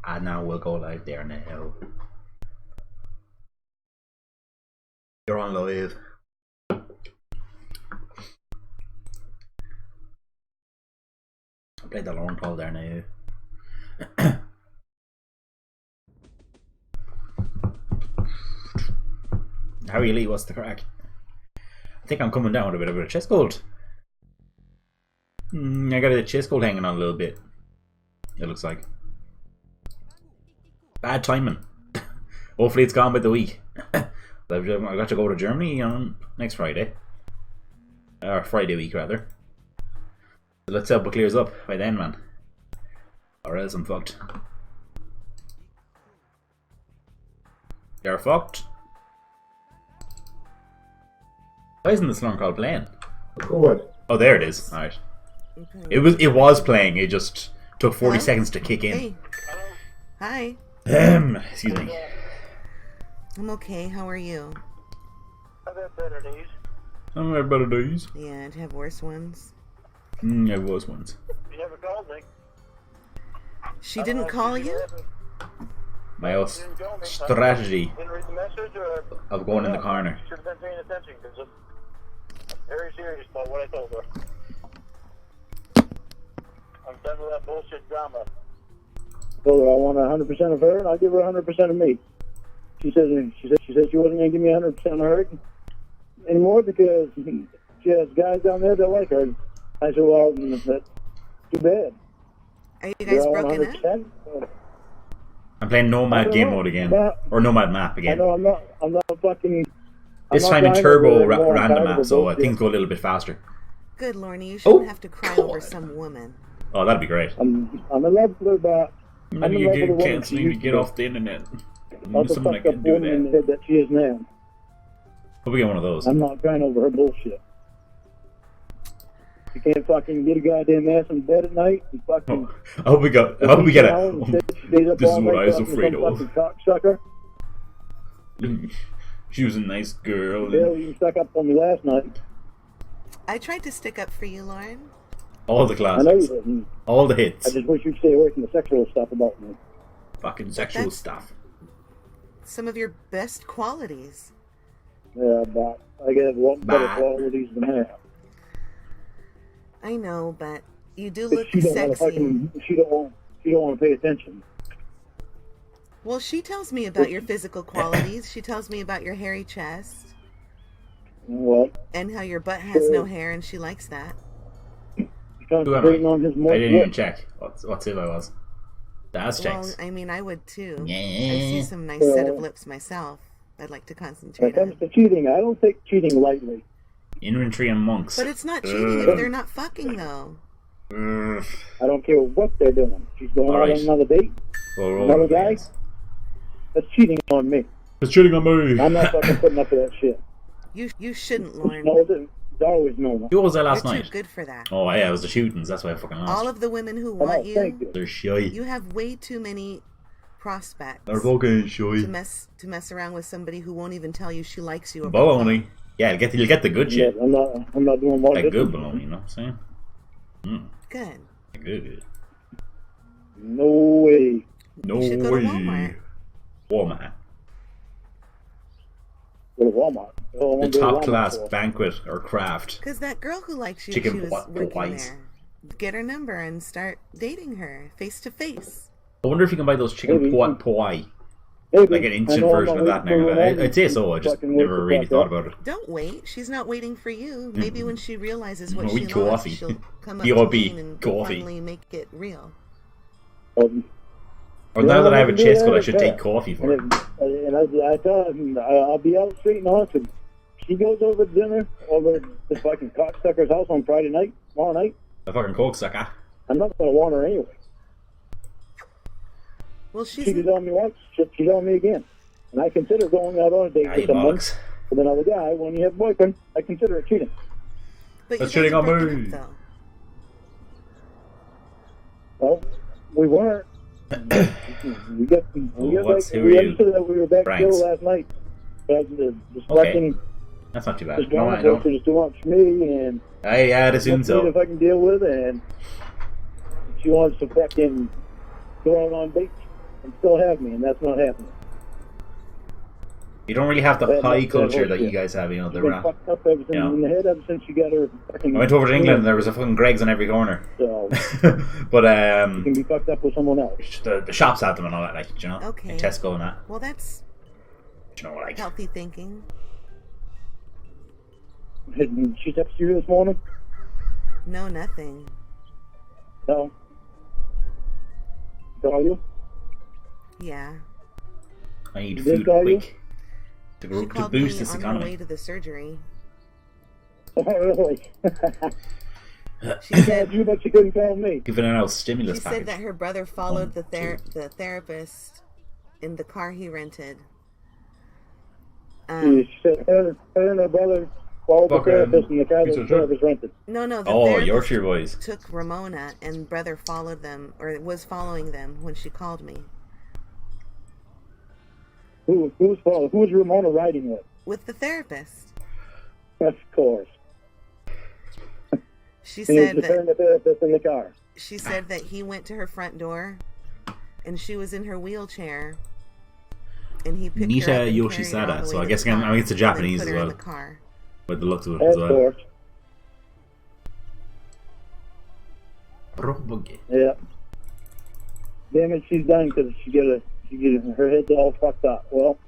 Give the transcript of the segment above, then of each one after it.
And now we'll go live there now. You're on live. I played the LORNE call there now. How are you, Lee? What's the crack? I think I'm coming down with a bit of a chest cold. I got a chest cold hanging on a little bit. It looks like. Bad timing. Hopefully it's gone by the week. I got to go to Germany on next Friday. Or Friday week rather. So let's hope it clears up by then, man. Or else I'm fucked. You're fucked. Why isn't this long called playing? What? Oh, there it is. Alright. It was playing, it just took 40 seconds to kick in. Hey. Hi. Excuse me. I'm okay, how are you? I've had better days. I've had better days. Yeah, I'd have worse ones. I was once. You never called me. She didn't call you? My old strategy Didn't read the message or... of going in the corner. Should have been paying attention because I'm very serious about what I told her. I'm done with that bullshit drama. Told her I want 100% of her and I'll give her 100% of me. She said she wasn't going to give me 100% of her anymore because she has guys down there that like her. I said, well, that's too bad. Are you guys broken up? I'm playing Nomad game mode again. Or Nomad map again. I know, I'm not fucking... This time in turbo random map, so things go a little bit faster. Good, Lorne, you shouldn't have to cry over some woman. Oh, that'd be great. I'm in love with her, but... Maybe you can't seem to get off the internet. Someone that can do that. That she is now. Hope we get one of those. I'm not crying over her bullshit. You can't fucking get a goddamn ass in bed at night and fucking... I hope we get a... This is what I was afraid of. Cocksucker. She was a nice girl. Hell, you stuck up on me last night. I tried to stick up for you, Lorne. All the I know you classics. didn't. All the hits. I just wish you'd stay away from the sexual stuff about me. Fucking sexual stuff. Some of your best qualities. Yeah, but I get a lot better qualities than her. I know, but you do look She don't want to sexy. fucking... She don't want to pay attention. Well, she tells me about your physical qualities. She tells me about your hairy chest. What? And how your butt has no hair, and she likes that. Concentrating on his I didn't even check what if I was. That's checks. Well, I mean, I would too. Yeah. I see some nice set of lips myself. I'd like to When concentrate it comes on. to cheating, I don't take cheating lightly. Infantry and monks. But it's not cheating if they're not fucking, though. I don't care what they're doing. She's going out on another date. Another guy. That's cheating on me. It's cheating on me. I'm not fucking putting up with that shit. You shouldn't, Lorne. It's always known. Who was that last You're night? too good for that. Oh yeah, it was the shootings. That's why I fucking lost. All of the women who Oh, want thank you, you. They're shy. you have way too many prospects They're fucking shy. to mess around with somebody who won't even tell you she likes you. Or Baloney. Yeah, you'll get the good Yeah, shit. I'm not doing what Like good baloney, you know what I'm saying? Good. Good. No way. No You should go way. to Walmart. Walmart. Go to Walmart. Oh, I The wanna go to top Walmart class for. banquet or craft. Because that girl who likes you, Chicken she was working pies. there. Get her number and start dating her face to face. I wonder if you can buy those chicken Maybe. pie. Maybe. Like an I instant know I'm version not of that waiting for now. her I'd say so, I just fucking never wait really for thought that. about it. Don't wait. She's not waiting for you. Maybe when she realizes what We she coffee. loves, she'll come up B.O.B. clean and Coffee. finally make it real. Or You now know, that I have a I can do chest that cold, I at should that. take coffee for it. And I tell him, I'll be out straight and honest. If she goes over to dinner over at this fucking cocksucker's house on Friday night, tomorrow night, A fucking coke sucker. I'm not going to want her anyway. Well, She she's cheated on me once, she cheated on me again. And I consider going out on a date Ah, with you someone, bollocks. with another guy, when you have a boyfriend, I consider it cheating. but That's you guys cheating are on broken me. up, though. Well, we weren't. we understood that we were back Franks. together last night. But the fucking That's not too bad. this No, drama I don't. is too much for me, and I'd assume nothing so. if I can deal with, and she wants to fucking go out on dates and still have me, and that's not happening. You don't really have the That- high that culture that bullshit. you guys have, you know, She's the been rap. fucked up ever since, you know. in the head ever since she got her fucking... I went over to England and there was a fucking Greg's on every corner. So, But, you can be fucked up with someone else. the shops had them and all that, like, you know? Okay. Like Tesco and that. Well, that's You know, like... healthy thinking. And she texted you this morning? No, nothing. No. Call you? Yeah. I need Did they food call you? quick. To She called me boost this on her way economy. to the surgery. Oh, really? She She said called you, but she couldn't call me. Giving out stimulus she said package. that her brother followed One, the therapist in the car he rented. She said her and her brother followed the Fucking therapist in the car that piece the of shit. therapist rented. No, the Oh, therapist Yorkshire boys. took Ramona, and brother followed them, or was following them when she called me. Who's Ramona riding with? With the therapist. Of course. She And said it's her and the therapist in the car. She said that he went to her front door, and she was in her wheelchair, and he picked her up Nita and carried her all Yoshisada, the so way I to guess the again, car, I mean, it's a and then Japanese put as her in well. the car. By the looks of it as Of well. course. Propagate. Yeah. Damn it, she's done because her head's all fucked up. Well,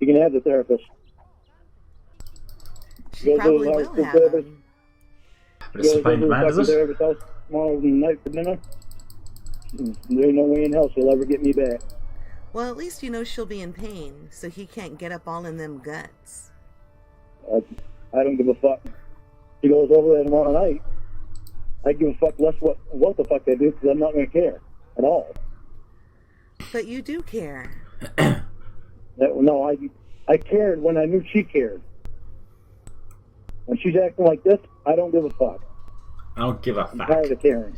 you can have the therapist. She Go to probably the will house, the have therapist. him. But it's supply and demand, is the it? therapist's house tomorrow night for dinner. There's no way in hell she'll ever get me back. Well, at least you know she'll be in pain, so he can't get up all in them guts. I don't give a fuck. She goes over there tomorrow night. I give a fuck less what the fuck they do because I'm not going to care at all. But you do care. No, I cared when I knew she cared. When she's acting like this, I don't give a fuck. I don't give a I'm fuck. tired of caring.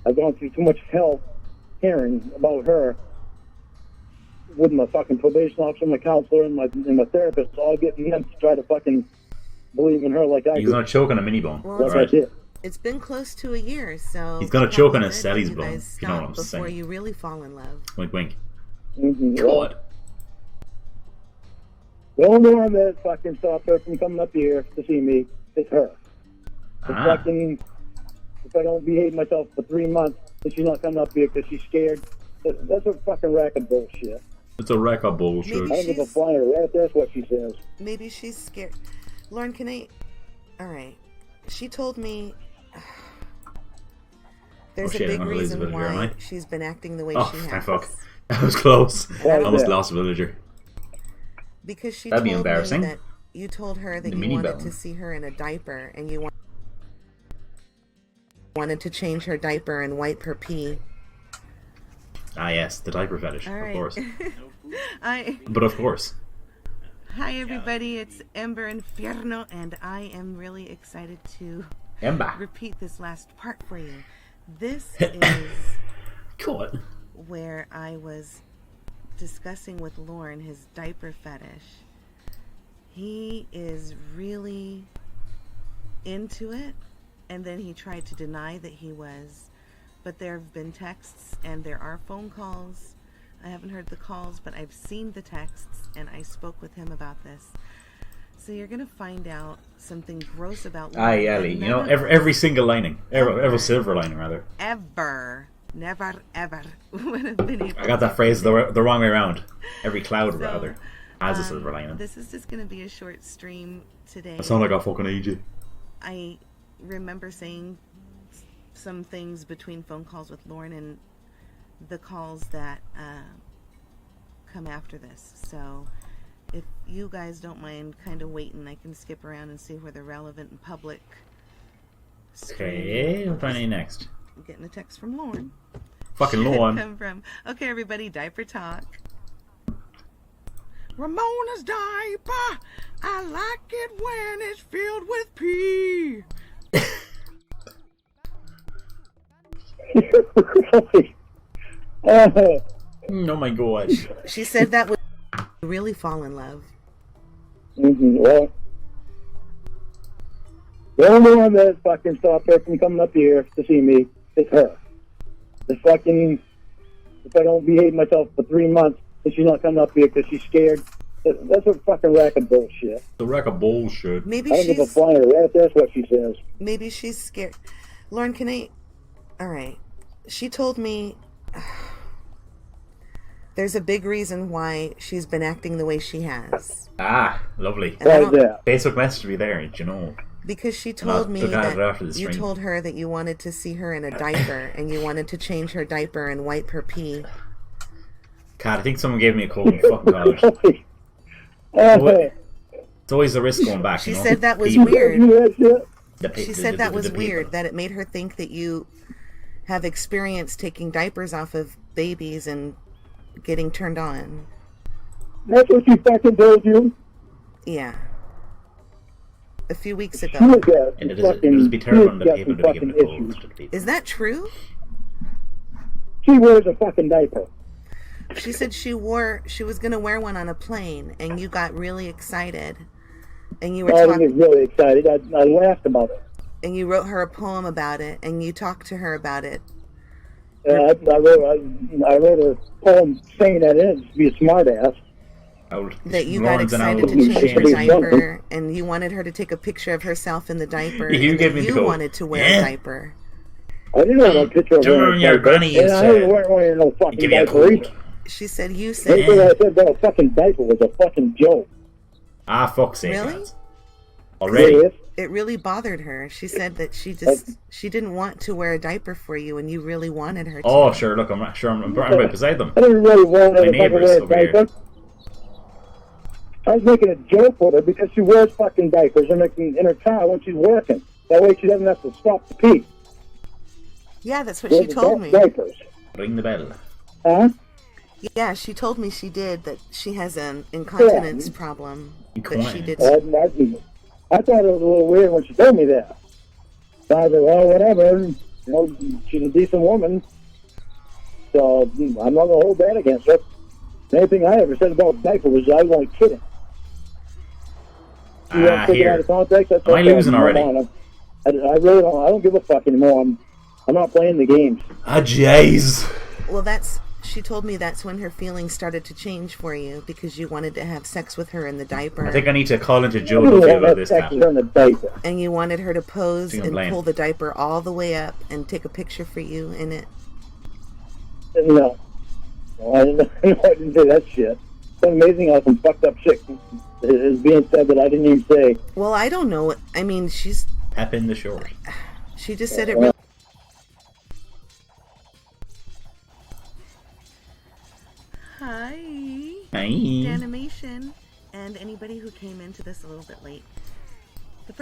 I've gone through too much hell caring about her with my fucking probation officer, my counselor, and my therapist all getting them to try to fucking believe in her like I He's do. gonna choke on a mini bone. Well, That's Alright. it. It's been close to a year, so He's gonna it's choke on probably his good Sally's you bone, guys if you know what stop I'm before saying. you really fall in love. Wink, wink. Mm-hmm. God. The only one that fucking stopped her from coming up here to see me is her. The Ah. fucking, if I don't behave myself for 3 months, then she's not coming up here because she's scared. That's a fucking rack of bullshit. It's a wreck of bullshit. Maybe- I don't give a She's- flying rat. That's what she says. Maybe she's scared. Lauren, can I... Alright. She told me... There's shit, a big I'm gonna lose a reason villager, am why I? she's been acting the way Oh, she thank has. fuck. That was close. Why I is almost that? lost a villager. Because she That'd be told me embarrassing. that you told her that The you mini wanted bone. to see her in a diaper, and you wanted to change her diaper and wipe her pee. Ah, yes, the diaper fetish, All of right. course. Hi, But of course. everybody. It's Ember Infierno, and I am really excited to Emba. repeat this last part for you. This is Cool. where I was discussing with Lauren his diaper fetish. He is really into it, and then he tried to deny that he was. But there have been texts and there are phone calls. I haven't heard the calls, but I've seen the texts, and I spoke with him about this. So you're gonna find out something gross about Lauren. Aye, that Ellie. You none know, of every single lining. Every Ever. silver lining, rather. ever, never, ever would have been able I got that to phrase predict. the wrong way around. Every cloud, So, rather, has a silver lining. This is just going to be a short stream today. I sound like a fucking AJ. I remember saying some things between phone calls with Lauren and the calls that come after this. So if you guys don't mind kind of waiting, I can skip around and see where the relevant and public Okay, I'm finding next. I'm getting a text from Lauren. Fucking Should Lauren. come from. Okay, everybody, diaper talk. Ramona's diaper. I like it when it's filled with pee. Really? Oh my god. She said that would really fall in love. Well, the only one that fucking stopped her from coming up here to see me is her. The fucking, if I don't behave myself for 3 months, and she's not coming up here because she's scared. That's a fucking rack of bullshit. The rack of bullshit. Maybe I don't give a she's flying rat. That's what she says. maybe she's scared. Lorne, can I? All right. She told me there's a big reason why she's been acting the way she has. Ah, lovely. And I Why is don't- that? Facebook messaged me there, you know. Because she told me took out that after the you stream. told her that you wanted to see her in a diaper and you wanted to change her diaper and wipe her pee. God, I think someone gave me a cold in fucking college. Hey, It's always the risk going back, She you know? said that was People- weird. you that shit? She said that was weird, that it made her think that you have experience taking diapers off of babies and getting turned on. That's what she fucking told you? Yeah. A few weeks She ago. has got And it fucking, would be terrible on the she's got people some to be fucking giving the cold issues. to the people. Is that true? She wears a fucking diaper. She said she was going to wear one on a plane and you got really excited. And you were I didn't talking get really excited. I laughed about it. and you wrote her a poem about it and you talked to her about it. I wrote a poem saying that it is to be a smartass. That you got Lauren's an excited to absolute change her shame. diaper and you wanted her to take a picture of herself in the diaper. You and gave that me the you code. wanted to wear Yeah. a diaper. I didn't know no picture of Turn her. your granny And is, I wasn't wearing no fucking give you a diaper cold. either. She said you said Anything I said about a fucking diaper was a fucking joke. Ah, fuck's sake, Really? lads. Already? Yes. it really bothered her. She said that she didn't want to wear a diaper for you and you really wanted her to. Oh, sure, look, I'm right beside them. I didn't really want her My to fucking neighbours wear a over here. diaper. I was making a joke with her because she wears fucking diapers in her car when she's working. That way she doesn't have to stop to pee. Yeah, that's what she told me. Diapers. Ring the bell. Huh? Yeah, she told me she did, that she has an incontinence problem. That she did. I thought it was a little weird when she told me that. So I said, well, whatever. You know, she's a decent woman. So I'm not going to hold that against her. Anything I ever said about diaper was I was only kidding. You Ah, take it out here. of context, that's Am I okay. losing already? I really don't. I don't give a fuck anymore. I'm not playing the games. Ah, jeez. Well, she told me that's when her feelings started to change for you because you wanted to have sex with her in the diaper. I think I need to call into Joe I don't Duffy want about that this sex now. in the diaper. And you wanted her to pose Think I'm and playing. pull the diaper all the way up and take a picture for you in it. No. I didn't say that shit. It's amazing how some fucked up shit is being said that I didn't even say. Well, I don't know. I mean, she Tap in the shore. just said it really. Hi, Hey. animation, and anybody who came into this a little bit late. The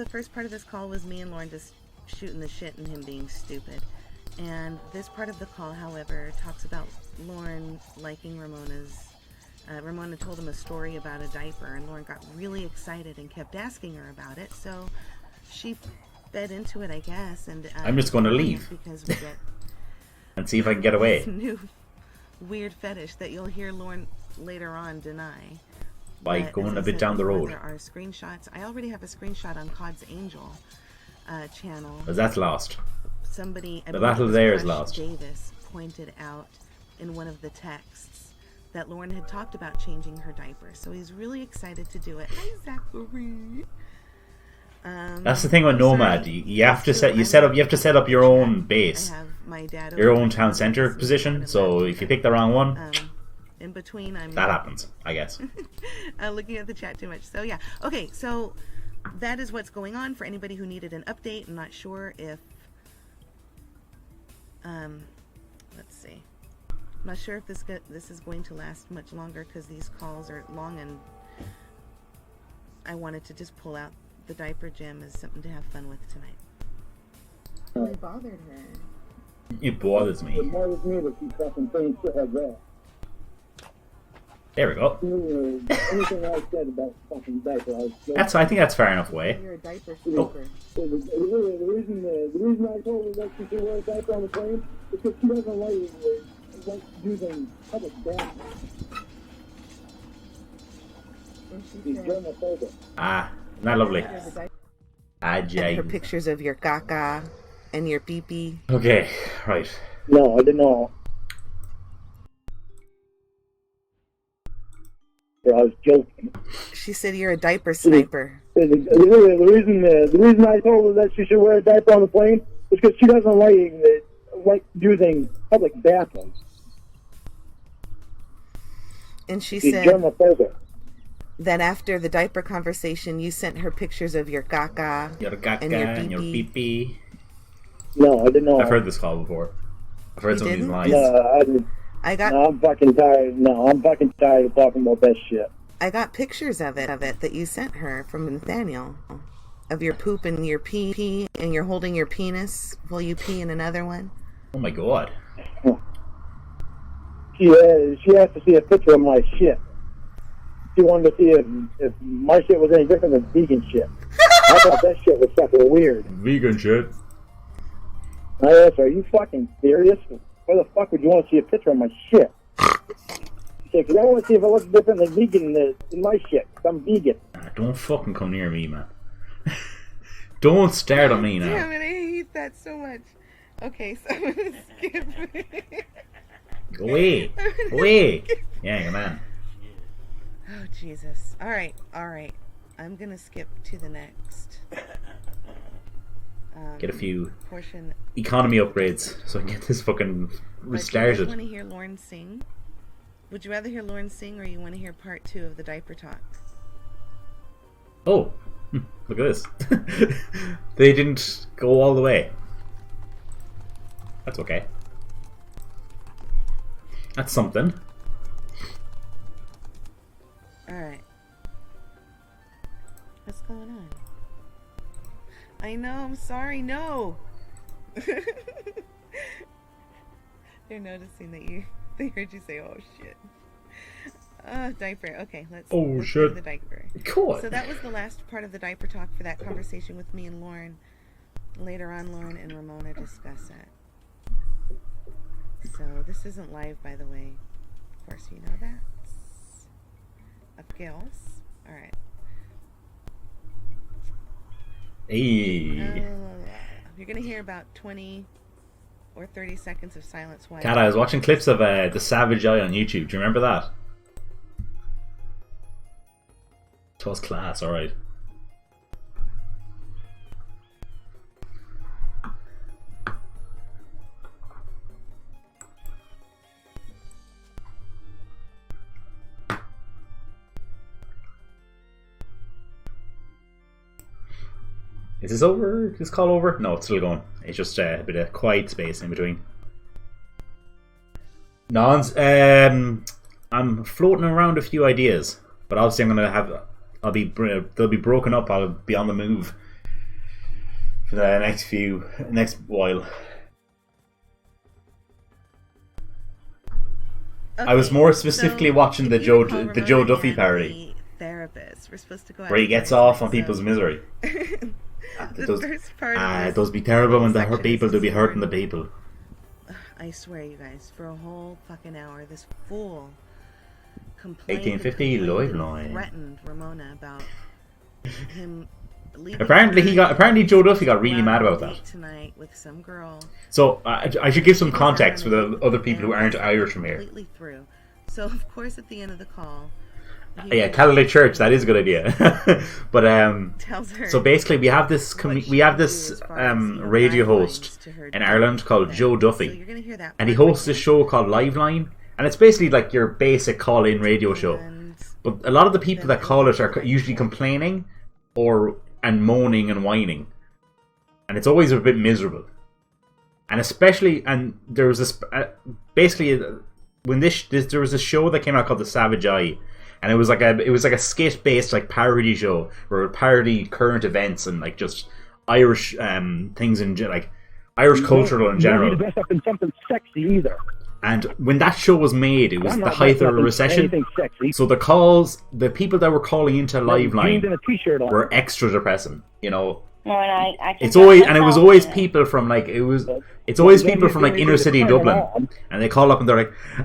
first part of this call was me and Lauren just shooting the shit and him being stupid. And this part of the call, however, talks about Lauren liking Ramona's. Ramona told him a story about a diaper, and Lauren got really excited and kept asking her about it. So she fed into it, I guess. And I'm just going to leave. because we get And see if I can get away. this new weird fetish that you'll hear Lauren later on deny. By But going as I a bit said down the before, road. There are screenshots. I already have a screenshot on Cod's Angel channel. Because that's lost. Somebody, I The believe battle it was there is Crush lost. Davis pointed out in one of the texts that Lauren had talked about changing her diaper. So he's really excited to do it. Hi, Zachary. That's the thing with Nomad. You have to set up your own base, I have my dad your over own there town who center is position. one So of the- if you pick the wrong one, in between, I'm that happens, I guess. looking at the chat too much. So yeah, okay. So that is what's going on. For anybody who needed an update, I'm not sure if let's see. I'm not sure if this is going to last much longer because these calls are long, and I wanted to just pull out the diaper gym as something to have fun with tonight. It bothered her. It bothers It me. bothers me that she fucking saying shit like that. There we go. Anything I said about fucking diaper, I think that's fair enough way. You're a diaper Oh. sleeper. The reason I told her that she should wear a diaper on the plane is because she doesn't like using public bathrooms. She's germophobic. Ah, isn't that lovely? Ah, Her jeez. pictures of your caca and your pee-pee. Okay, right. No, I didn't know. I was joking. She said you're a diaper sniper. The reason I told her that she should wear a diaper on the plane was because she doesn't like using public bathrooms. And she She's said germophobic. that after the diaper conversation, you sent her pictures of your caca, and your pee-pee. No, I didn't know. I've heard this call before. I've heard some of these lines. No, I didn't. No, I'm fucking tired. No, I'm fucking tired of talking about that shit. I got pictures of it that you sent her from Nathaniel, of your poop and your pee, and you're holding your penis while you pee in another one. Oh my god. She has to see a picture of my shit. She wanted to see if my shit was any different than vegan shit. I thought that shit was fucking weird. Vegan shit. I asked her, are you fucking serious? Why the fuck would you want to see a picture of my shit? She said, because I want to see if it looks different than vegan than my shit. I'm vegan. Don't fucking come near me, man. Don't start on me now. Damn it, I hate that so much. Okay, so I'm going to skip. Go away. Go away. Yeah, your man. Oh, Jesus. All right. I'm going to skip to the next. Get a few portion. Economy upgrades so I can get this fucking restarted. Do you want to hear Lorne sing? Would you rather hear Lorne sing, or you want to hear part 2 of the diaper talk? Oh, look at this. They didn't go all the way. That's okay. That's something. Alright. What's going on? I know, I'm sorry, no! They're noticing that they heard you say, oh shit. Diaper. Okay, let's go to the diaper. Cool. So that was the last part of the diaper talk for that conversation with me and Lorne. Later on, Lorne and Ramona discuss it. So this isn't live, by the way. Of course, you know that. Up girls. All right. Hey. You're gonna hear about 20 or 30 seconds of silence. While Kat, I was watching clips of the Savage Eye on YouTube. Do you remember that? It was class, alright. Is this over? Is this call over? No, it's still going. It's just a bit of quiet space in between. Nons, I'm floating around a few ideas, but obviously they'll be broken up. I'll be on the move for the next while. Okay, I was more specifically watching the Joe Duffy parody. Therapist. We're supposed to go out where he gets off on people's misery. It does be terrible when they hurt people to be hurting the people. I swear, you guys, for a whole fucking hour, this fool complained 1850 live line threatened Ramona about him leaving. Apparently Joe Duffy got really mad about that tonight with some girl. So I should give some context for the other people who aren't Irish from here. Completely through. So of course, at the end of the call. Yeah, Catholic Church. That is a good idea. But so basically, we have this radio host in Ireland called Joe Duffy, and he hosts this show called Live Line, and it's basically like your basic call-in radio show. But a lot of the people that call it are usually complaining, and moaning and whining, and it's always a bit miserable. And there was this when there was a show that came out called The Savage Eye. And it was like a skit based like parody show where it parodied current events and like just Irish things in like Irish culture in general. You don't need to dress up in something sexy either. And when that show was made, it was the height of the recession. So the people that were calling into Live Line were extra depressing, you know. No, and it was always people from like inner city Dublin, and they call up and they're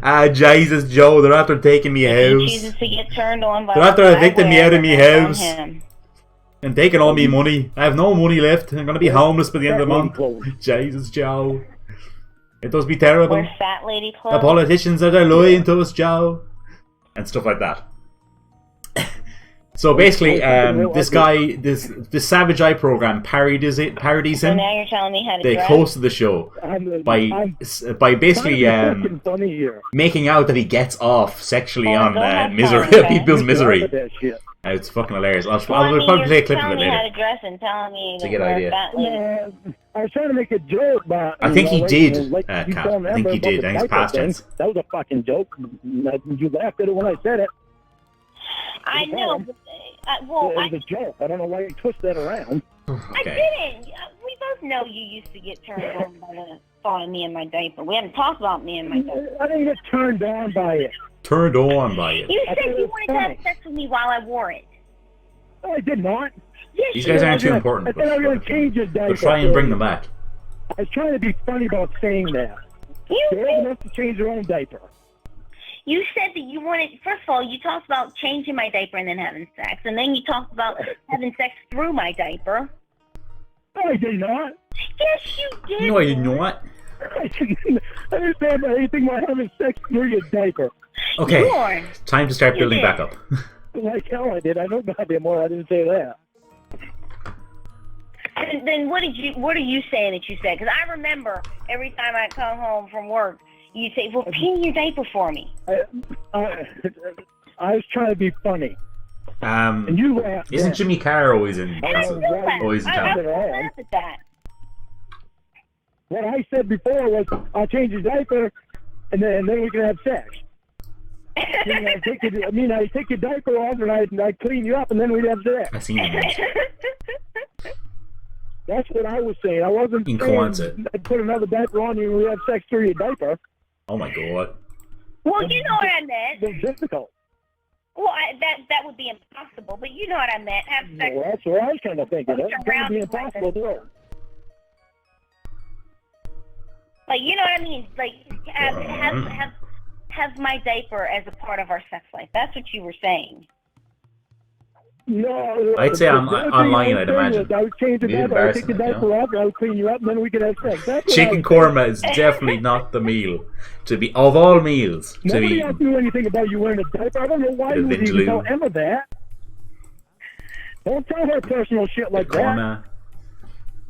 like, Jesus Joe, they're after taking me house. They're after evicting me out of me house and taking all me money. I have no money left. I'm gonna be homeless by the end of the month. Jesus Joe, it does be terrible. Wear fat lady clothes. The politicians are lying to us, Joe, and stuff like that. So basically, this guy, this Savage Eye program parodies So him. now you're telling me how to The dress? host of the show by basically funny here. making out that he gets off sexually Oh, on go have misery, fun, okay? people's misery. That shit. It's fucking hilarious. I'll Well, I mean, probably play a you're clip of telling it me how later. to dress and telling me It's a to good wear idea. fat lady. I was trying to make a joke, but I think he did, you Kat. told I think Amber he about did. the I think it's diaper past thing. tense. That was a fucking joke. You laughed at it when I said it. I know, but It was a joke. I don't know why you twist that around. I Okay. didn't. We both know you used to get turned on by the thought of me in my diaper. We haven't talked about me in my diaper. I didn't get turned on by it. Turned on by it. You I said thought it you was wanted to have funny. sex with me while I wore it. No, I did not. Yes, These you guys did. aren't too I important. said I was going to change his diaper. But try and bring them back. I was trying to be funny about saying that. They're old enough to change their own diaper. You said that you wanted, first of all, you talked about changing my diaper and then having sex. And then you talked about having sex through my diaper. No, I did not. Yes, you did. No, you know what? I didn't understand anything about having sex through your diaper. Okay, Lauren, time to start You building did. back up. Like hell I did. I know goddamn more. I didn't say that. And then what are you saying that you said? Because I remember every time I come home from work, you say, well, pee your diaper for me. I was trying to be funny. And you laughed. Isn't then. Jimmy Carr always in? And I still laugh. Always in I town. still laugh at that. What I said before was, I'll change your diaper, and then we can have sex. I take your diaper off, and I clean you up, and then we'd have sex. I seen it. That's what I was saying. I wasn't In saying concert. I'd put another diaper on you and we have sex through your diaper. Oh my god. Well, you know what I meant. It's difficult. Well, that would be impossible, but you know what I meant. Have sex. Well, that's what I was kind of thinking. That's going to be impossible to do. Like, you know what I mean? Like, have my diaper as a part of our sex life. That's what you were saying. No, I'd say online, I'd imagine. I would change the It'd be diaper, I would take the embarrassing, diaper off, and I would clean you up, and then we could have sex. That's what Chicken korma is definitely not the meal to be of all meals to Nobody be. else knew anything about you wearing a diaper. I don't know why Could you have would been even tell Jaloo. Emma that. Don't tell her personal shit like that. Korma.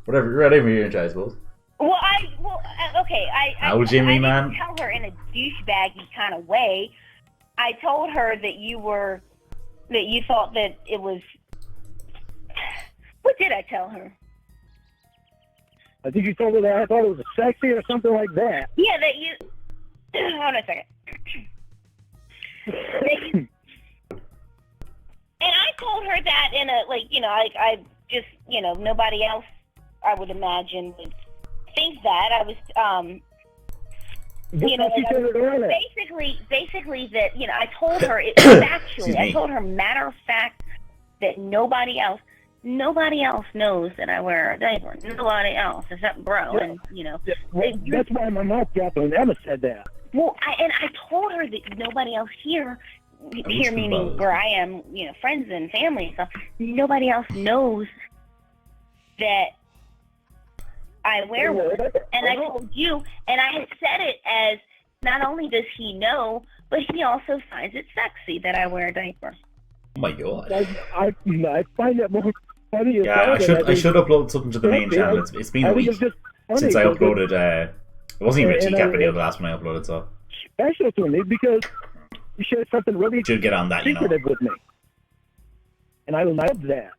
Whatever you're into, I suppose. Well, okay. How, Jimmy, I man? didn't tell her in a douchebaggy kind of way. I told her that you thought that it was. What did I tell her? I think you told her that I thought it was sexy or something like that. Yeah, that you. Hold on a second. And I told her that in a I just nobody else I would imagine would think that I was basically that I told her it was actually I told her matter of fact that nobody else knows that I wear a diaper. Nobody else except bro, Yeah. and That's why my mouth dropped when Emma said that. Well, I told her that nobody else here meaning where I am, friends and family and stuff, nobody else knows that I wear one. And I told you, and I had said it as, not only does he know, but he also finds it sexy that I wear a diaper. Oh my god. I find that more funny. Yeah, I should upload something to the main channel. It's been a week since I uploaded. It wasn't even a TCAP video the last one I uploaded, so. Special to me because you shared something really Should get on that, secretive with me. And I love that.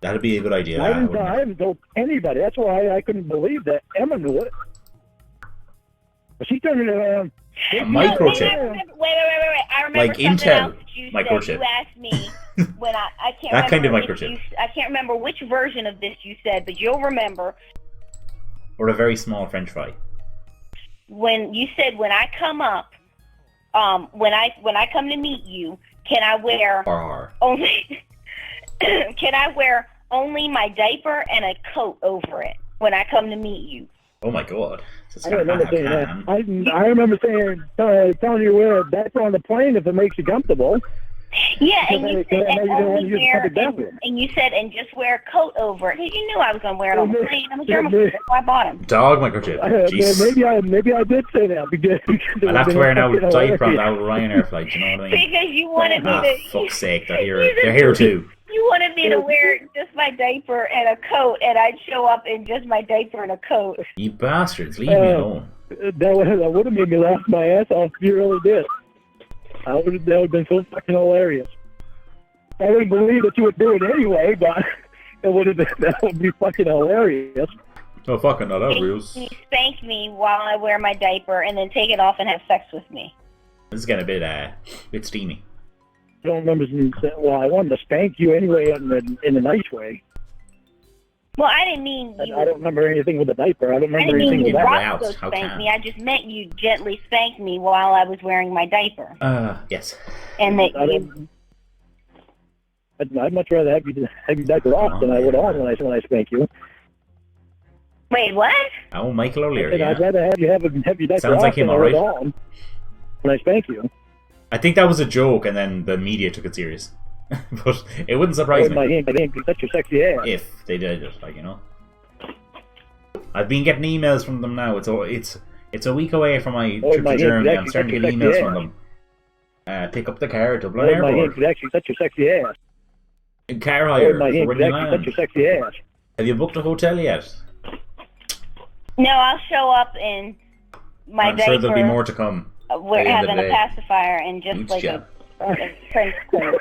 That'd be a good idea. I haven't told anybody. That's why I couldn't believe that Emma knew it. But she turned it around. Microchip. Wait. I remember Like something Intel else that you microchip. said. You asked me when I can't That kind of remember which microchip. I can't remember which version of this you said, but you'll remember Or a very small French fry. when you said when I come up, when I come to meet you, can I wear Har. only can I wear only my diaper and a coat over it when I come to meet you? Oh my god. I remember saying that. I remember saying, telling you wear a diaper on the plane if it makes you comfortable. Yeah, and you said, I know you don't want to use the public and bathroom. you said, and just wear a coat over it. You knew I was going to wear it on the plane. I'm a germaphobe. That's why I bought them. Dog microchip. Jeez. Maybe I did say that because I'll have to wear an out diaper on the Ryanair flight, you know what I mean? Because you wanted me to... Fuck's sake, they're here too. You wanted me to wear just my diaper and a coat, and I'd show up in just my diaper and a coat. You bastards, leave me alone. That would have made me laugh my ass off if you really did. That would have been so fucking hilarious. I wouldn't believe that you would do it anyway, but that would be fucking hilarious. Oh, fucking not that real. You spank me while I wear my diaper and then take it off and have sex with me. This is getting a bit steamy. I don't remember. Well, I wanted to spank you anyway in a nice way. Well, I didn't mean you... I don't remember anything with a diaper. I don't remember I didn't anything mean with you that. rock so spank me. I just meant you gently spanked me while I was wearing my diaper. Yes. And that you... I'd much rather have you diaper off than I would on when I spank you. Wait, what? Oh, Michael O'Leary, I'd rather have you diaper Sounds off like him, than I would alright. on when I spank you. I think that was a joke, and then the media took it serious. But it wouldn't surprise me. My hand, touch your sexy ass. If they did it, like, you know. I've been getting emails from them now. It's a week away from my trip to Germany. I'm starting to get emails from them. Pick up the car, Dublin Airport. My hand could actually touch your sexy ass. Car hire. My hand When could you actually touch your sexy ass. Have you booked a hotel yet? No, I'll show up in my diaper. I'm sure there'll be more to come. We're having a pacifier and just Oops, like yeah. a prince queen.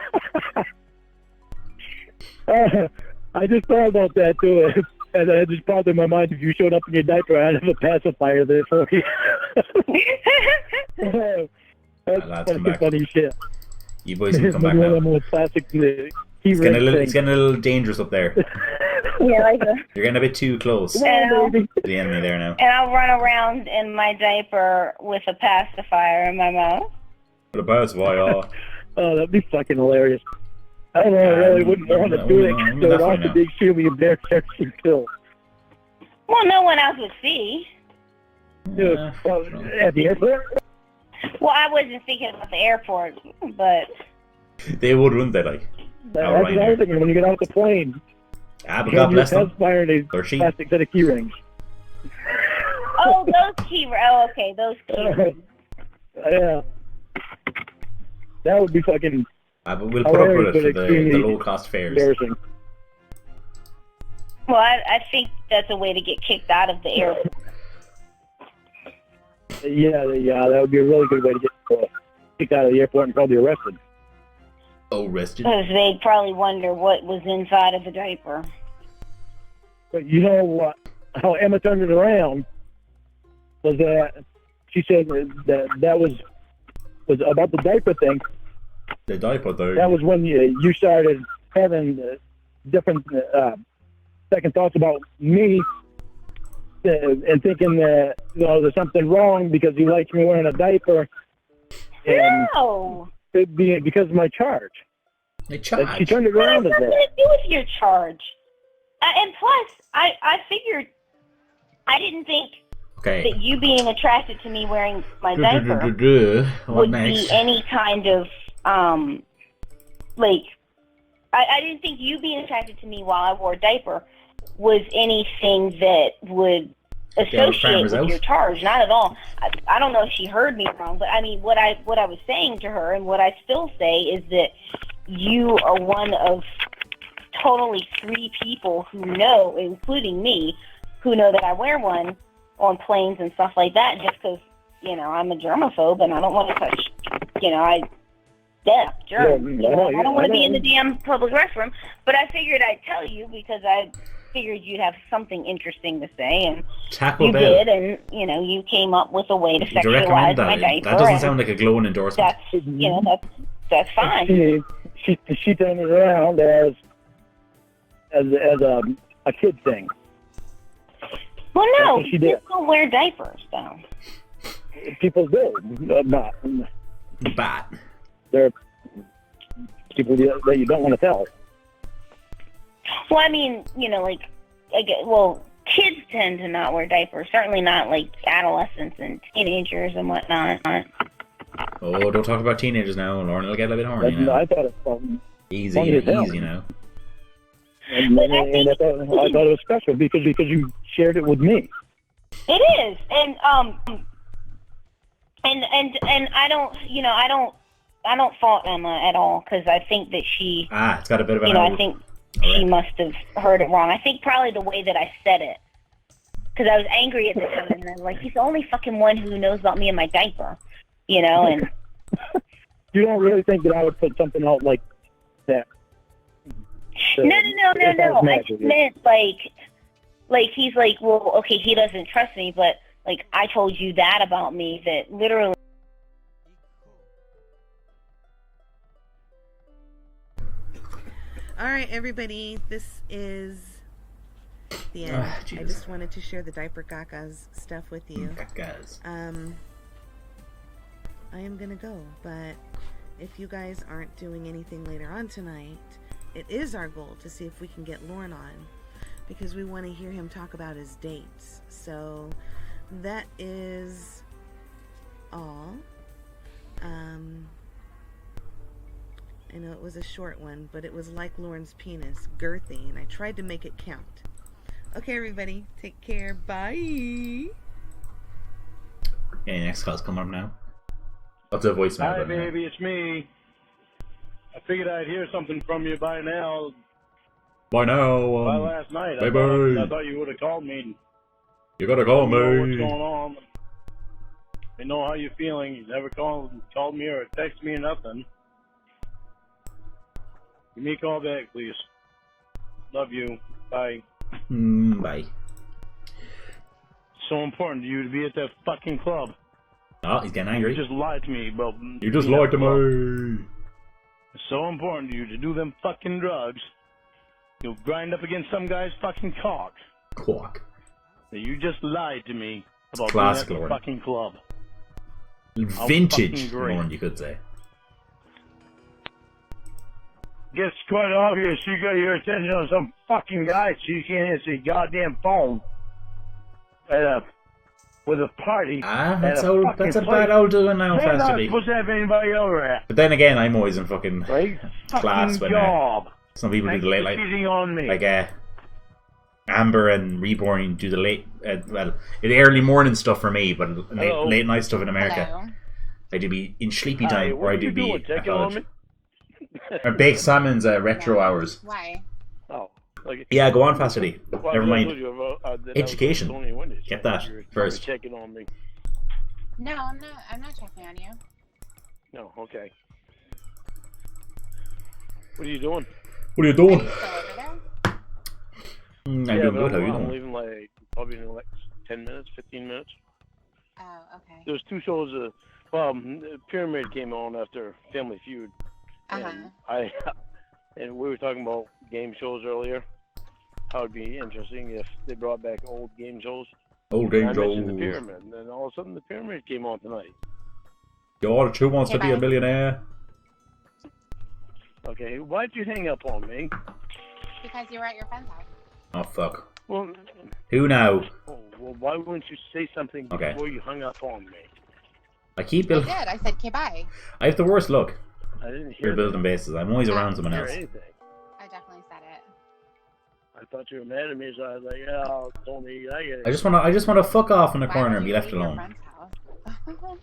I just thought about that too, and it just popped in my mind. If you showed up in your diaper, I'd have a pacifier there for you. That's funny shit. You boys can come back One now. of them with plastic. It's getting a little dangerous up there. Yeah, like a... You're getting a bit too close to And the enemy there now. I'll run around in my diaper with a pacifier in my mouth. What about why? Oh, that'd be fucking hilarious. I don't know. I really wouldn't want to do it. So it off the big shield me bear charging kill. Well, no one else would see. At the airport. Well, I wasn't thinking about the airport, but they would, wouldn't they? Like, that's what I was thinking when you get off the plane. But God bless them. Or she. Plastic set of key rings. Oh, those key rings. Oh, okay, those key rings. Yeah. That would be fucking... but we'll put up with it for the low-cost fares. Well, I think that's a way to get kicked out of the airport. Yeah, that would be a really good way to get kicked out of the airport and probably arrested. Arrested? Because they'd probably wonder what was inside of the diaper. But you know what? How Emma turned it around was that she said that was about the diaper thing. The diaper thing. That was when you started having different second thoughts about me and thinking that there's something wrong because you liked me wearing a diaper. And no! Because of my charge. My charge? She turned it around as that. What has nothing to do with your charge? And plus, I figured, I didn't think that you being attracted to me wearing my diaper would be any kind of, I didn't think you being attracted to me while I wore a diaper was anything that would associate with your charge. Not at all. I don't know if she heard me wrong, but I mean, what I was saying to her, and what I still say, is that you are one of totally 3 people who know, including me, who know that I wear one on planes and stuff like that, just because, I'm a germaphobe and I don't want to touch, germs. I don't want to be in the damn public restroom, but I figured I'd tell you because I figured you'd have something interesting to say, and you did, and you came up with a way to sexualize my diaper. That doesn't sound like a glowing endorsement. That's fine. She turned it around as a kid thing. Well, no, people don't wear diapers, though. People do, not. But they're people that you don't want to tell. Well, I mean, kids tend to not wear diapers. Certainly not like adolescents and teenagers and whatnot. Oh, don't talk about teenagers now. Lauren will get a bit horny And now. I thought it was Easy, funny as hell. easy now. And I thought it was special because you shared it with me. It is, and I don't fault Emma at all because I think that she, It's got a bit of an I think she must have heard it wrong. I think probably the way that I said it, because I was angry at the time, and I'm like, he's the only fucking one who knows about me and my diaper, and. You don't really think that I would put something out like that? No. I just meant like he's like, well, okay, he doesn't trust me, but like I told you that about me that literally. All right, everybody, this is the end. I just wanted to share the diaper gagas stuff with you. Gagas. I am gonna go, but if you guys aren't doing anything later on tonight, it is our goal to see if we can get Lorne on, because we want to hear him talk about his dates. So that is all. I know it was a short one, but it was like Lorne's penis, girthy, and I tried to make it count. Okay, everybody, take care. Bye. Any next call's coming up now? What's a voicemail? Hi, baby, it's me. I figured I'd hear something from you by now. By now. By last night. Bye. I thought you would have called me. You gotta call me. Know what's going on? I know how you're feeling. You never called me or texted me or nothing. Give me a call back, please. Love you. Bye. Bye. So important to you to be at that fucking club. Oh, he's getting angry. You just lied to me, bro. You just lied to me. It's so important to you to do them fucking drugs. You'll grind up against some guy's fucking cock. Quack. You just lied to me about Classic being at the Lauren. fucking club. Vintage Lauren, you could say. Gets quite obvious you got your attention on some fucking guy so you can't answer your goddamn phone with a party. That's a bad old doing now, They're not Fast supposed to have anybody over at. But then again, I'm always in fucking Right? class Fucking when job. some people do the late night. Cheating on me. Like Amber and Reborn do the late, the early morning stuff for me, but late night stuff in America. Hello. I do be in sleepy Hi, time, what or I are do you be doing? at Checking on college. me? Or Baked Salmon's retro hours. Why? Oh. Like, Yeah, go on, Fast Eddie. well, Never I mind. told you about, that I was Education. Tony Windisch. Get that You're first. checking on me. No, I'm not checking on you. No, okay. What are you doing? What are you Are doing? you still over there? I'm Yeah, doing but good. How you I'm doing? leaving like probably in like 10 minutes, 15 minutes. Oh, okay. There's two shows. Pyramid came on after Family Feud, and and we were talking about game shows earlier. How it'd be interesting if they brought back old game shows. Old And I game mentioned the shows. Pyramid, and then all of a sudden the Pyramid came on tonight. Your attitude wants to be a Bye. millionaire. Okay, why'd you hang up on me? Because you were at your friend's house. Oh fuck. Well, Who now? why wouldn't you say something Okay. before you hung up on me? I keep I building. did. I said, okay, bye. I have the worst luck I didn't hear for building that. bases. I'm always around someone Hear else. anything. I definitely said it. I thought you were mad at me, so I was like, "Oh, Tony, I get it." I just want to fuck off in the Why corner would and be you left leave your alone. friend's house?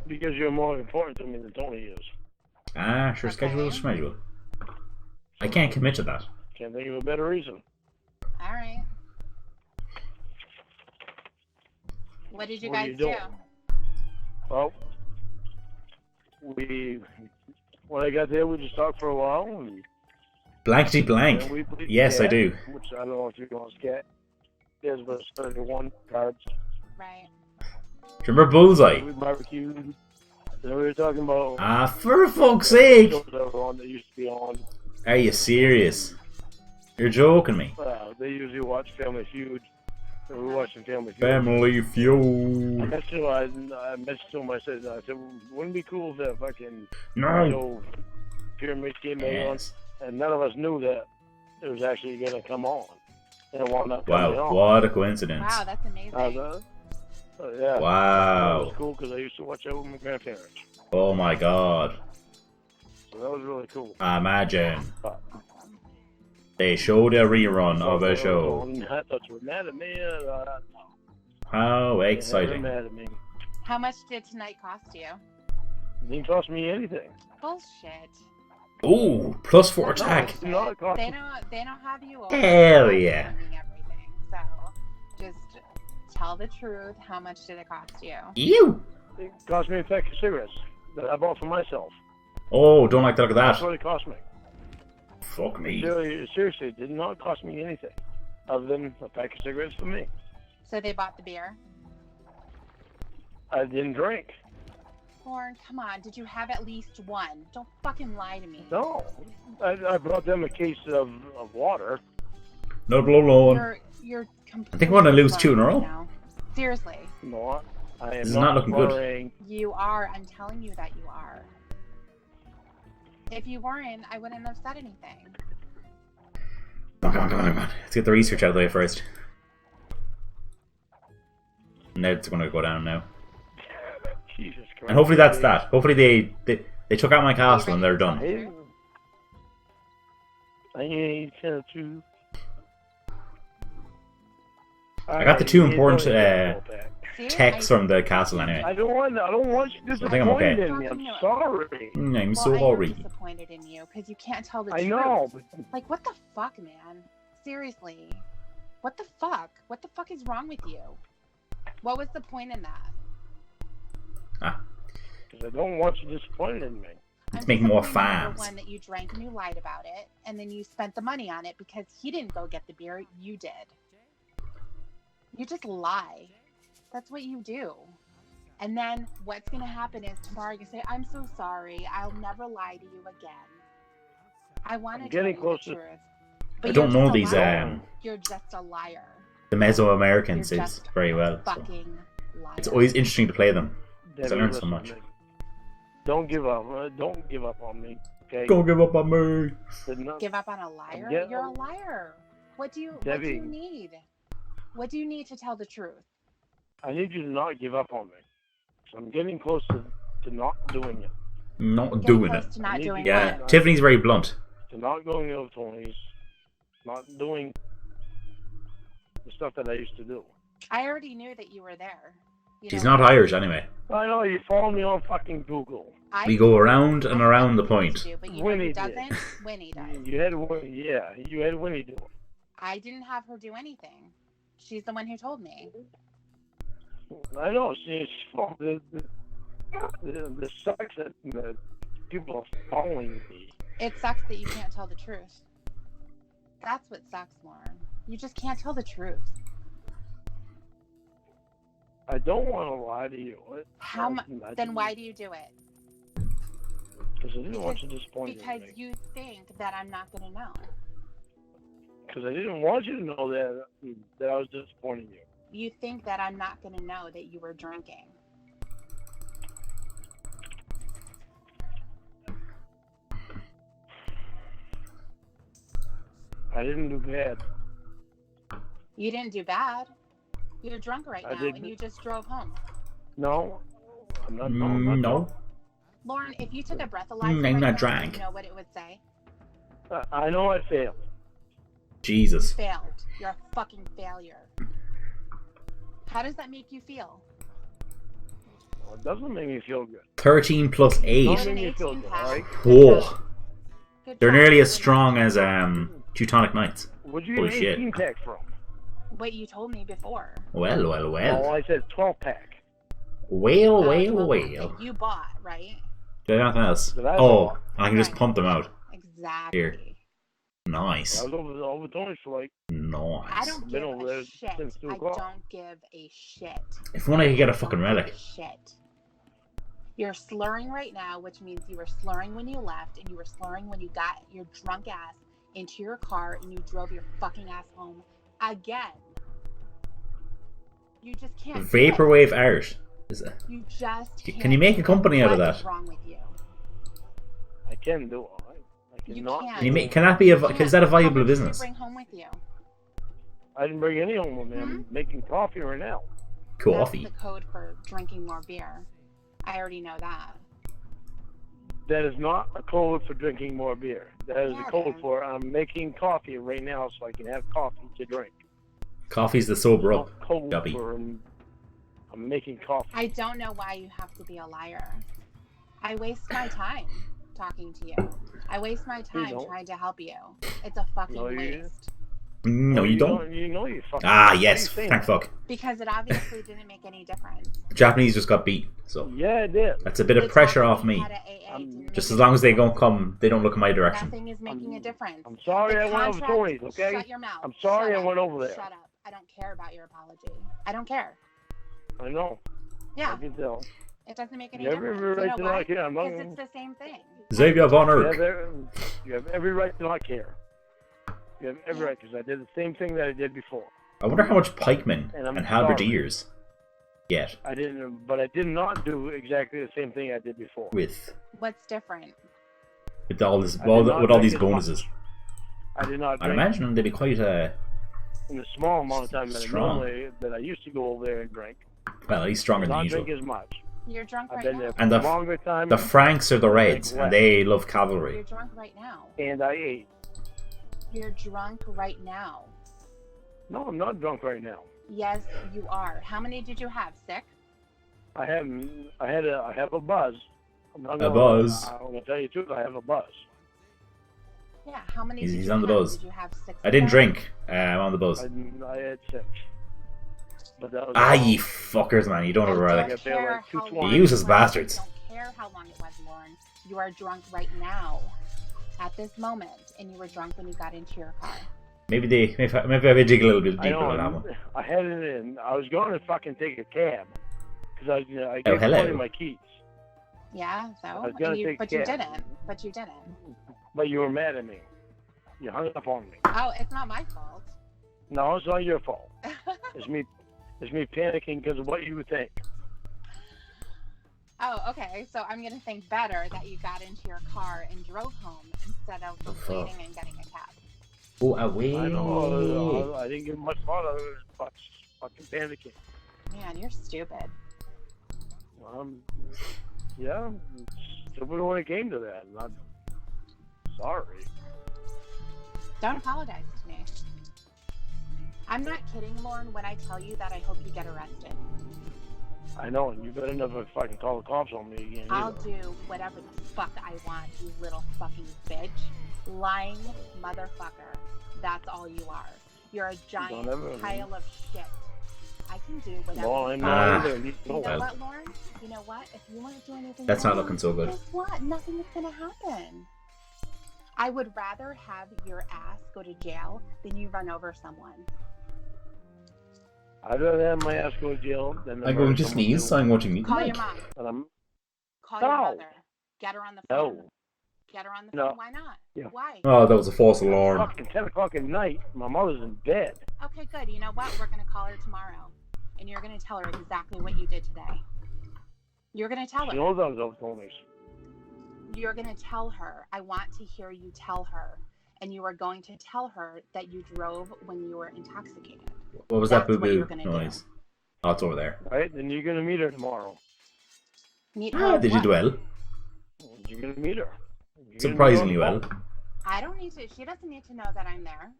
Because you're more important to me than Tony is. Ah, sure. Okay. Schedule. I can't commit to that. Can't think of a better reason. All right. What did you What are guys you do? doing? Well, when I got there, we just talked for a while, and Blankety blank. then we played Yes, I Scat, do. Which I don't know if you're going to Scat. There's about 31 cards. Right. Do you remember Bullseye? We barbecued. Then we were talking about Ah, for fuck's sake! shows that were on that used to be on. Are you serious? You're joking me. They usually watch Family Feud. So we were watching Family Feud. Family I Feud. messaged him. I said, wouldn't it be cool if I can No. show Pyramid came on, Yes. and none of us knew that it was actually going to come on. And it wound up coming Wow, on. what a coincidence. Wow, that's amazing. Yeah. That Wow. was cool because I used to watch that with my grandparents. Oh my god. So that was really cool. Imagine. But, They showed a rerun of a show. I thought you were mad at me. How They exciting. were mad at me. How much did tonight cost you? It didn't cost me anything. Bullshit. Ooh, +4 No, attack. it did not cost They me. don't have you over. Hell yeah. Doing everything. So just tell the truth. How much did it cost you? You. It cost me a pack of cigarettes that I bought for myself. Oh, don't like the look of That's that. what it cost me. Fuck me. Seriously, it did not cost me anything other than a pack of cigarettes for me. So they bought the beer. I didn't drink. Lauren, come on. Did you have at least one? Don't fucking lie to me. No. I brought them a case of water. No blow low. You're completely I think we're gonna lose 2 in a row. right now. Seriously. No, I am This is not looking good. worrying. You are. I'm telling you that you are. If you weren't, I wouldn't have said anything. Come on. Let's get the research out of the way first. Now it's gonna go down now. Jesus Christ. And hopefully that's that. Hopefully they took out my castle and they're done. I ain't tell the truth. I got the 2 important See? texts from the castle anyway. I don't want you I think I'm okay. disappointed in me. I'm sorry. I'm I sorry. am disappointed in you because you can't tell the I truth. know, but Like, what the fuck, man? Seriously. What the fuck? What the fuck is wrong with you? What was the point in that? because I don't want you disappointed in me. Let's make more disappointed, number fans. one, that you drank and you lied about it, and then you spent the money on it because he didn't go get the beer, you did. You just lie. That's what you do. And then what's going to happen is tomorrow you say, I'm so sorry. I'll never lie to you again. I want to tell getting you closer. the truth. I But don't you're know just a these liar. You're just a liar. the Mesoamericans You're is just very well. So. Fucking liar. It's always interesting to play them. Because I Debbie, learned so listen much. to me. Don't give up. Don't give up on me. Okay. Don't give up on me. Did not- Give up on a liar? Yeah. You're a liar. What do you Debbie. need? What do you need to tell the truth? I need you to not give up on me. So I'm getting close to not doing it. Not Getting doing close it. to not doing Yeah, what? Tiffany's very blunt. To not going to Tony's. Not doing the stuff that I used to do. I already knew that you were there. You She's know, not Irish anyway. I know, you follow me on fucking Google. I We go do. around and I around the know what point. to do, but you know Winnie who did. doesn't? Winnie does. You had Winnie, yeah. You had Winnie do it. I didn't have her do anything. She's the one who told me. I know. She's the sucks that the people are following me. It sucks that you can't tell the truth. That's what sucks, Lauren. You just can't tell the truth. I don't want to lie to you. How much? Then why do you do it? Because I didn't want you disappointed Because in me. you think that I'm not going to know. Because I didn't want you to know that I was disappointing you. You think that I'm not going to know that you were drinking. I didn't do bad. You didn't do bad. You're drunk right I now, didn't. and you just drove home. No, I'm not. No, I'm not No. Lauren, if you took a breathalyzer I'm right not now, drank. you know what it would say? I know I failed. Jesus. Failed. You're a fucking failure. How does that make you feel? Well, it doesn't make me feel good. 13 plus 8. Don't You're an make me feel 18 good, pack. alright? Whoa. Good They're job. nearly as strong as Teutonic Knights. Where'd you Holy get shit. 18 pack from? What you told me before. Well. Oh, I said 12 pack. Well. That you bought, right? Do I have anything else? Did I Oh, buy? I can just Right. pump them out. Exactly. Here. Nice. I was over Tony's for like. I Nice. don't Been give over a there shit. since 2 I o'clock. don't give a shit. If only I could get a I fucking don't give relic. a shit. You're slurring right now, which means you were slurring when you left, and you were slurring when you got your drunk ass into your car and you drove your fucking ass home again. You just can't. do it. Vaporwave art. Is it? You just Can can't you make do a company it. out of What is that? wrong with you? I can do it. I You cannot. can't. Can you make? Can that be a? Is that a How viable much did you business? bring home with you? I didn't bring any home with me. I'm making coffee right now. Coffee. That's the code for drinking more beer. I already know that. That is not a code for drinking more beer. That is Yeah, a code it is. for I'm making coffee right now so I can have coffee to drink. Coffee's the sober It's up. not code Gubby. for I'm making coffee. I don't know why you have to be a liar. I waste my time talking to you. I waste my time don't. trying to help you. It's a fucking No, you- waste. No, you don't. You know you fucking. Ah, Why are yes. you saying Thank that? fuck. Because it obviously didn't make any difference. The Japanese just got beat, so Yeah, it did. that's a bit of The pressure talk off we me. had at AA didn't Just make as long as they any don't difference. come, they don't look in my direction. Nothing is making a difference. I'm sorry The I went over contract- Tony's, okay? Shut your mouth. I'm sorry Shut I up. went over there. Shut up. I don't care about your apology. I don't care. I know. Yeah, I can tell. it doesn't make any You have difference. every You right know to why? not care. I'm not. Because it's the same thing. Xavier Von You Erck. have every right to not care. You have every right because I did the same thing that I did before. I wonder how much pikemen And I'm and sorry. halberdiers get I didn't, but I did not do exactly the same thing I did before. with What's different? all this, I did not with all these drink as bonuses. I did not. I'd drink imagine they'd be quite in the small amount of time Strong. that I used to go over there and drink. well, at least stronger than Not usual. drink as much. You're drunk I've right been now. there for And a the longer time. The Franks are the Reds, Like and they love cavalry. You're drunk right now. And I ate. You're drunk right now. No, I'm not drunk right now. Yes, you are. How many did you have? 6? I have a buzz. I'm not A gonna, buzz. I'm gonna tell you the truth. I have a buzz. Yeah, how many He's- did he's you on the have? buzz. Did you have 6? I didn't of them? drink. I'm on the buzz. I had 6. But that was Ah, all. ye fuckers, man! You don't I know don't where like that. it. They're care like how 220. long You useless it was. bastards. I don't care how long it was, Lauren. You are drunk right now, at this moment, and you were drunk when you got into your car. Maybe I dig a little bit I deeper know. on that one. I had it in. I was going to fucking take a cab because I Oh, gave hello. Tony my keys. Yeah, so? I was gonna take But you cab. didn't. But you didn't. But you were mad at me. You hung up on me. Oh, it's not my fault. No, it's not your fault. It's me panicking because of what you would think. Oh, okay. So I'm gonna think better that you got into your car and drove home instead of fuck? waiting and getting a cab. Oh, away! I know. I didn't give much thought. I was fucking panicking. Man, you're stupid. Yeah. Stupid when it came to that. I'm not sorry. Don't apologize to me. I'm not kidding, Lauren, when I tell you that I hope you get arrested. I know, and you better never fucking call the cops on me again. I'll either. do whatever the fuck I want, you little fucking bitch. Lying motherfucker. That's all you are. You're a giant Don't ever- pile of shit. I can do whatever. No, the I'm fuck not I either. want. You You know know that. what, Lauren? You know what? If you want to do anything That's not wrong, looking so good. guess what? Nothing is going to happen. I would rather have your ass go to jail than you run over someone. I'd rather have my ass go to jail than I'm going to sneeze. I'm watching you. Call your mom. And I'm Call No. your mother. Get her on the phone. no. Get her on the No. phone. Why not? Yeah. Why? Oh, that was a false alarm. Fucking 10 o'clock at night. My mother's in bed. Okay, good. You know what? We're going to call her tomorrow. And you're going to tell her exactly what you did today. You're going to tell She her. knows I was out Tony's. You're going to tell her. I want to hear you tell her. And you are going to tell her that you drove when you were intoxicated. What was that That's what boo you're boo gonna do. noise? Oh, it's over there. Right? Then you're going to meet her tomorrow. Meet her Ah, did you what? do well? You're going to meet her. You're gonna Surprisingly meet her on well. the phone. I don't need to. She doesn't need to know that I'm there.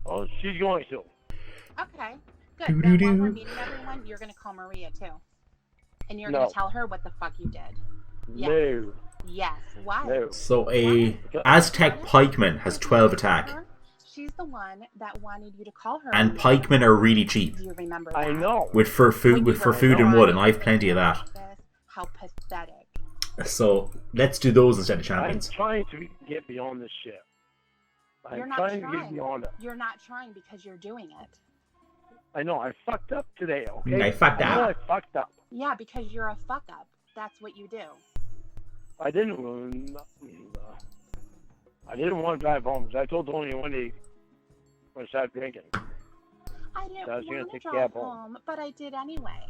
Oh, she's going to. Okay, good. Then while Doo-doo-doo. we're meeting everyone, you're going to call Maria too. And you're going No. to tell her what the fuck you did. Yes. No. Yes. Why? No. So a Aztec pikeman has 12 attack, She's the one that wanted you to call her. and pikemen are really cheap Do you remember that? I know. with for food When with you for were food and alive wood, and I've in plenty of the that. office, How pathetic. So let's do those instead of I'm champions. trying to get beyond this shit. You're I'm not trying to get trying. beyond it. You're not trying because you're doing it. I know. I fucked up today, okay? I fucked I know up. I fucked up. Yeah, because you're a fuck up. That's what you do. I didn't want to drive home because I told Tony one day when I started drinking. I didn't So I was gonna want to take a drive cab home. home, but I did anyway.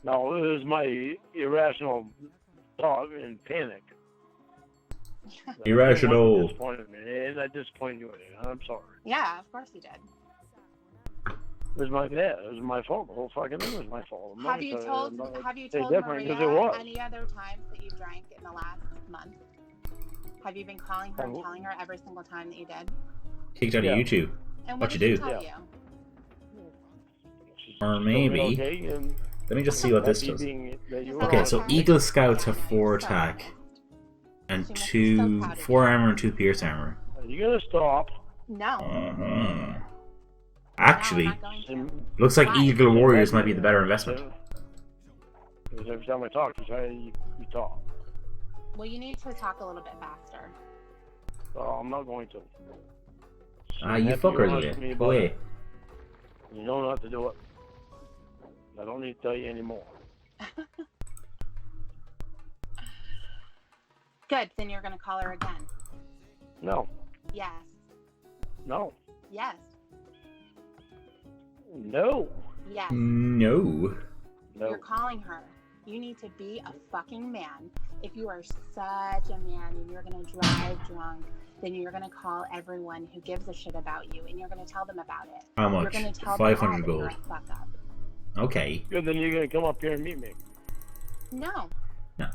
No, it was my irrational thought and panic. Irrational. Disappointed me, and I disappointed you. I'm sorry. Yeah, of course you did. was my bad. It was my fault. The whole fucking thing was my fault. Have you told Maria Maria any other times that you drank in the last month? Have you been calling her and telling her every single time that you did? Kicked out of YouTube. And what did you she do? tell you? Or maybe. Okay, and Let me just see what this does. Okay, so Eagle Scouts have 4 attack and 4 armor and 2 pierce armor. Are you gonna stop? No. Actually, No, I'm not going to. looks like Eagle Warriors might be the better investment. Because every time I talk, you talk. Well, you need to talk a little bit faster. Oh, I'm not going to. You fuckers with with it. Go away. You know not to do it. I don't need to tell you anymore. Good, then you're going to call her again. No. Yes. No. Yes. No. Yes. No. You're calling her. You need to be a fucking man. If you are such a man and you're going to drive drunk, then you're going to call everyone who gives a shit about you and you're going to tell them about it. How much? You're going to tell 500 them all that gold. you're a fuck up. Okay. Good, then you're going to come up here and meet me. No. No.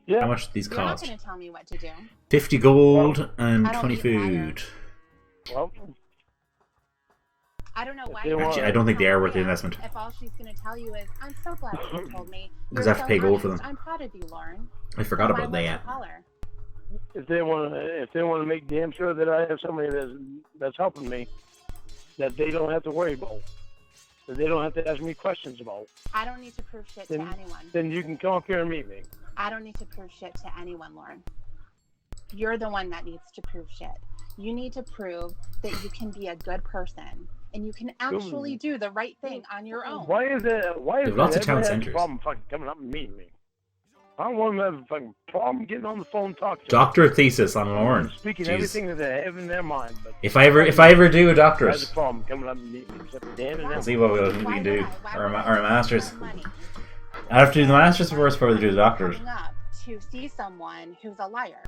Yeah. How much do these You're not cost? going to tell me what to do. 50 gold and I don't 20 eat food. Well, I don't know why. Actually, I don't think they are worth the investment. If all she's going to tell you is, I'm so glad that you told me. Because You're I have to so pay gold for honest. them. I'm proud of you, Lauren. I forgot Then about why that. won't you call her? if they want to make damn sure that I have somebody that's helping me, that they don't have to worry about, that they don't have to ask me questions about, I don't need to prove shit to anyone. then you can come up here and meet me. I don't need to prove shit to anyone, Lauren. You're the one that needs to prove shit. You need to prove that you can be a good person and you can actually do the right thing on your own. Why is it? Why is There's lots of town everybody has a centers. problem fucking coming up and meeting me? I don't want to have a fucking problem getting on the phone and talking to Doctorate thesis on Lorne. speaking Jeez. everything that they have in their mind. But If I ever do a has doctorate, a problem coming up and meeting me, except for Dan and we'll them. see what we Why can do. would I? Or Why would a I master's. spend money I have to do the master's first before we do the doctorate. coming up to see someone who's a liar?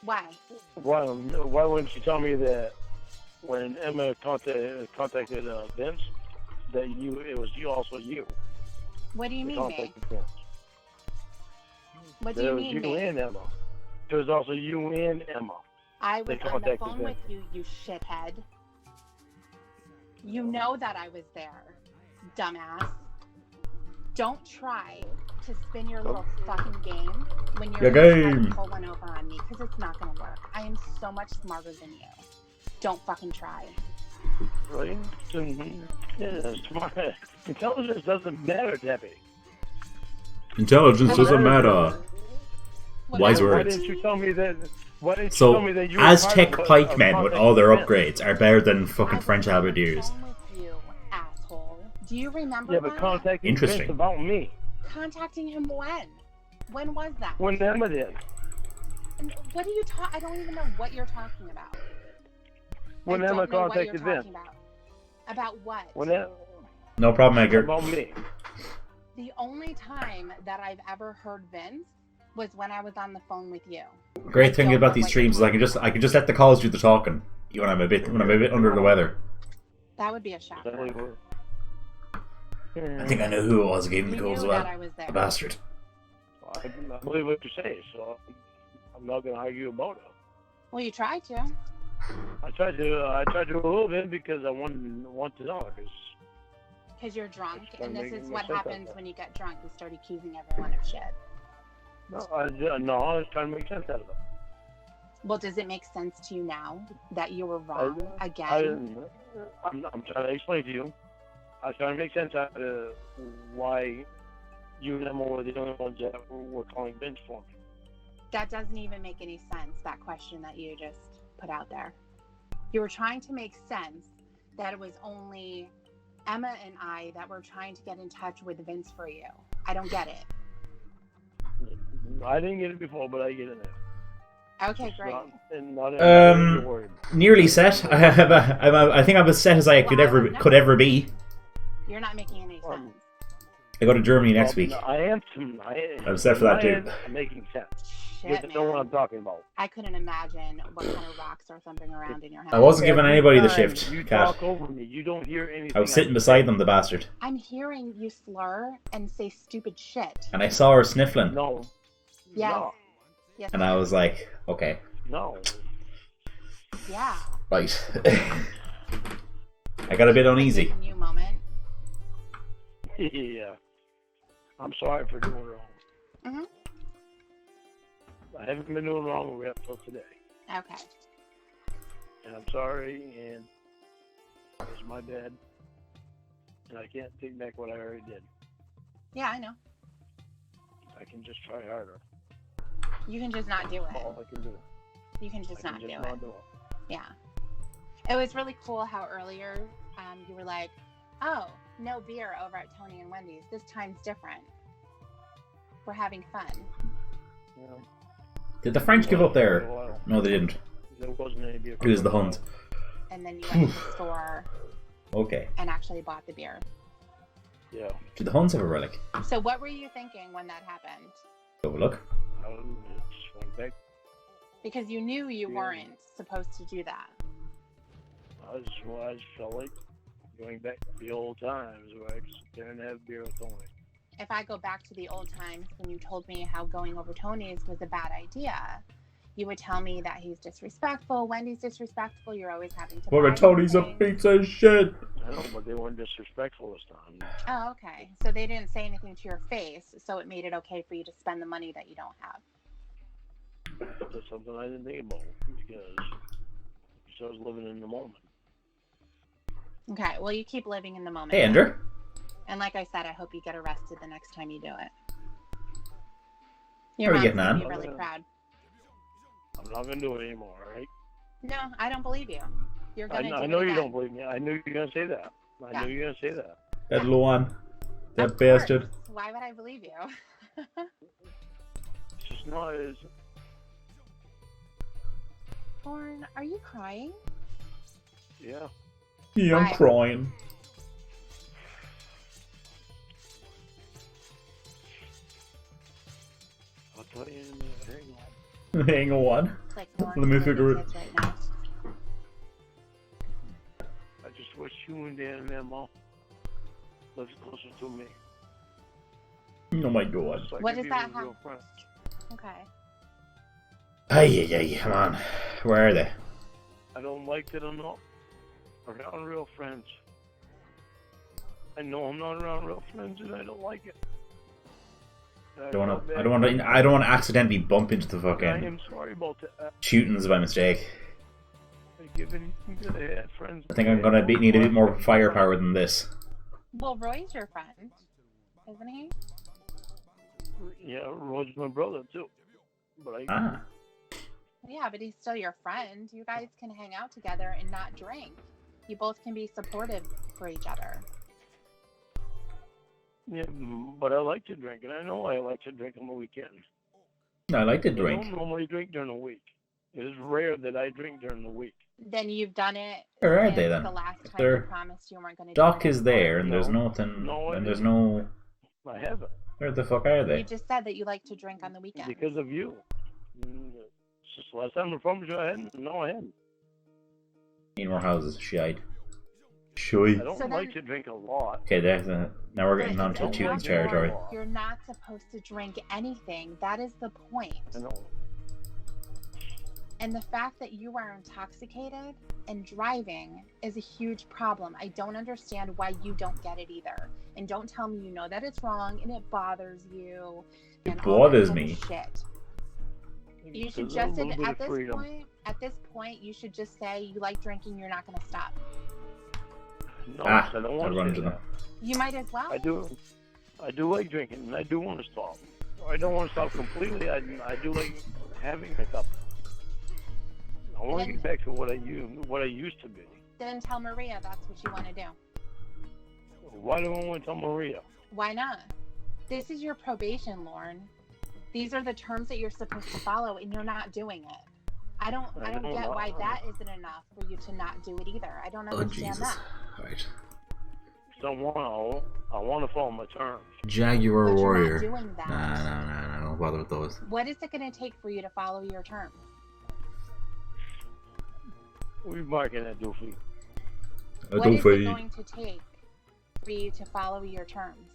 Why? Why wouldn't you tell me that when Emma contacted Vince, that it was also you? What do you that mean, me? contacted Vince? What do That you it was mean, you me? and Emma. It was also you and Emma. I was They on the contacted phone them. with you, you shithead. You know that I was there, dumbass. Don't try to spin your little fucking game when you're Your gonna try game. to pull one over on me, because it's not gonna work. I am so much smarter than you. Don't fucking try. Right? Yeah, smart. Intelligence doesn't matter, Debbie. Intelligence doesn't matter. Wise Whatever. Why words. didn't you tell me that? Why didn't you So, tell me that you were Aztec part of pikemen with all their contacting upgrades are better than fucking I was French on the halberdiers. phone with you, asshole. Do you remember Vince? Yeah, but that? contacting Interesting. Vince about me. Contacting him when? When was that? When Emma did. And what are you talking? I don't even know what you're talking about. When I Emma don't know what you're contacted Vince. talking about what? When Emma, No problem, Edgar. about me. The only time that I've ever heard Vince was when I was on the phone with you. Great thing Don't about know these what streams is I can just let the calls do the talking. When I'm a bit under the weather. That would be a shocker. I think I know who it was who gave him You the knew calls as that well. I was there. A bastard. I believe what you say, so I'm not going to argue about it. Well, you tried to. I tried to a little bit because I want to know. Because you're drunk, Just and this making is a what mistake out happens there. when you get drunk. You start accusing everyone of shit. No, I was trying to make sense out of it. Well, does it make sense to you now that you were wrong again? I'm trying to explain to you. I was trying to make sense out of why you and Emma were the only ones that were calling Vince for me. That doesn't even make any sense, that question that you just put out there. You were trying to make sense that it was only Emma and I that were trying to get in touch with Vince for you. I don't get it. I didn't get it before, but I get it now. Okay, great. Not worried. Nearly set. I think I'm as set as I could ever be. You're not making any sense. I go to Germany next week. I am. I'm set for that too. I'm making sense. shit, You know what man. I'm talking about. I couldn't imagine what kind of rocks or something around in your house. I wasn't giving anybody the Every time shift, You Kat. talk over me. You don't hear anything. I was sitting beside them, the bastard. I'm hearing you slur and say stupid shit. And I saw her sniffling. No. Yes. No. Yes. And I was like, okay. No. Yeah. Right. I got a bit uneasy. New moment. Yeah. I'm sorry for doing wrong. Mhm. I haven't been doing wrong up till today. Okay. And I'm sorry, and it's my bad. And I can't take back what I already did. Yeah, I know. I can just try harder. You can just not do it. All I can do. You can just I not can do just it. not do it. Yeah. It was really cool how earlier you were like, oh, no beer over at Tony and Wendy's. This time's different. We're having fun. Yeah. Did the French give up there? No, they didn't. There wasn't any beer. It was the Huns. And then you went to the store Okay. and actually bought the beer. Yeah. Did the Huns have a relic? So what were you thinking when that happened? Have a look. I just went back. Because you knew you Yeah. weren't supposed to do that. I just felt like going back to the old times where I could sit there and have beer with Tony. If I go back to the old times when you told me how going over Tony's was a bad idea, you would tell me that he's disrespectful, Wendy's disrespectful, you're always having to buy Tony's a something. piece of shit. I know, but they weren't disrespectful this time. Oh, okay. So they didn't say anything to your face, so it made it okay for you to spend the money that you don't have. That's something I didn't think about because I was living in the moment. Okay, well, you keep living in the moment. Hey, Andrew. And like I said, I hope you get arrested the next time you do it. How Your are you mom's getting gonna on? be really proud. I'm not going to do it anymore, alright? No, I don't believe you. You're gonna do I it know you again. don't believe me. I knew you were going to say that. Yeah. I knew you were going to say that. That Luan. That Of bastard. course. Why would I believe you? It's just not as... Lorne, are you crying? Yeah. Yeah, I'm Why? crying. I'll tell you in a minute. Hang on. Hang on. It's like Lorne, Let me you're figure the it. kids right now. I just wish you and Dan and Emma lived closer to me. Oh my god. So I What could does be that with real have? friends. Okay. Hey, come on. Where are they? I don't like that I'm not around real friends. I know I'm not around real friends and I don't like it. And I don't want to accidentally bump into the I fucking am sorry about that. shootings by mistake. I give anything that I had friends. I think I'm gonna need a bit more firepower than this. Well, Roy's your friend, isn't he? Yeah, Roy's my brother too. But I Ah. Yeah, but he's still your friend. You guys can hang out together and not drink. You both can be supportive for each other. yeah, but I like to drink, and I know I like to drink on the weekends. No, I like to I drink. don't normally drink during the week. It is rare that I drink during the week. Then you've done it. Where are since they then? The last If time you they're- promised you weren't going to. Doc is there, and there's nothing. No, And there's no. I haven't. Where the fuck are You they? just said that you like to drink on the weekend. Because of you. It's just the last time I promised you I hadn't. No, I hadn't. Need more houses. Shite. I Shy. don't So like then- to drink a lot. Okay, now we're getting But onto it's Teuton's not territory. your- You're not supposed to drink anything. That is the point. I know. And the fact that you are intoxicated and driving is a huge problem. I don't understand why you don't get it either. And don't tell me you know that it's wrong and it bothers you. It and all that bothers kind of me. Shit. You should There's a just little bit at of this freedom. point, you should just say you like drinking. You're not going to stop. No, Ah, I don't I'll want run to into say them. that. You might as well. I do like drinking, and I do want to stop. I don't want to stop completely. I do like having a cup. I want to get back to what I used to be. Then tell Maria that's what you want to do. Why do I want to tell Maria? Why not? This is your probation, Lorne. These are the terms that you're supposed to follow, and you're not doing it. I don't get why that isn't enough for you to not do it either. I don't Oh understand Jesus! that. Right. I want to follow my terms. Jaguar But you're warrior. not doing that. No. Don't bother with those. What is it going to take for you to follow your terms? We're marking that doofy. What is it going to take for you to follow your terms?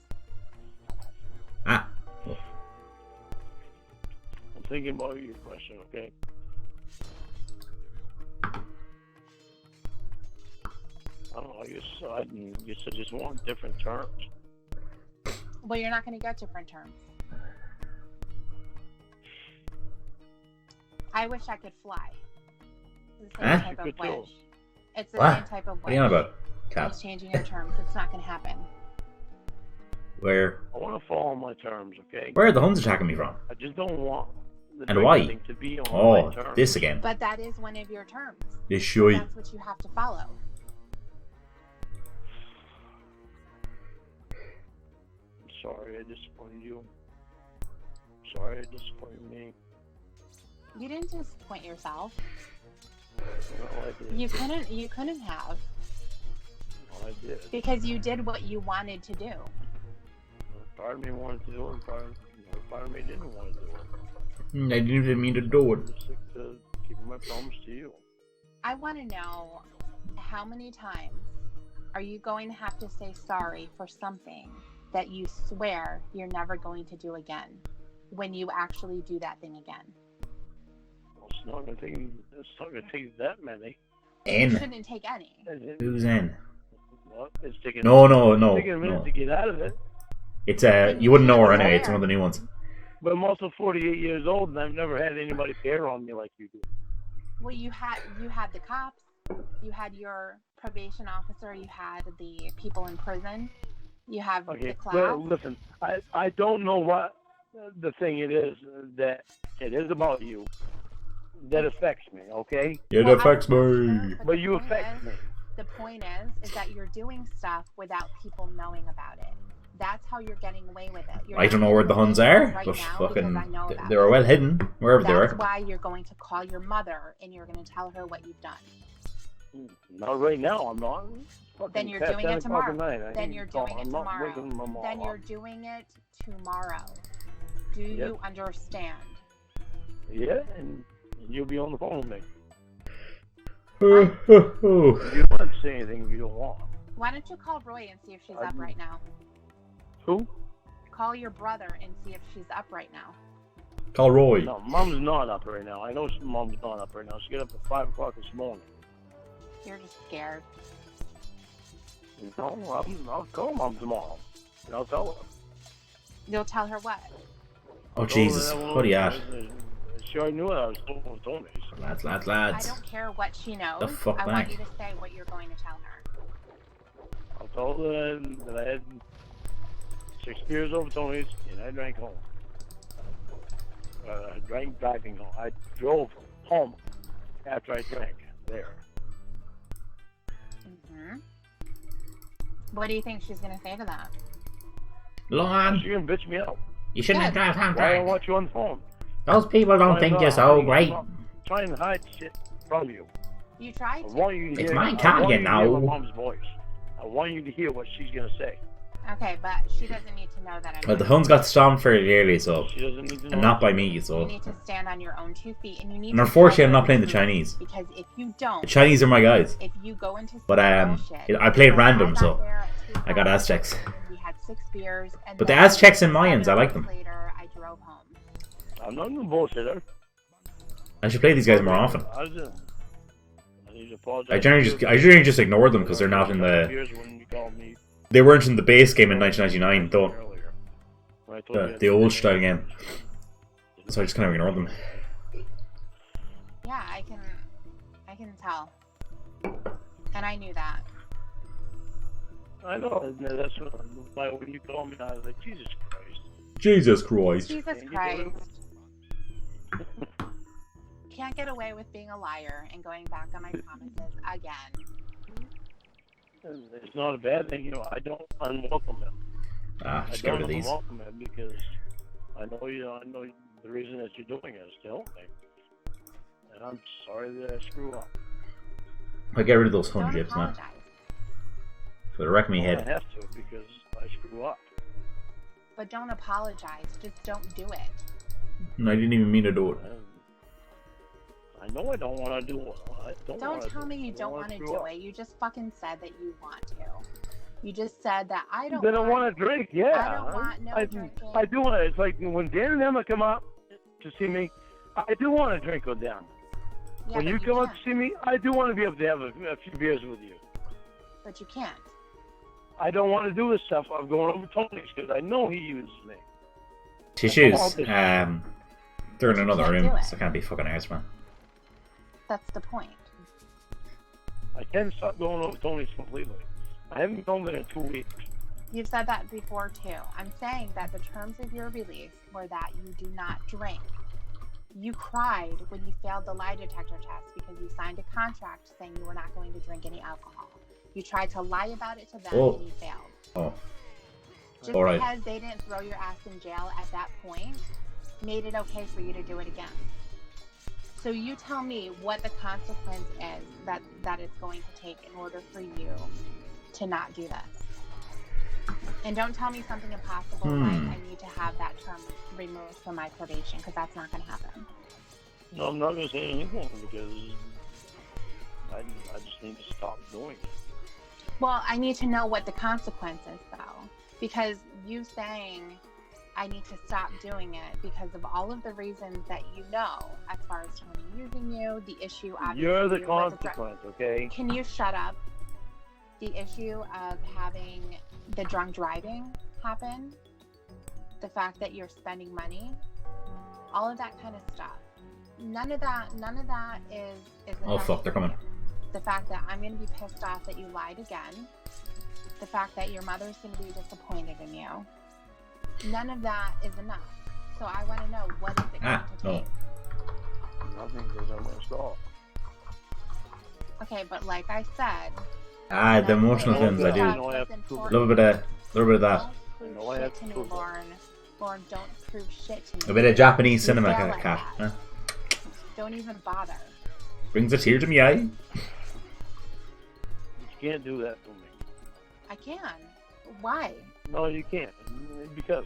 Ah. I'm thinking about your question, okay? I don't know, you said just want different terms. Well, you're not going to get different terms. I wish I could fly. It's the same type of wish. It's the same type of wish. What are you on about? Cap. It's changing your terms. It's not going to happen. Where? I want to follow my terms, okay? Where are the Huns attacking me from? I just don't want the And why? thing to be on my terms. This again. But that is one of your terms. This should. That's what you have to follow. I'm sorry I disappointed you. I'm sorry I disappointed me. You didn't disappoint yourself. No, I did. You couldn't have. No, I did. Because you did what you wanted to do. Part of me wanted to do it, part of me didn't want to do it. I didn't even mean to do it. I'm just sick to keeping my promise to you. I want to know, how many times are you going to have to say sorry for something that you swear you're never going to do again when you actually do that thing again? Well, it's not going to take that many. It N. shouldn't take any. Who's N? Well, it's taking No. It's taking a minute to get out of it. It's you wouldn't know her anyway. It's one of the new ones. But I'm also 48 years old, and I've never had anybody care on me like you do. Well, you had the cops, you had your probation officer, you had the people in prison, you have the class. Well, listen, I don't know what the thing it is that it is about you that affects me, okay? It affects me. But you affect me. The point is that you're doing stuff without people knowing about it. That's how you're getting away with it. I don't know where the Huns are, right but now fucking they were well hidden wherever they were. That's why you're going to call your mother and you're going to tell her what you've done. Not right now, I'm not. Then you're doing it tomorrow. Then you're doing it tomorrow. Then you're doing it tomorrow. Do you understand? Yeah, and you'll be on the phone with me. You You don't have to say anything you don't want. Why don't you call Roy and see if she's up right now? Who? Call your brother and see if she's up right now. Call Roy. No, Mom's not up right now. I know Mom's not up right now. She got up at 5 o'clock this morning. You're just scared. No, I'll call Mom tomorrow. And I'll tell her. You'll tell her what? Oh Jesus! What are you at? She already knew what I was told me. Lads. I don't care what she knows. The fuck I back. want you to say what you're going to tell her. I'll tell her that I had 6 beers over Tony's and I drank home. I drank driving home. I drove home after I drank there. Mm-hmm. What do you think she's going to say to that? Lorne, She's gonna bitch me out. you shouldn't drive home Why I drunk. want you on the phone? Those people don't think you're so great. Trying to hide shit from you. You tried I to. want you to It's hear, my I car, want you you to hear know. my mom's voice. I want you to hear what she's gonna say. Okay, but she doesn't need to know that I'm Well, the Huns got stormed fairly early, so She doesn't need to know. and not by me, You so. need to stand on your own 2 feet, and you need. And to unfortunately, tell I'm not her playing the truth, Chinese. Because if you don't, The Chinese are my guys. if you go into But bullshit, I played like, random, I got so there at I got 2:00, Aztecs. We had 6 beers, and But the then Aztecs and Mayans, I 7 like them. hours Later, I drove home. I'm not no bullshitter. I should play these guys more often. I need to apologize. I generally just ignore them because they're not in the. Years when you called me They weren't in the base game in 1999, though. earlier. When I told you The old style game. So I just kind of ignore them. Yeah, I can tell, and I knew that. I know. And that's why when you called me, I was like, Jesus Christ. Jesus Christ. Jesus Christ. Can't get away with being a liar and going back on my promises again. It's not a bad thing, you know. I don't unwelcome him. Ah, I just get rid don't of these. unwelcome him because I know the reason that you're doing it is to help me. And I'm sorry that I screw up. I get rid of those Don't Hun jips, man. apologize. So they wreck me I head. have to because I screw up. But don't apologize. Just don't do it. I didn't even mean to do it. I know I don't want to do it. Don't tell me you don't want to do it. You just fucking said that you want to. You just said that I don't. Then I want to drink. Yeah. I don't want no drinking. I do want to. It's like when Dan and Emma come up to see me, I do want to drink with them. Yeah, when you come up to see me, I do want to be able to have a few beers with you. But you can't. I don't want to do this stuff. I'm going over Tony's because I know he uses me. Tissues. They're in another room, so I can't be fucking arsed, man. That's the point. I can stop going over Tony's completely. I haven't gone there in 2 weeks. You've said that before too. I'm saying that the terms of your release were that you do not drink. You cried when you failed the lie detector test because you signed a contract saying you were not going to drink any alcohol. You tried to lie about it to them and you failed. Oh. Just because they didn't throw your ass in jail at that point made it okay for you to do it again. So you tell me what the consequence is that it's going to take in order for you to not do this. And don't tell me something impossible like I need to have that term removed from my probation, because that's not going to happen. No, I'm not going to say anything because I just need to stop doing it. Well, I need to know what the consequence is, though, because you saying I need to stop doing it because of all of the reasons that you know, as far as Tony using you, the issue obviously. You're the consequence, okay? Can you shut up? The issue of having the drunk driving happen, the fact that you're spending money, all of that kind of stuff. None of that is Oh fuck, they're coming. The fact that I'm going to be pissed off that you lied again. The fact that your mother's going to be disappointed in you. None of that is enough. So I want to know, what is it going to take? Nothing, because I'm going to stop. Okay, but like I said... the emotional things I do. A little bit of that. Don't prove shit to me, Lauren. Lauren, don't prove shit to me. A bit of Japanese cinema, cat. Huh? Don't even bother. Brings a tear to me eye. You can't do that to me. I can. Why? No, you can't. Because.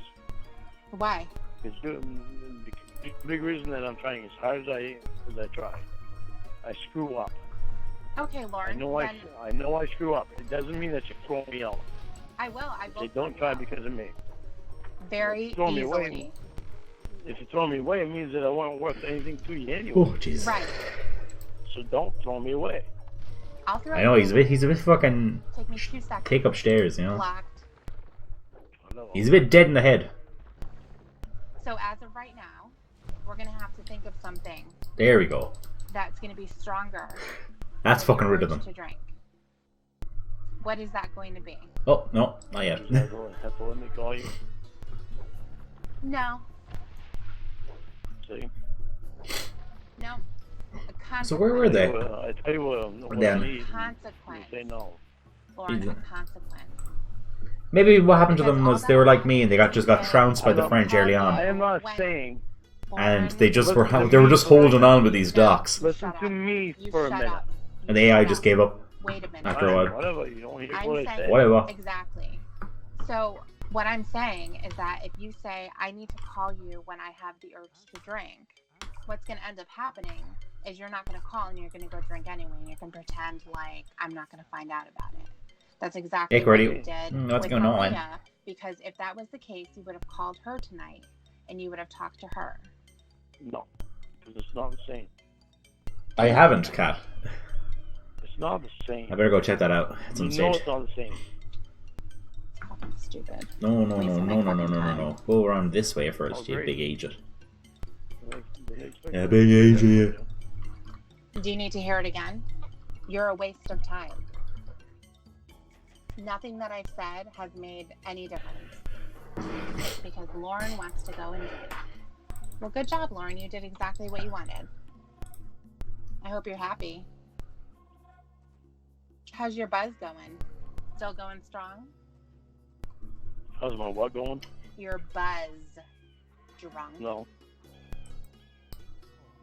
Why? It's the big reason that I'm trying as hard as I try. I screw up. Okay, Lauren. I know I screw up. It doesn't mean that you throw me out. I will. They don't try because of me. Very throw me easily. Away. If you throw me away, it means that I won't worth anything to you anyway. Oh, Jesus. Right. So don't throw me away. I'll throw I know, he's a bit fucking... Take me 2 seconds. Take upstairs, you know? Blocked. He's a bit dead in the head. So as of right now, we're going to have to think of something. There we go. That's going to be stronger. That's fucking rid of them. To drink. What is that going to be? Oh, no, not yet. Have to let me call you. No. See? No. So where were they? I tell you what down. I need. Consequence. You say no. Lauren, a consequence. Maybe what happened to them was they were like me and they just got trounced by the French early on. I am not saying. And they just were just holding on with these docks. Listen to me for a minute. And the AI just gave up. Wait a minute. After a while. Whatever, you don't hear what I say. Whatever. Exactly. So what I'm saying is that if you say, I need to call you when I have the urge to drink, what's going to end up happening is you're not going to call and you're going to go drink anyway. And you can pretend like I'm not going to find out about it. That's exactly what you did what's with going on? Maria, because if that was the case, you would have called her tonight and you would have talked to her. No, because it's not the same. I haven't, Kat. It's not the same. I better go check that out at some stage. No, it's not the same. Fucking stupid. No. Go around this way first, you big agent. Yeah, big agent. Do you need to hear it again? You're a waste of time. Nothing that I've said has made any difference. Because Lauren wants to go and drink. Well, good job, Lauren. You did exactly what you wanted. I hope you're happy. How's your buzz going? Still going strong? How's my what going? Your buzz. Drunk? No.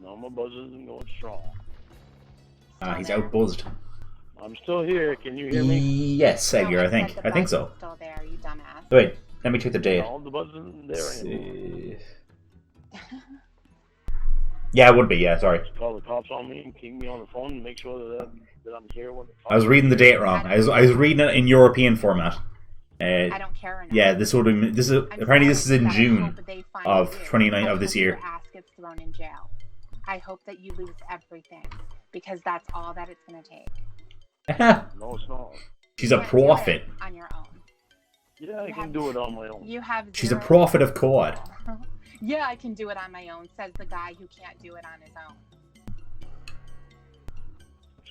No, my buzz isn't going strong. He's out buzzed. I'm still here. Can you hear me? Yes, Edgar, I think. I think so. Still there, you dumbass. Wait, let me check the date. No, the buzz isn't there anymore. Yeah, it would be. Yeah, sorry. Just call the cops on me and keep me on the phone and make sure that I'm here when the cops. I was reading the date wrong. I was reading it in European format. I don't care enough. Yeah, this would have. This is apparently this is in June of 29 of this year. Your ass gets thrown in jail. I hope that you lose everything because that's all that it's going to take. No, it's not. She's a prophet. On your own. Yeah, I can do it on my own. You have. She's a prophet of COD. Yeah, I can do it on my own, says the guy who can't do it on his own.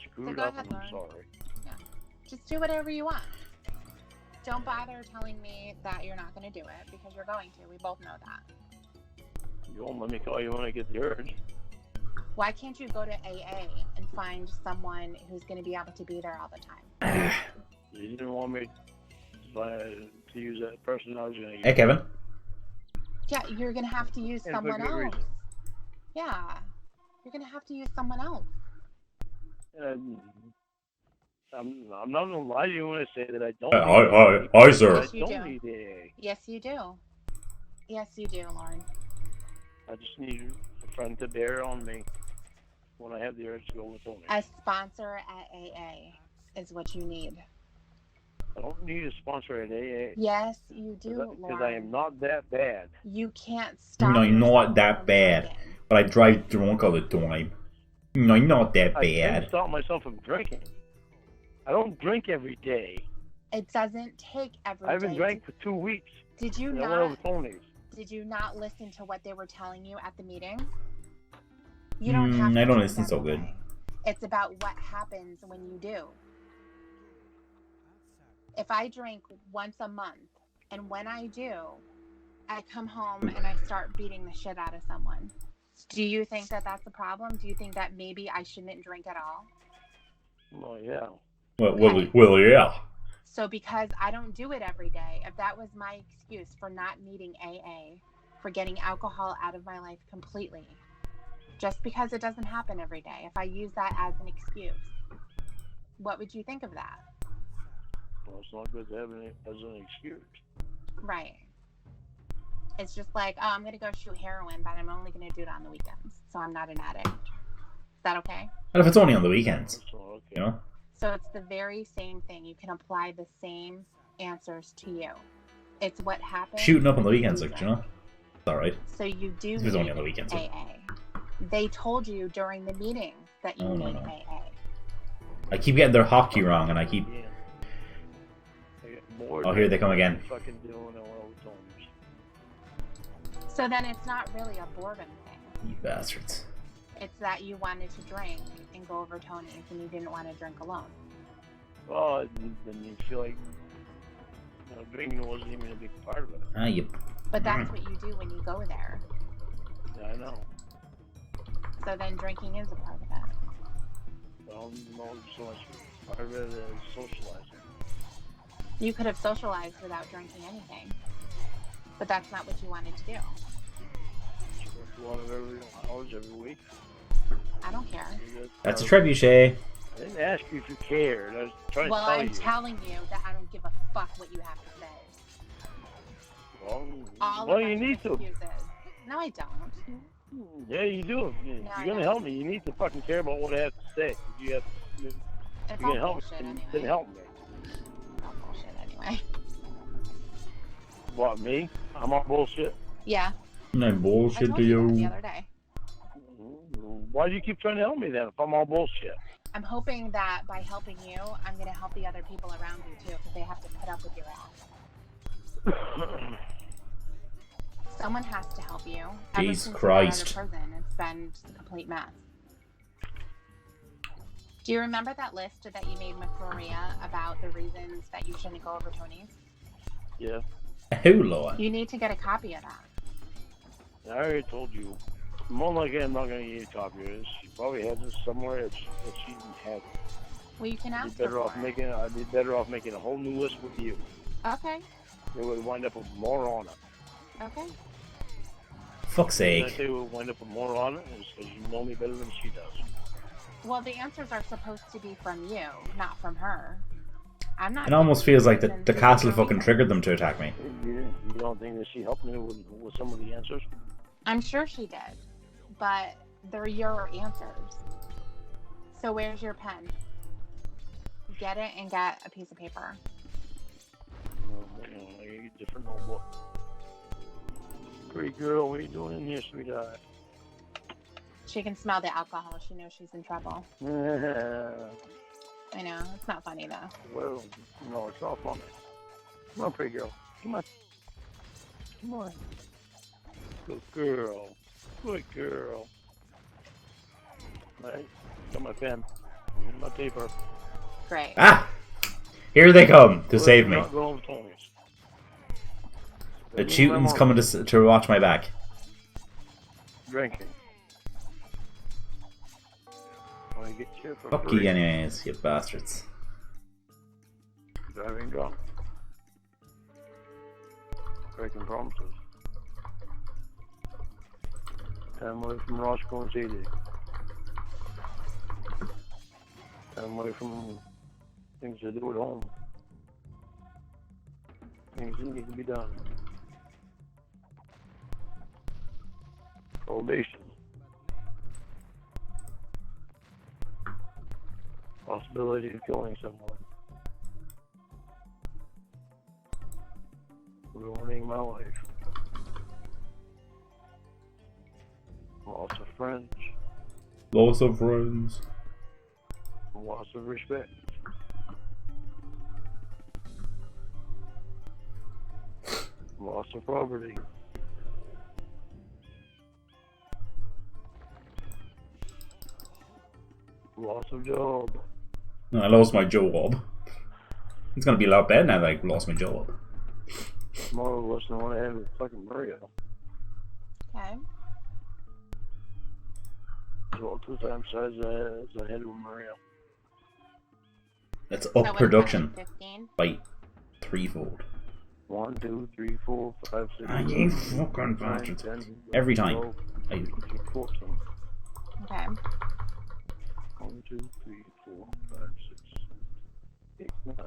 Screwed up, I'm sorry. Yeah. Just do whatever you want. Don't bother telling me that you're not going to do it, because you're going to. We both know that. You won't let me call you when I get the urge. Why can't you go to AA and find someone who's going to be able to be there all the time? You didn't want me to use that person I was going to use. Hey, Kevin. Yeah, you're going to have to use someone else. Reason. Yeah. You're going to have to use someone else. I'm not going to lie to you when I say that I don't. Hi, sir. Yes, you do. Yes, you do. Yes, you do, Lauren. I just need a friend to bear on me when I have the urge to go with Tony. A sponsor at AA is what you need. I don't need a sponsor at AA. Yes, you do, Lauren. Because I am not that bad. You can't stop. No, you're not that bad. But I drive drunk all the time. No, you're not that bad. I can't stop myself from drinking. I don't drink every day. It doesn't take every day. I haven't drank for 2 weeks. Did you not? I went over Tony's. Did you not listen to what they were telling you at the meeting? You don't have to. I don't listen so good. It's about what happens when you do. If I drink once a month, and when I do, I come home and I start beating the shit out of someone. Do you think that that's a problem? Do you think that maybe I shouldn't drink at all? Well, yeah. Well, yeah. So because I don't do it every day, if that was my excuse for not needing AA, for getting alcohol out of my life completely, just because it doesn't happen every day, if I use that as an excuse, what would you think of that? Well, it's not good to have it as an excuse. Right. It's just like, oh, I'm going to go shoot heroin, but I'm only going to do it on the weekends, so I'm not an addict. Is that okay? What if it's only on the weekends? Okay. You know? So it's the very same thing. You can apply the same answers to you. It's what happens. Shooting up on the weekends, like, you know? It's alright. So you do need only on the weekends, AA. They told you during the meeting that you need AA. I keep getting their hockey wrong, and I keep... Oh, here they come again. So then it's not really a boredom thing. You bastards. It's that you wanted to drink and go over Tony's and you didn't want to drink alone. Well, then you feel like drinking wasn't even a big part of it. Yep. But that's what you do when you go there. Yeah, I know. So then drinking is a part of it. Well, no, so much part of it is socializing. You could have socialized without drinking anything. But that's not what you wanted to do. 200 hours every week. I don't care. That's a trebuchet. I didn't ask you if you cared. I was trying to tell you. Well, I'm telling you that I don't give a fuck what you have to say. Well, you need to. No, I don't. Yeah, you do. If you're gonna help me, you need to fucking care about what I have to say. You have. You're gonna help me. Anyway. Then help me. It's all bullshit anyway. What, me? I'm all bullshit. Yeah. I'm bullshit to you. The other day. Why do you keep trying to help me then if I'm all bullshit? I'm hoping that by helping you, I'm going to help the other people around you too, because they have to put up with your ass. Someone has to help you. Jesus Christ. Ever since you got out of prison, it's been just a complete mess. Do you remember that list that you made with Maria about the reasons that you shouldn't go over Tony's? Yeah. Who, Lord? You need to get a copy of that. I already told you. More likely I'm not going to get a copy of this. She probably has it somewhere that she didn't have it. Well, you can ask I'd be better off making a whole new list with you. Okay. It would wind up with more on it. Okay. Fuck's sake. I say it would wind up with more on it is because you know me better than she does. Well, the answers are supposed to be from you, not from her. I'm not. It almost feels like the castle fucking triggered them to attack me. You don't think that she helped me with some of the answers? I'm sure she did, but They're your answers. So where's your pen? Get it and get a piece of paper. No, I get a different notebook. Great girl, what are you doing in here, sweetheart? She can smell the alcohol. She knows she's in trouble. I know. It's not funny, though. Well, no, it's all funny. Come on, pretty girl. Come on. Come on. Good girl. Good girl. All right. Got my pen. Got my paper. Great. Ah! Here they come to save me. Not going over Tony's. The Teuton's coming to watch my back. Drinking. Want to get you for Fuck free. you anyways, you bastards. Driving drunk. Breaking promises. Time away from Roscoe and Sadie. Time away from things to do at home. Things that need to be done. Probation. Possibility of killing someone. Ruining my life. Loss of friends. Loss of friends. Loss of respect. Loss of property. Loss of job. No, I lost my job. It's gonna be a lot better now that I lost my job. More or less than what I had with fucking Maria. Okay. So 2 times size as I had with Maria. Let's So up what's production that, 15? by threefold. 1, 2, 3, 4, 5, 6. Ah, you fucking bastards. Every time. 14. Okay. 1, 2, 3, 4, 5, 6, 8, 9, 10,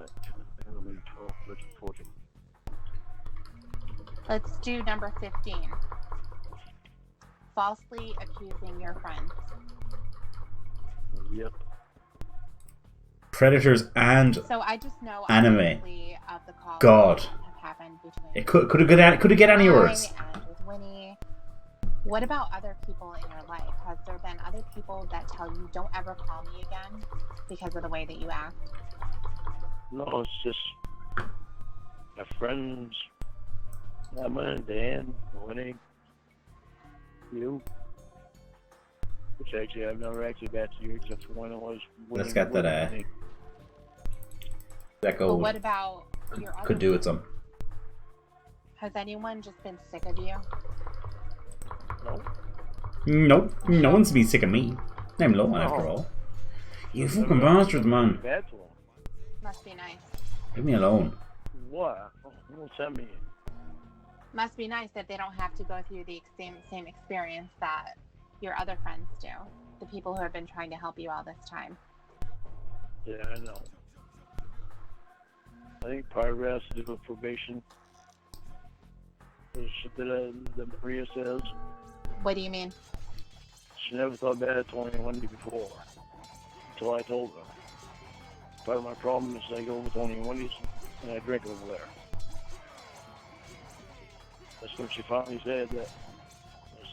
11, 12, 13, 14. Let's do number 15. Falsely accusing your friends. Yep. Predators and So I just know Anime. obviously of the calls God. that have happened between it could get any worse. and with Winnie. What about other people in your life? Has there been other people that tell you don't ever call me again because of the way that you act? No, it's just my friends, Emma, Dan, Winnie, you. Which actually I've never actually got to you except for when it was. Let's get that. That But gold what about your other could do it some. Has anyone just been sick of you? No. Nope, no one's been sick of me. I'm low after all. You fucking bastards, man. Bad to them. Must be nice. Leave me alone. What? What's that mean? Must be nice that they don't have to go through the same experience that your other friends do. The people who have been trying to help you all this time. Yeah, I know. I think part of it has to do with probation. The shit that Maria says. What do you mean? She never thought bad of Tony and Wendy before. Until I told her. Part of my problem is I go with Tony and Wendy's and I drink over there. That's when she finally said that.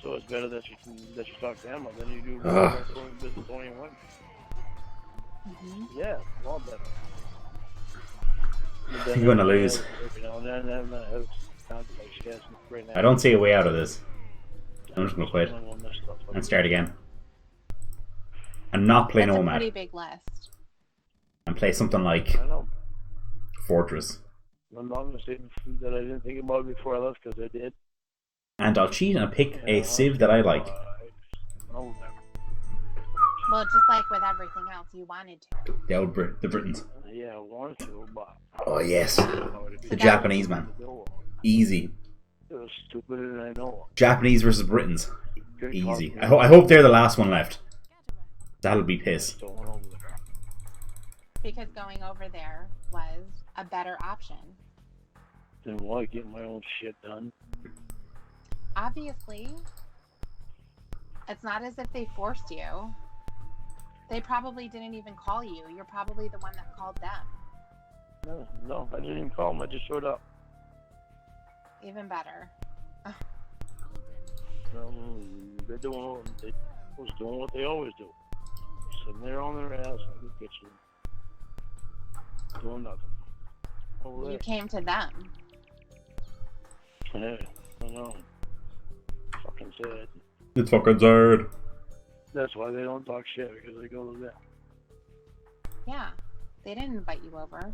So it's better that you talk to Emma than you do with Tony and Wendy. Mm-hmm. Yeah, a lot better. You're gonna lose. I don't see a way out of this. I'm just gonna quit and start again. And not play That's a Nomad. pretty big list. And play something like I know. Fortress. I'm not going to say that I didn't think about it before I left because I did. And I'll cheat and pick a Civ that I like. Oh, Well, just like with everything else, you wanted to. The Britons. yeah, I wanted to, but Oh yes. The that Japanese, man. Easy. it was stupider than I know. Japanese versus Britons. Good Easy. talk, I hope they're the last one left. That'll be piss. Don't want over there. Because going over there was a better option. Didn't want to get my own shit done. Obviously. It's not as if they forced you. They probably didn't even call you. You're probably the one that called them. No, I didn't even call them. I just showed up. Even better. They was doing what they always do. Sitting there on their ass in the kitchen. Doing nothing. Over there. You came to them. Yeah, I know. Fucking sad. It's fucking sad. That's why they don't talk shit, because they go to them. Yeah. They didn't invite you over.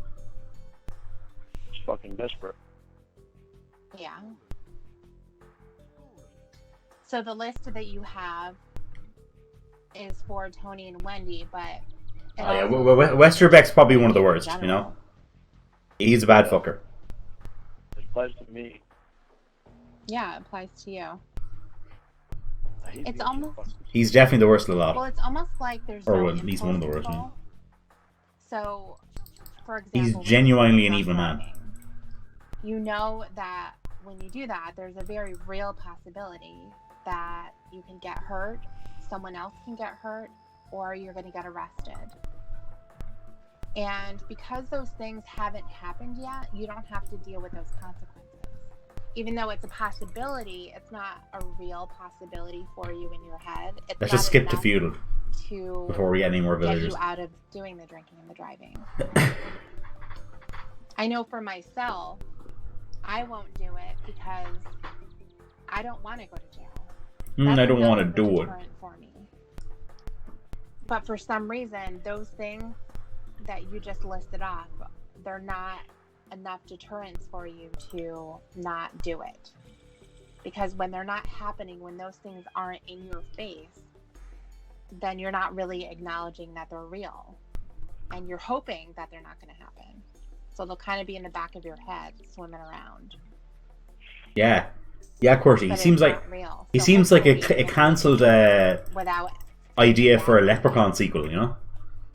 It's fucking desperate. Yeah. So the list that you have is for Tony and Wendy, but... Oh, yeah, Westerbeck's probably one of the worst, you know? He's a bad fucker. It applies to me. Yeah, it applies to you. He's It's almost... He's definitely the worst of the lot. Well, it's almost like there's Or no at least one of the worst. control. So, for example... He's genuinely an evil man. You know that when you do that, there's a very real possibility that you can get hurt, someone else can get hurt, or you're going to get arrested. And because those things haven't happened yet, you don't have to deal with those consequences. Even though it's a possibility, it's not a real possibility for you in your head. It's Let's just skip to feudal to before we get any more get villagers. you out of doing the drinking and the driving. I know for myself, I won't do it because I don't want to go to jail. I don't want to That's do it. deterrent for me. But for some reason, those things that you just listed off, they're not enough deterrents for you to not do it. Because when they're not happening, when those things aren't in your face, then you're not really acknowledging that they're real. And you're hoping that they're not going to happen. So they'll kind of be in the back of your head, swimming around. Yeah. Yeah, of course. He But seems it's like not real. he So seems like hopefully a cancelled without idea for a Leprechaun sequel, you know?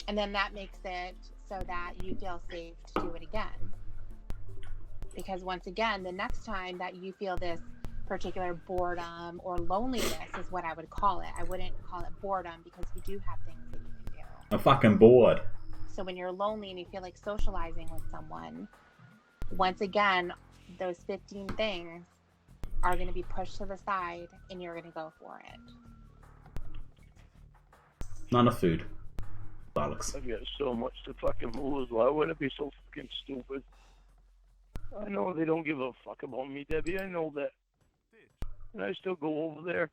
And then that makes it so that you feel safe to do it again. Because once again, the next time that you feel this particular boredom or loneliness is what I would call it. I wouldn't call it boredom because you do have things that you can do. I'm fucking bored. So when you're lonely and you feel like socializing with someone, once again, those 15 things are going to be pushed to the side and you're going to go for it. Not enough food. Bollocks. I've got so much to fucking lose. Why would it be so fucking stupid? I know they don't give a fuck about me, Debbie. I know that. And I still go over there.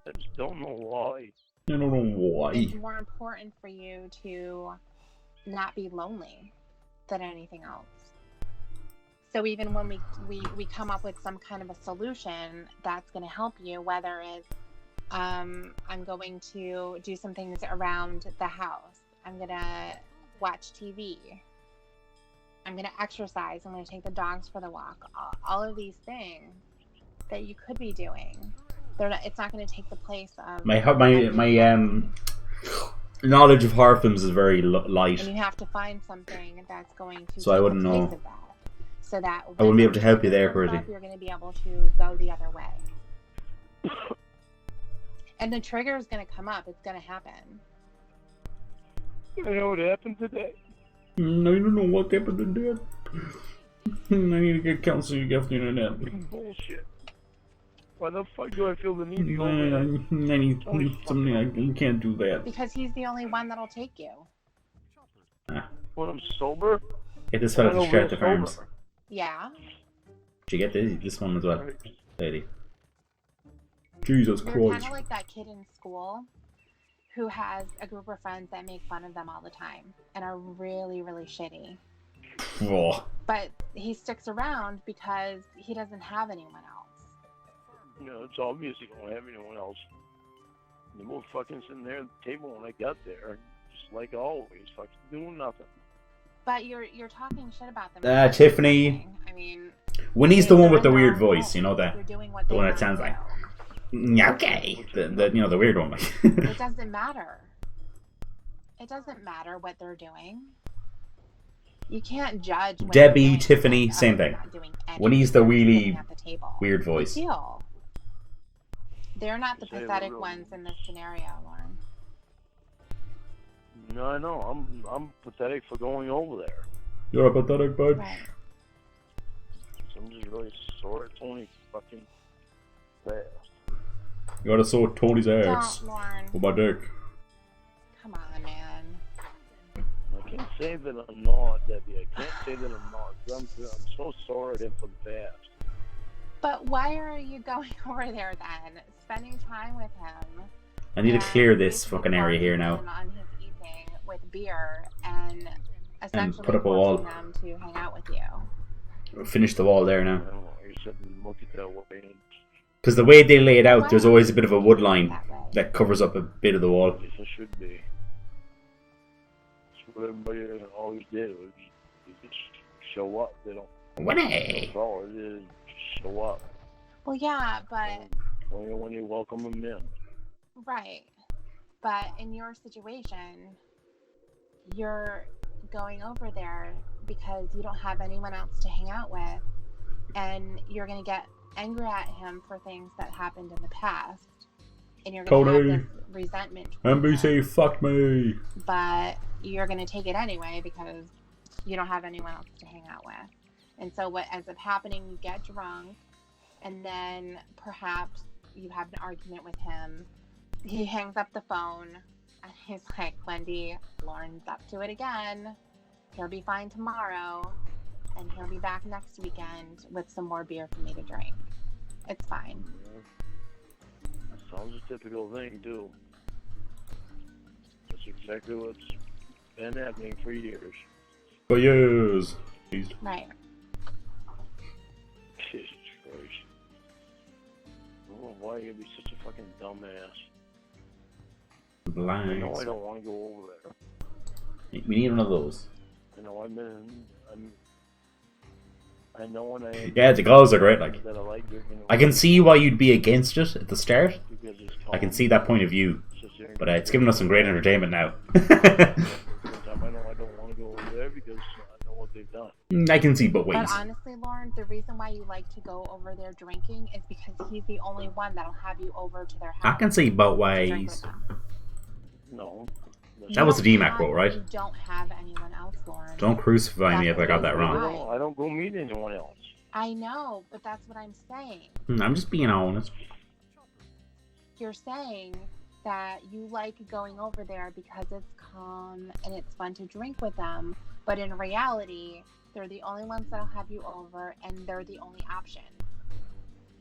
I just don't know why. I don't know why. It's more important for you to not be lonely than anything else. So even when we come up with some kind of a solution that's going to help you, whether it's I'm going to do some things around the house, I'm going to watch TV, I'm going to exercise, I'm going to take the dogs for the walk, all of these things that you could be doing, it's not going to take the place of my knowledge of horror films is very light. And you have to find something that's going to So I wouldn't take the know. place of that. So that I wouldn't be able to help you there, Bertie. You're going to be able to go the other way. And the trigger is going to come up. It's going to happen. I know what happened today. I don't know what happened to that. I need to get counseling after the internet. Bullshit. Why the fuck do I feel the need to go I need something. You can't do that. Because he's the only one that'll take you. When I'm sober? Get this fella to start the farms. Yeah. Did you get this one as well, lady? Jesus You're Christ. kind of like that kid in school who has a group of friends that make fun of them all the time and are really, really shitty. Oh. But he sticks around because he doesn't have anyone else. You know, it's obvious you don't have anyone else. They're both fucking sitting there at the table when I got there, just like always, fucking doing nothing. But you're talking shit about them. Tiffany. I mean, Winnie's the one with the weird voice, you know that? You're doing what The they one that want sounds to like, do. okay. The weird one. It doesn't matter. It doesn't matter what they're doing. You can't judge. What Debbie, they're doing Tiffany, because same they're thing. not doing anything. Winnie's the They're really sitting at the table. weird voice. They They're not the Say the pathetic real- ones in this scenario, Lauren. No, I know. I'm pathetic for going over there. You're a pathetic bitch. Right. I'm just really sore. It's only fucking fast. You gotta sew Tony's ass Don't, Lauren. with my dick. Come on, man. I can't say that I'm not, Debbie. I can't say that I'm not. I'm so sore at him for the past. But why are you going over there then? Spending time with him. I need to and clear this basically fucking area here now. forcing him on his evening with beer and essentially put up a wall. forcing them to hang out with you. Finish the wall there I now. don't know. You said look at that way. Because the way they lay it out, Why there's not always a bit of a wood line that way? that covers up a bit of the wall. Yes, it should be. That's what everybody always did. Was you just show up. They don't. Winnie! That's all it is. Just show up. Well, yeah, but When you welcome them in. right. But in your situation, you're going over there because you don't have anyone else to hang out with, and you're going to get angry at him for things that happened in the past, and you're going to Tony, have this resentment towards NBC him, fucked me. but you're going to take it anyway because you don't have anyone else to hang out with. And so what ends up happening, you get drunk, and then perhaps you have an argument with him. He hangs up the phone, and he's like, Wendy, Lauren's up to it again. He'll be fine tomorrow, and he'll be back next weekend with some more beer for me to drink. It's fine. That sounds a typical thing, too. That's exactly what's been happening for years. For years. Jeez. Right. Jesus Christ. Oh, why are you gonna be such a fucking dumbass? I know I Blinds. don't want to go over there. We need one of those. I know I know when I Yeah, the girls are great. Like, that I like drinking. I can see why you'd be against it at the start. Because it's I can calm. see that point of view, but it's given us some great entertainment now. I know I don't want to go over there because I know what they've done. I can see both ways. But honestly, Lauren, the reason why you like to go over there drinking is because he's the only one that'll have you over to their house. I can see both to drink ways. with them. No. That was the You DMAC don't quote, right? You don't have anyone else, Lauren. Don't crucify me if I got that wrong. Right. I don't go meet anyone else. I know, but that's what I'm saying. I'm just being honest. You're saying that you like going over there because it's calm and it's fun to drink with them, but in reality, they're the only ones that'll have you over, and they're the only option.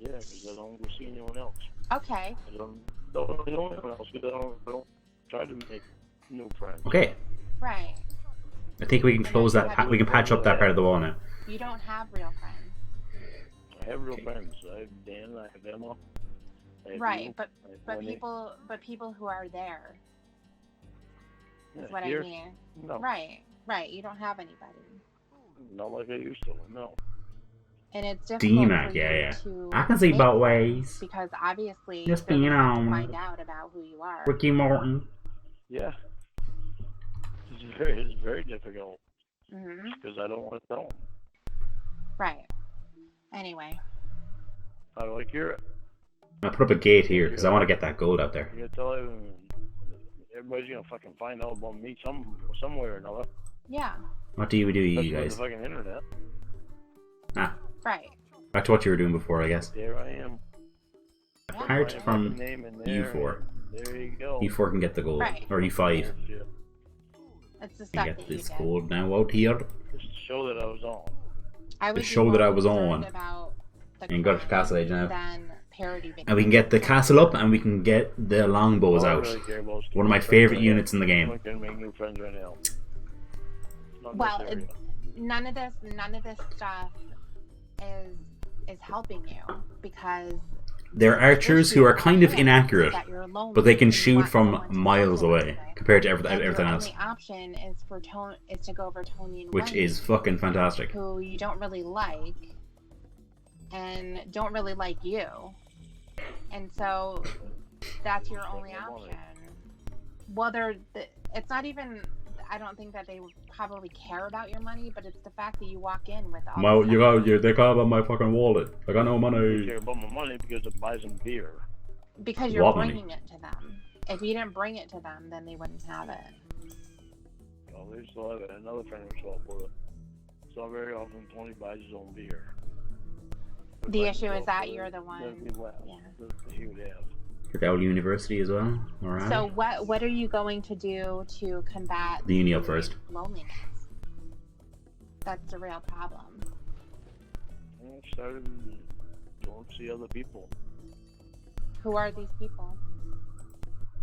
Yeah, because I don't go see anyone else. Okay. I don't see anyone else because I don't try to make new friends. Okay, Right. I think we can close that. We can patch up that part of the wall now. You don't have real friends. I have real friends. I have Dan, I have Emma. I have Right, you, but I have Wendy. people who are there is Yeah, what here? I mean. No, Right. You don't have anybody, not like I used to. No. and it's difficult DMAC, for yeah, you yeah. to I can see make both friends ways. because obviously Just they're being going to honest. find out about who you are. Ricky Morton. Yeah. It's very difficult Hmm. because I don't want to tell them. Right. Anyway, How do I cure it? I put up a gate here because I want to get that gold out there. You gotta tell everybody's gonna fucking find out about me somewhere or another. yeah. What do you do, Especially you with guys? the fucking internet. Ah, Right. back to what you were doing before, I guess. There I am. Apart My from name in there, E4. and there you go. E4 can get the gold, Right. or E5 Bullshit. It's the can stuff get that you this get. gold now out here. Just to show that I was on. I would The be show more that I was concerned on. about the And got to crime Castle Age now. than parody videos. And we can get the castle up, and we can get the longbows All I out. really care about is One of my keeping favorite friends units in the right now. game. I'm not gonna make new friends right now. Not Well, in this area. none of this stuff is helping you because They're archers who are kind of inaccurate, that you're lonely but they can and you shoot want from someone to miles socialize away with. compared to And everything your else, only option is to go over Tony and which Wendy, is fucking fantastic. who you don't really like and don't really like you, and so that's your only option. Well, it's not even. I don't think that they would probably care about your money, but it's the fact that you walk in with all. They call about my fucking wallet. I got no I money. care about my money because it buys them beer. Because you're What money? bringing it to them. If you didn't bring it to them, then they wouldn't have it. Well, they still have it. Another friend was all for it. So very often Tony buys his own beer. The issue is that you're the one. Yeah. He would have. At Dowell University as well? Alright. So what are you going to do to combat The uni up first. loneliness? That's the real problem. I started going to see other people. Who are these people?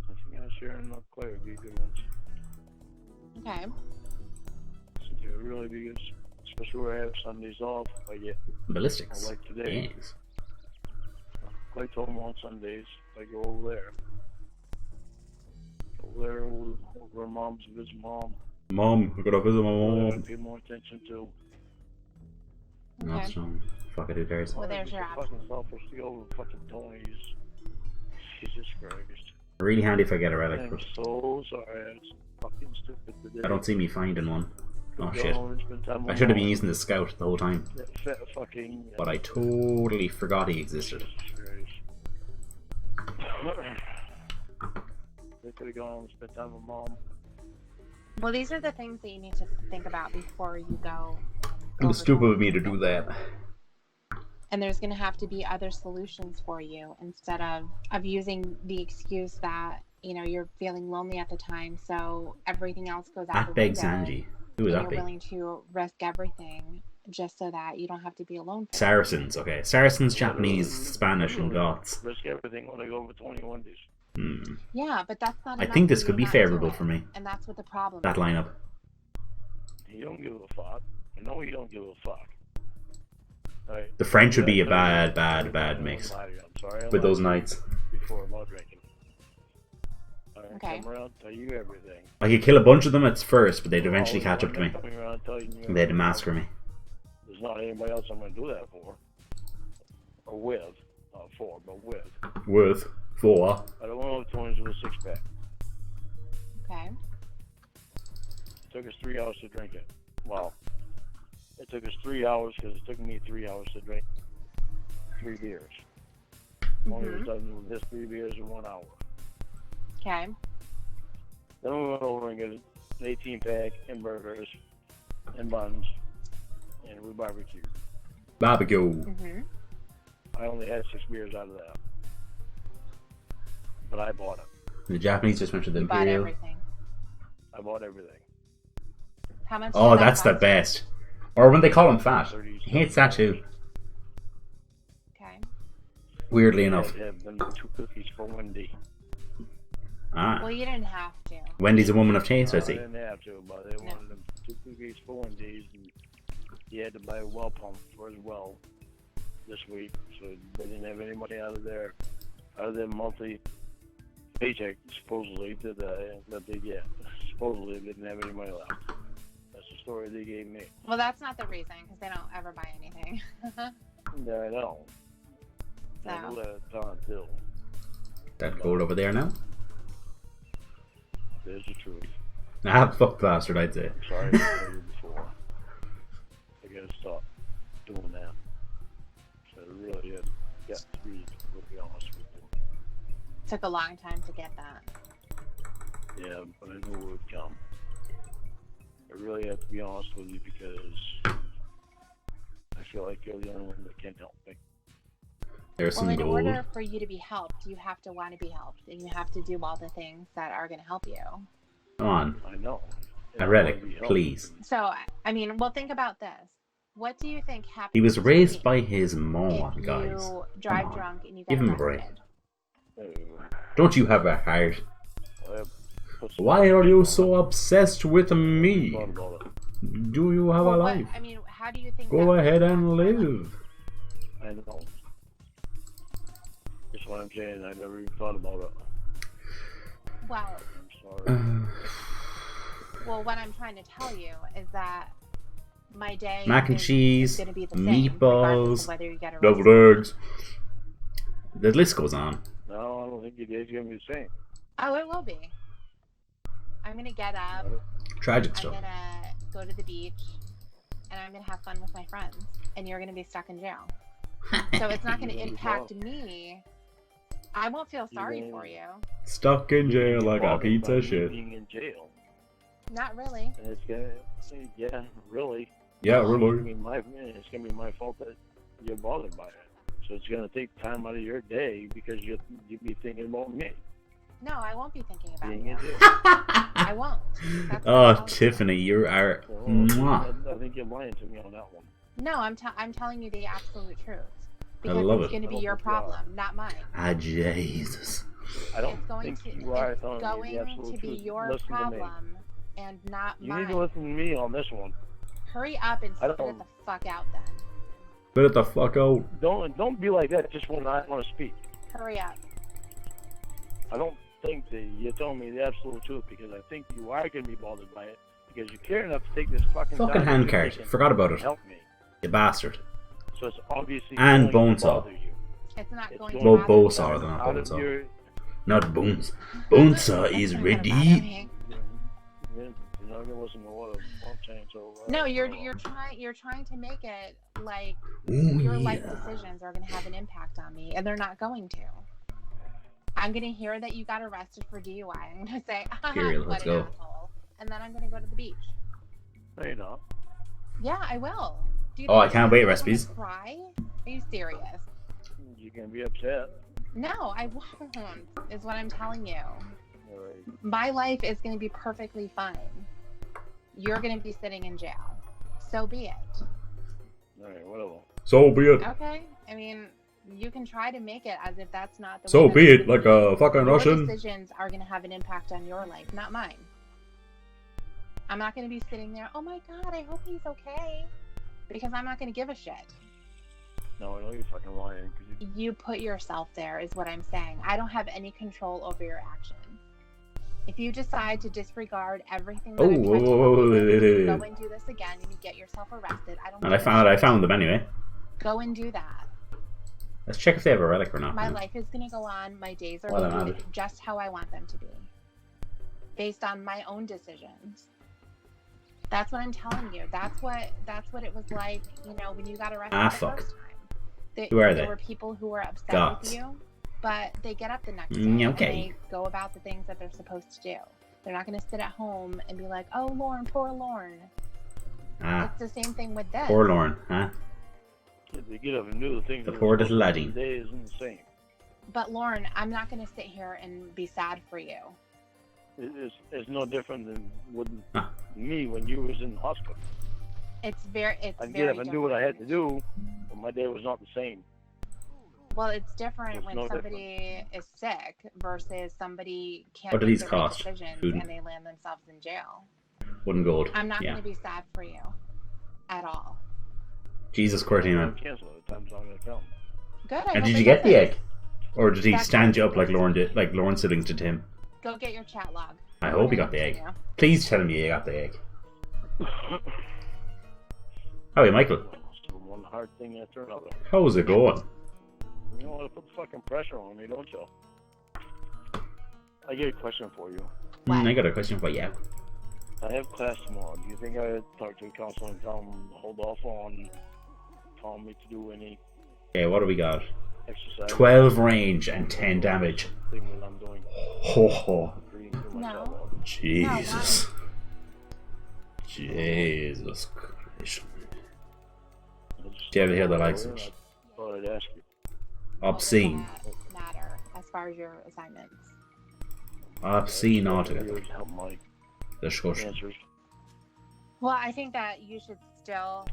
I think I share enough Claire would be good ones. Okay. It would really be good, especially where I have Sundays off. I get Ballistics. like today. Yes. Clay told him on Sundays I go over there. Over there over mom's visit mom. Mom, I gotta visit my I mom. pay more attention to. Not Okay. strong. Fuck it, who cares? Well, there's your fucking selfish to go over fucking Tony's. Jesus Christ. Really handy if I get a relic, I'm but so sorry. It's fucking stupid today. I don't see me finding one. Oh Go shit. and spend time I with should have been mom. using the scout the whole time. That fat fucking. But I totally forgot he existed. They could have gone and spent time with mom. Well, these are the things that you need to think about before you go. It was stupid of me to do that. And there's going to have to be other solutions for you instead of using the excuse that, you know, you're feeling lonely at the time, so everything else goes out That the begs window. Angie. Who would And that be? you're willing to risk everything just so that you don't have to be alone. Saracens, okay. Saracens, Japanese, Spanish, and Goths. Risk everything when I go over 21 days. Hmm. Yeah, but that's not I enough think for this you could be not to do favourable it. for me. And that's what the problem That is. lineup. You don't give a fuck. I know you don't give a fuck. Right. The French would be a bad mix. I'm sorry. With those knights. Before about drinking. Alright, Okay. come around, tell you everything. I could kill a bunch of them at first, but they'd eventually catch up to me. Coming around and tell you And they'd massacre me. There's not anybody else I'm going to do that for. Or with. Not for, but with. Worth 4. I don't want to have 20s with a six pack. Okay. It took us 3 hours to drink it. Well, it took us 3 hours because it took me 3 hours to drink 3 beers. Only was done with this 3 beers in 1 hour. Okay. Then we went over and got an 18 pack and burgers and buns, and we barbecued. Barbecue. Mm-hmm. I only had 6 beers out of that, but I bought it. The Japanese just went to the You bought Imperial. everything. I bought everything. How much? Oh, did that that's the cost? best. Or when they call him fat. 30 He hates that too. Okay. Weirdly I enough. had them 2 cookies for Wendy. Ah. Well, you didn't have to. Wendy's a woman of taste, I I see. didn't have to, but they wanted them 2 cookies for Wendy's, and he had to buy a well pump for his well this week, so they didn't have any money out of their monthly paycheck, supposedly, that they get. Supposedly, they didn't have any money left. That's the story they gave me. Well, that's not the reason, because they don't ever buy anything. Yeah, I know. I So. knew that time too. That gold over there now? There's the truth. Ah, fuck bastard, I'd say. I'm sorry I told you before. I gotta stop doing that. So it really is. Got to be honest with you. Took a long time to get that. Yeah, but I knew it would come. I really have to be honest with you because I feel like you're the only one that can help me. There's Well, some in gold. order for you to be helped, you have to want to be helped, and you have to do all the things that are going to help you. Come on. I know. A relic, please. So, I mean, well, think about this. What do you think happens? He was to raised you by his mom, if guys. you drive Come on. drunk and you Give get him a break. arrested? Don't you have a heart? I Why are you so obsessed with me? thought about it. Do you have a Well, life? I mean, how do you think? Go that ahead would and impact your life? live. I know. That's what I'm saying. I never even thought about it. Well, I'm sorry. well, what I'm trying to tell you is that my day Mac and is cheese, going to be the same, regardless meatballs, of whether you get deviled arrested. eggs. The list goes on. No, I don't think you did. You're going to be the same. Oh, it will be. I'm going to get up. Tragic I'm stuff. going to go to the beach. And I'm going to have fun with my friends. And you're going to be stuck in jail. So it's not going to impact me I won't feel sorry for you. Stuck in jail like a bothered piece by of me shit. being in jail. Not really. And it's gonna, yeah, really. Yeah, It's really. gonna be my fault that you're bothered by it. So it's gonna take time out of your day because you'll be thinking about me No, I won't be thinking about being you. in jail. I won't. That's what Oh, I'm telling you. Tiffany, you are. So, Mwah. I think you're lying to me on that one. No, I'm telling you the absolute truth. I Because love it's it. going to be your problem, not mine. Ah, Jesus. I don't It's going think to you are it's telling me going the absolute to be truth. your Listen to me. problem and not You mine. need to listen to me on this one. Hurry up and I spit it don't- the fuck out then. Spit it the fuck out. Don't be like that just when I want to speak. Hurry up. I don't think that you're telling me the absolute truth because I think you are going to be bothered by it because you care enough to take this fucking Fucking time hand to card. take Forgot about and it. help me. You bastard. So it's obviously And going to Bonesaw. bother you. It's not It's going going Well, to both bother are, me. they're not Out of Bonesaw. your, Not Bones. Bonesaw That's is not gonna bother ready. me. you're not going to listen to what I'm saying. So No, you're trying to make it like Oh, your life yeah. decisions are going to have an impact on me, and they're not going to. I'm going to hear that you got arrested for DUI. I'm going to say, Period, what let's an go. asshole. And then I'm going to go to the beach. No, you're not. Yeah, I will. Do you Oh, I think can't I'm wait, gonna recipes. Cry? Are you serious? You're going to be upset. No, I won't, is what I'm telling you. All right. My life is going to be perfectly fine. You're going to be sitting in jail. So be it. All right, whatever. So be it. Okay? I mean, you can try to make it as if that's not the So way that be it's it, gonna like a fucking Your Russian. decisions are going to have an impact on your life, not mine. I'm not going to be sitting there, oh my god, I hope he's okay. Because I'm not going to give a shit. No, I know you're fucking lying. 'Cause You put yourself there, is what I'm saying. I don't have any control over your actions. If you decide to disregard everything that Oh, I've tried to whoa, tell whoa, whoa, you, whoa, whoa. go and do this again and you get yourself arrested. I don't And I give a found shit. them anyway. Go and do that. Let's check if they have a relic or not. My life is going to go on. My days are Well, going to then be just how I want them to be. Based on my own decisions. That's what I'm telling you. That's what it was like, you know, when you got arrested the fuck. first time. Who are they? There were people who were upset Goths. with you, but they get up the next day Okay. and they go about the things that they're supposed to do. They're not going to sit at home and be like, oh, Lorne, poor Lorne. Ah, It's the same thing with this. poor Lauren, huh? they get up and do the things. The that poor they're little supposed to laddie. do today isn't the same. But Lorne, I'm not going to sit here and be sad for you. It's no different than with Huh. me when you was in the hospital. It's very I'd get up and do what I had to do, but my day was not the same. Well, it's different It's when no somebody is sick versus somebody can't What do make these the right cost? decisions Food? and they land themselves in jail. Wooden gold. I'm not Yeah. going to be sad for you at all. Jesus Christ, man. Cancel it. The time's not gonna come. Good. I And hope did it you get the doesn't. egg? Or did he That's stand you right. up like Lauren did, like Lauren's siblings did to him? Go get your chat log. I hope he got the egg. Yeah. Please tell me you got the egg. How are you, Michael? So one hard thing after another. How's it going? You don't want to put fucking pressure on me, don't you? I get a question for you. I got a question for you. I have class tomorrow. Do you think I would talk to the counselor and tell him to hold off on telling me to do any Okay, what do we got? exercise? 12 range and 10 damage. Thing that I'm doing. Ho ho. Reading through my No. chat log. Jesus. Jesus Christ. I just- Do you ever hear the likes of I thought I'd ask you. obscene? What does that matter as far as your assignments? Obscene altogether. Yours help my Discussion. answers. Well, I think that you should still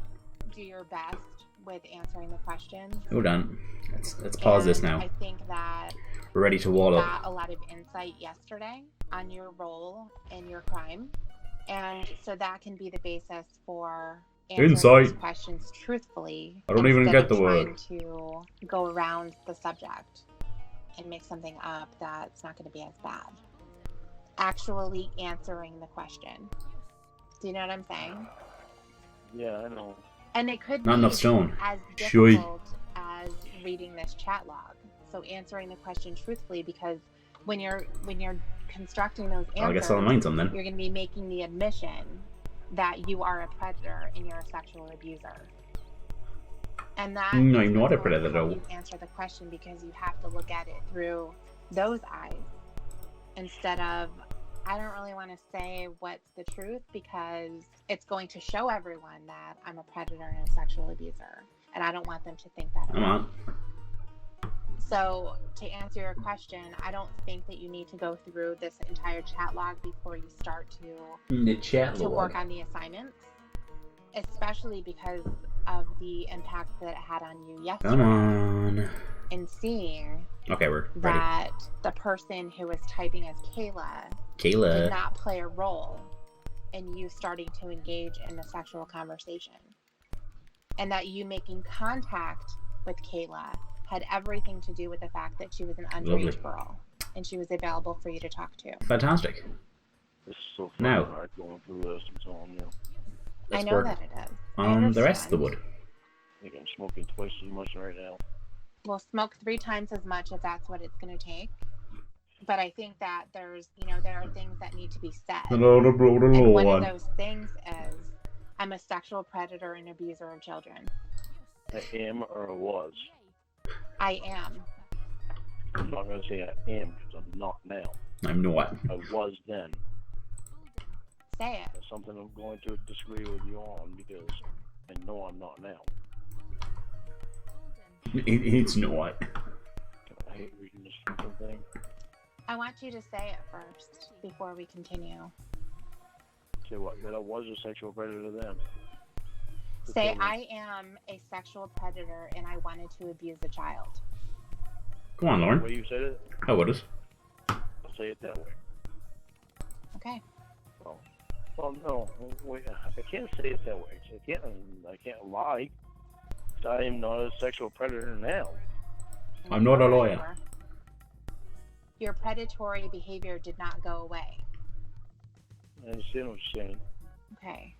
do your best with answering the questions. Hold on. Let's pause this And now. I think that We're ready to wall you up. got a lot of insight yesterday on your role and your crime. And so that can be the basis for answering Insight. these questions truthfully. I don't even instead get of the trying word. to go around the subject and make something up that's not going to be as bad. Actually answering the question. Do you know what I'm saying? Yeah, I know. And it could Not be enough stone. as Shui. difficult as reading this chat log. So answering the question truthfully, because when you're constructing those I guess I'll answers, mind some then. you're going to be making the admission that you are a predator and you're a sexual abuser. And that No, is I'm not a what's going predator, to help though. you answer the question, because you have to look at it through those eyes instead of, I don't really want to say what's the truth because it's going to show everyone that I'm a predator and a sexual abuser, and I don't want them to think that. Come on. So to answer your question, I don't think that you need to go through this entire chat log before you start The chat to log. work on the assignments, especially because of the impact that it had on you yesterday. Come on. And seeing Okay, we're ready. that the person who was typing as Kayla did not play a role in you starting to engage in a sexual conversation. And that you making contact with Kayla had everything to do with the fact that she was an underage girl and she was available for you to talk to. Fantastic. It's so Now. hard going through this and so on, I know that it is. On the rest of the wood. I think I'm smoking twice as much right now. We'll smoke 3 times as much if that's what it's going to take. But I think that there's, there are things that need to be said. And one of those things is, I'm a sexual predator and abuser of children. I am or was. I am. I'm not going to say I am because I'm not now. I'm not. I was then. Say it. That's something I'm going to disagree with you on because I know I'm not now. It's not. I hate reading this fucking thing. I want you to say it first before we continue. Say what? That I was a sexual predator then. Say, I am a sexual predator and I wanted to abuse a child. Go on, Lauren. The way you said it? How would it? I'll say it that way. Okay. Well, no. Wait, I can't say it that way. I can't lie. I am not a sexual predator now. I'm not a lawyer. Your predatory behavior did not go away. I understand what you're saying. Okay.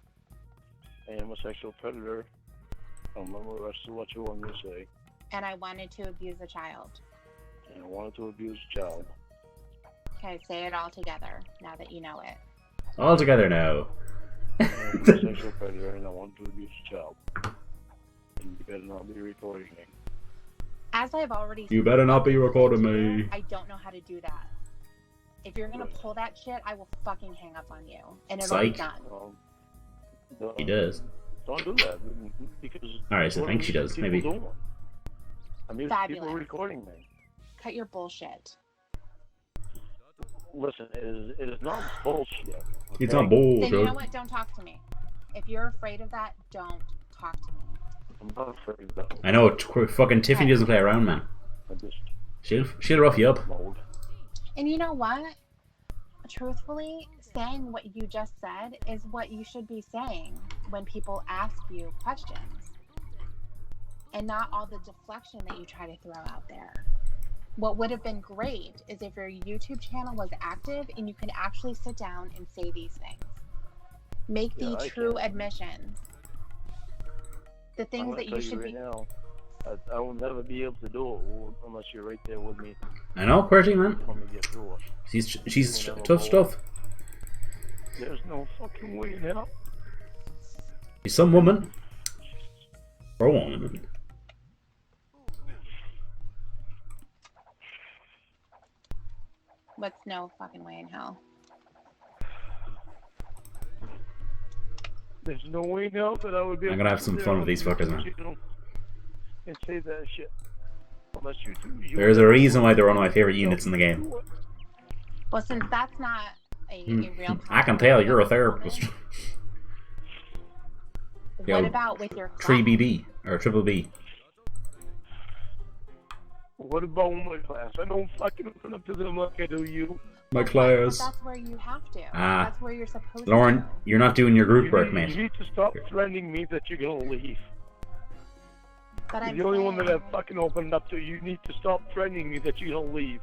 I am a sexual predator. I don't remember the rest of what you want me to say. And I wanted to abuse a child. And I wanted to abuse a child. Okay, say it all together now that you know it. All together now. I am a sexual predator and I wanted to abuse a child. And you better not be recording me. As I've already said, You better not be recording me. I don't know how to do that. If you're gonna pull that shit, I will fucking hang up on you. And it'll be done. He does. Don't do that because. Alright, so I think she does. Maybe. I mean, Fabulous. people are recording me. Cut your bullshit. Listen, it is not bullshit. Okay? It's not bullshit. Then you know what? Don't talk to me. If you're afraid of that, don't talk to me. I'm not afraid of that. I know, fucking Tiffany doesn't play around, man. She'll rough you up. And you know what? Truthfully, saying what you just said is what you should be saying when people ask you questions. And not all the deflection that you try to throw out there. What would have been great is if your YouTube channel was active and you could actually sit down and say these things. Make the true admissions. The things that you should be. Now, I will never be able to do it unless you're right there with me. I know, QWERTY, man. Let me get through it. She's tough stuff. There's no fucking way now. She's some woman. Or a woman. What's no fucking way in hell? There's no way now that I would be able I'm gonna have some fun with these fuckers, man. And say that shit. Unless you do. There's a reason why they're one of my favorite units in the game. Well, since that's not a real. I can tell you're a therapist. What about with your class? 3BB or triple B? What about my class? I don't fucking open up to them like I do you. My class. That's where you have to. Ah. That's where you're supposed Lauren, to. you're not doing your group work, You mate. need to stop threatening me that you're gonna leave. But You're the only one that I've fucking opened up to. You need to stop threatening me that you're gonna leave.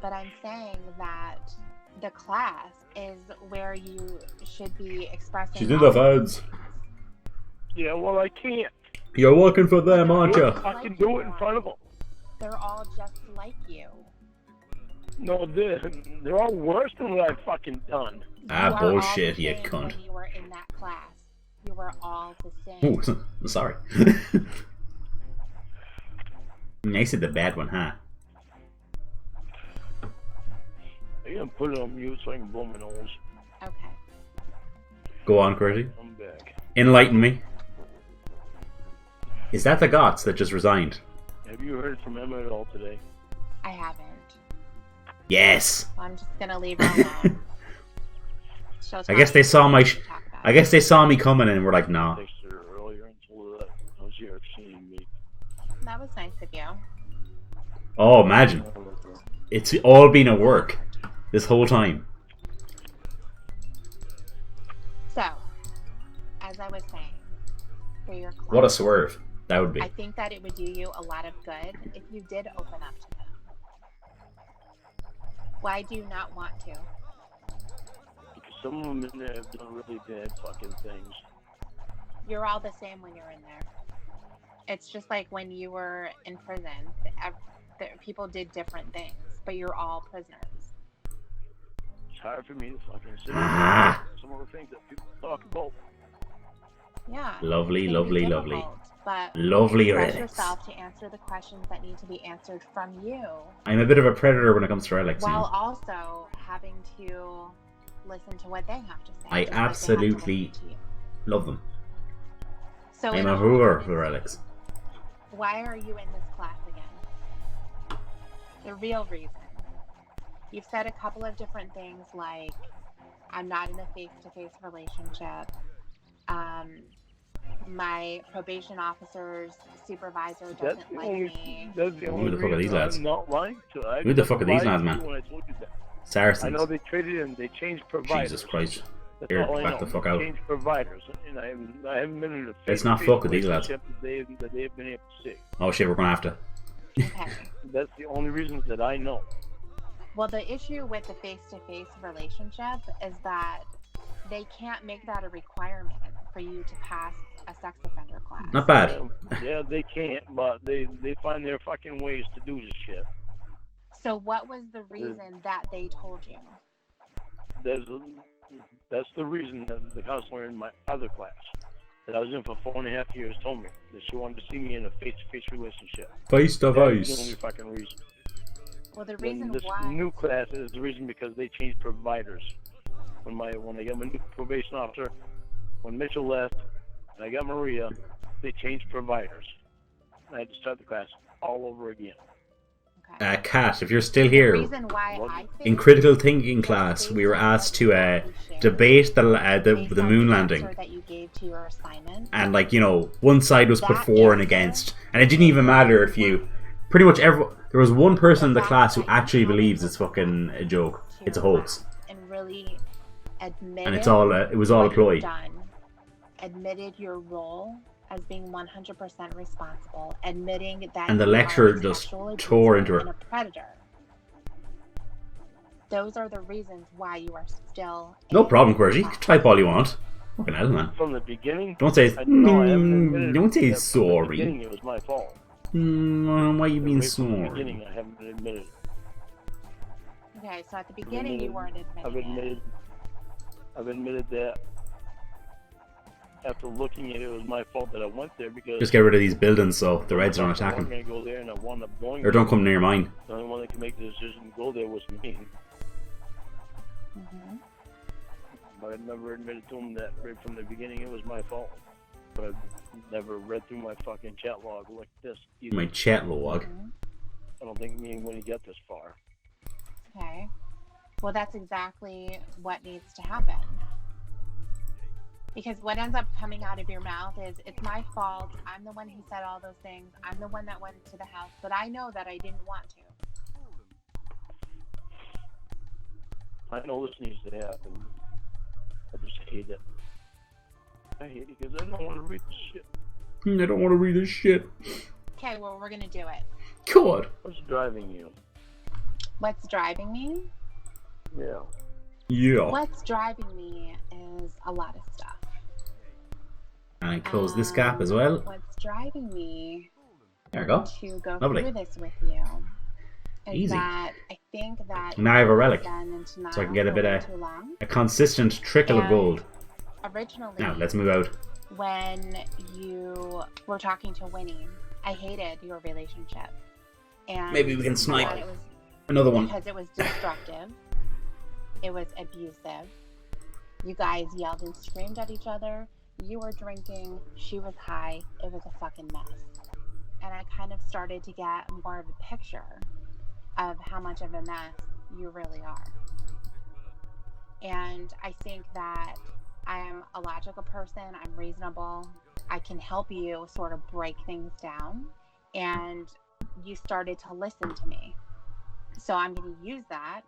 But I'm saying that the class is where you should be expressing. She's in the feds. Yeah, well, I can't. You're working for them, aren't you? Fucking do it in front of them. They're all just like you. No, they're all worse than what I've fucking done. Ah, bullshit, you cunt. When you were in that class, you were all the same. Ooh, sorry. I said the bad one, huh? I'm gonna put it on mute so I can blow my nose. Okay. Go on, Qwerty. I'm back. Enlighten me. Is that the Gots that just resigned? Have you heard from Emma at all today? I haven't. Yes. Well, I'm just gonna leave her alone. I guess they saw my. I guess they saw me coming and were like, "Nah." I texted her earlier and told her that I was here seeing me. That was nice of you. Oh, imagine. It's all been at work this whole time. So, as I was saying, for your class, What a swerve that would be. I think that it would do you a lot of good if you did open up to them. Why do you not want to? Because some of them in there have done really bad fucking things. You're all the same when you're in there. It's just like when you were in prison. People did different things, but you're all prisoners. It's hard for me to fucking sit and some of the things that people talk about. Yeah. Lovely, it can be lovely, difficult, lovely. But Lovely trust relics. yourself to answer the questions that need to be answered from you, I'm a bit of a predator when it comes to relics. while also having to listen to what they have to say. I just like they have to absolutely listen to you. love them. So I'm in a all whore honesty, for relics. why are you in this class again? The real reason. You've said a couple of different things like, I'm not in a face-to-face relationship. My probation officer's supervisor doesn't like me. That's the only Who the fuck are these reason lads? I'm not lying to. Who the fuck are these lads, man? When I told you that. Saracens. I know they traded in. They changed providers. Jesus Christ. That's Here, all I back know. the fuck out. Changed providers, and I haven't been in a Let's not face-to-face fuck with these lads. relationship that they've been able to see. Oh shit, we're gonna have to. Okay. That's the only reasons that I know. Well, the issue with the face-to-face relationship is that they can't make that a requirement for you to pass a sex offender class. Not bad. Yeah, they can't, but they find their fucking ways to do this shit. So what was the reason that they told you? That's the reason that the counselor in my other class that I was in for 4.5 years told me that she wanted to see me in a face-to-face relationship. Face to That's the only face. fucking reason. Well, the When reason this why... new class is the reason because they changed providers. When I got my new probation officer, when Mitchell left, and I got Maria, they changed providers. I had to start the class all over again. Okay. Kat, if you're still The here, reason why I think in critical thinking class, we were asked to debate the based on moon the landing. answer that you gave to your assignment, And like, you know, one side was put That for and answer- against, and it didn't even matter if you pretty much there was one person in the class who actually believes it's fucking a joke, it's a hoax, and really admitted and it was all a what ploy. you've done, admitted your role as being 100% responsible, admitting that And the you lecturer are a just sexual tore abuser into her. and a predator. Those are the reasons why you are still No in problem, Qwerty. You class. can type all you want. Fucking hell, man. From the beginning, Don't say no, I haven't admitted don't say that from the sorry. beginning it was my fault. Why you being Right from the sorry? beginning, I haven't admitted it. Okay, so at the beginning you weren't I've admitting it. admitted that after looking at it, it was my fault that I went there because Just get rid of these buildings so the Reds don't attack I'm them. going to go there and I wound up going Or don't come near mine. The only one that can make the decision to go there was me. Mhm. But I've never admitted to him that right from the beginning it was my fault. But I've never read through my fucking chat log like this either. My chat log. Mhm. I don't think me and Winnie get this far. Okay. Well, that's exactly what needs to happen. Because what ends up coming out of your mouth is, it's my fault. I'm the one who said all those things. I'm the one that went to the house, but I know that I didn't want to. I know this needs to happen. I just hate it. I hate it because I don't want to read this shit. I don't want to read this shit. Okay, well, we're going to do it. God. What's driving you? What's driving me? Yeah. Yeah. What's driving me is a lot of stuff. And I close this gap as well. What's driving me There we go. to go Lovely. through this with you is Easy. that I think that Now I have a relic, done into so I can get a for bit way of too long. a consistent trickle of And gold. Originally, Now let's move out. when you were talking to Winnie, I hated your relationship. And Maybe we can I snipe thought it was another one. because it was destructive. It was abusive. You guys yelled and screamed at each other. You were drinking. She was high. It was a fucking mess. And I kind of started to get more of a picture of how much of a mess you really are. And I think that I am a logical person. I'm reasonable. I can help you sort of break things down. And you started to listen to me. So I'm going to use that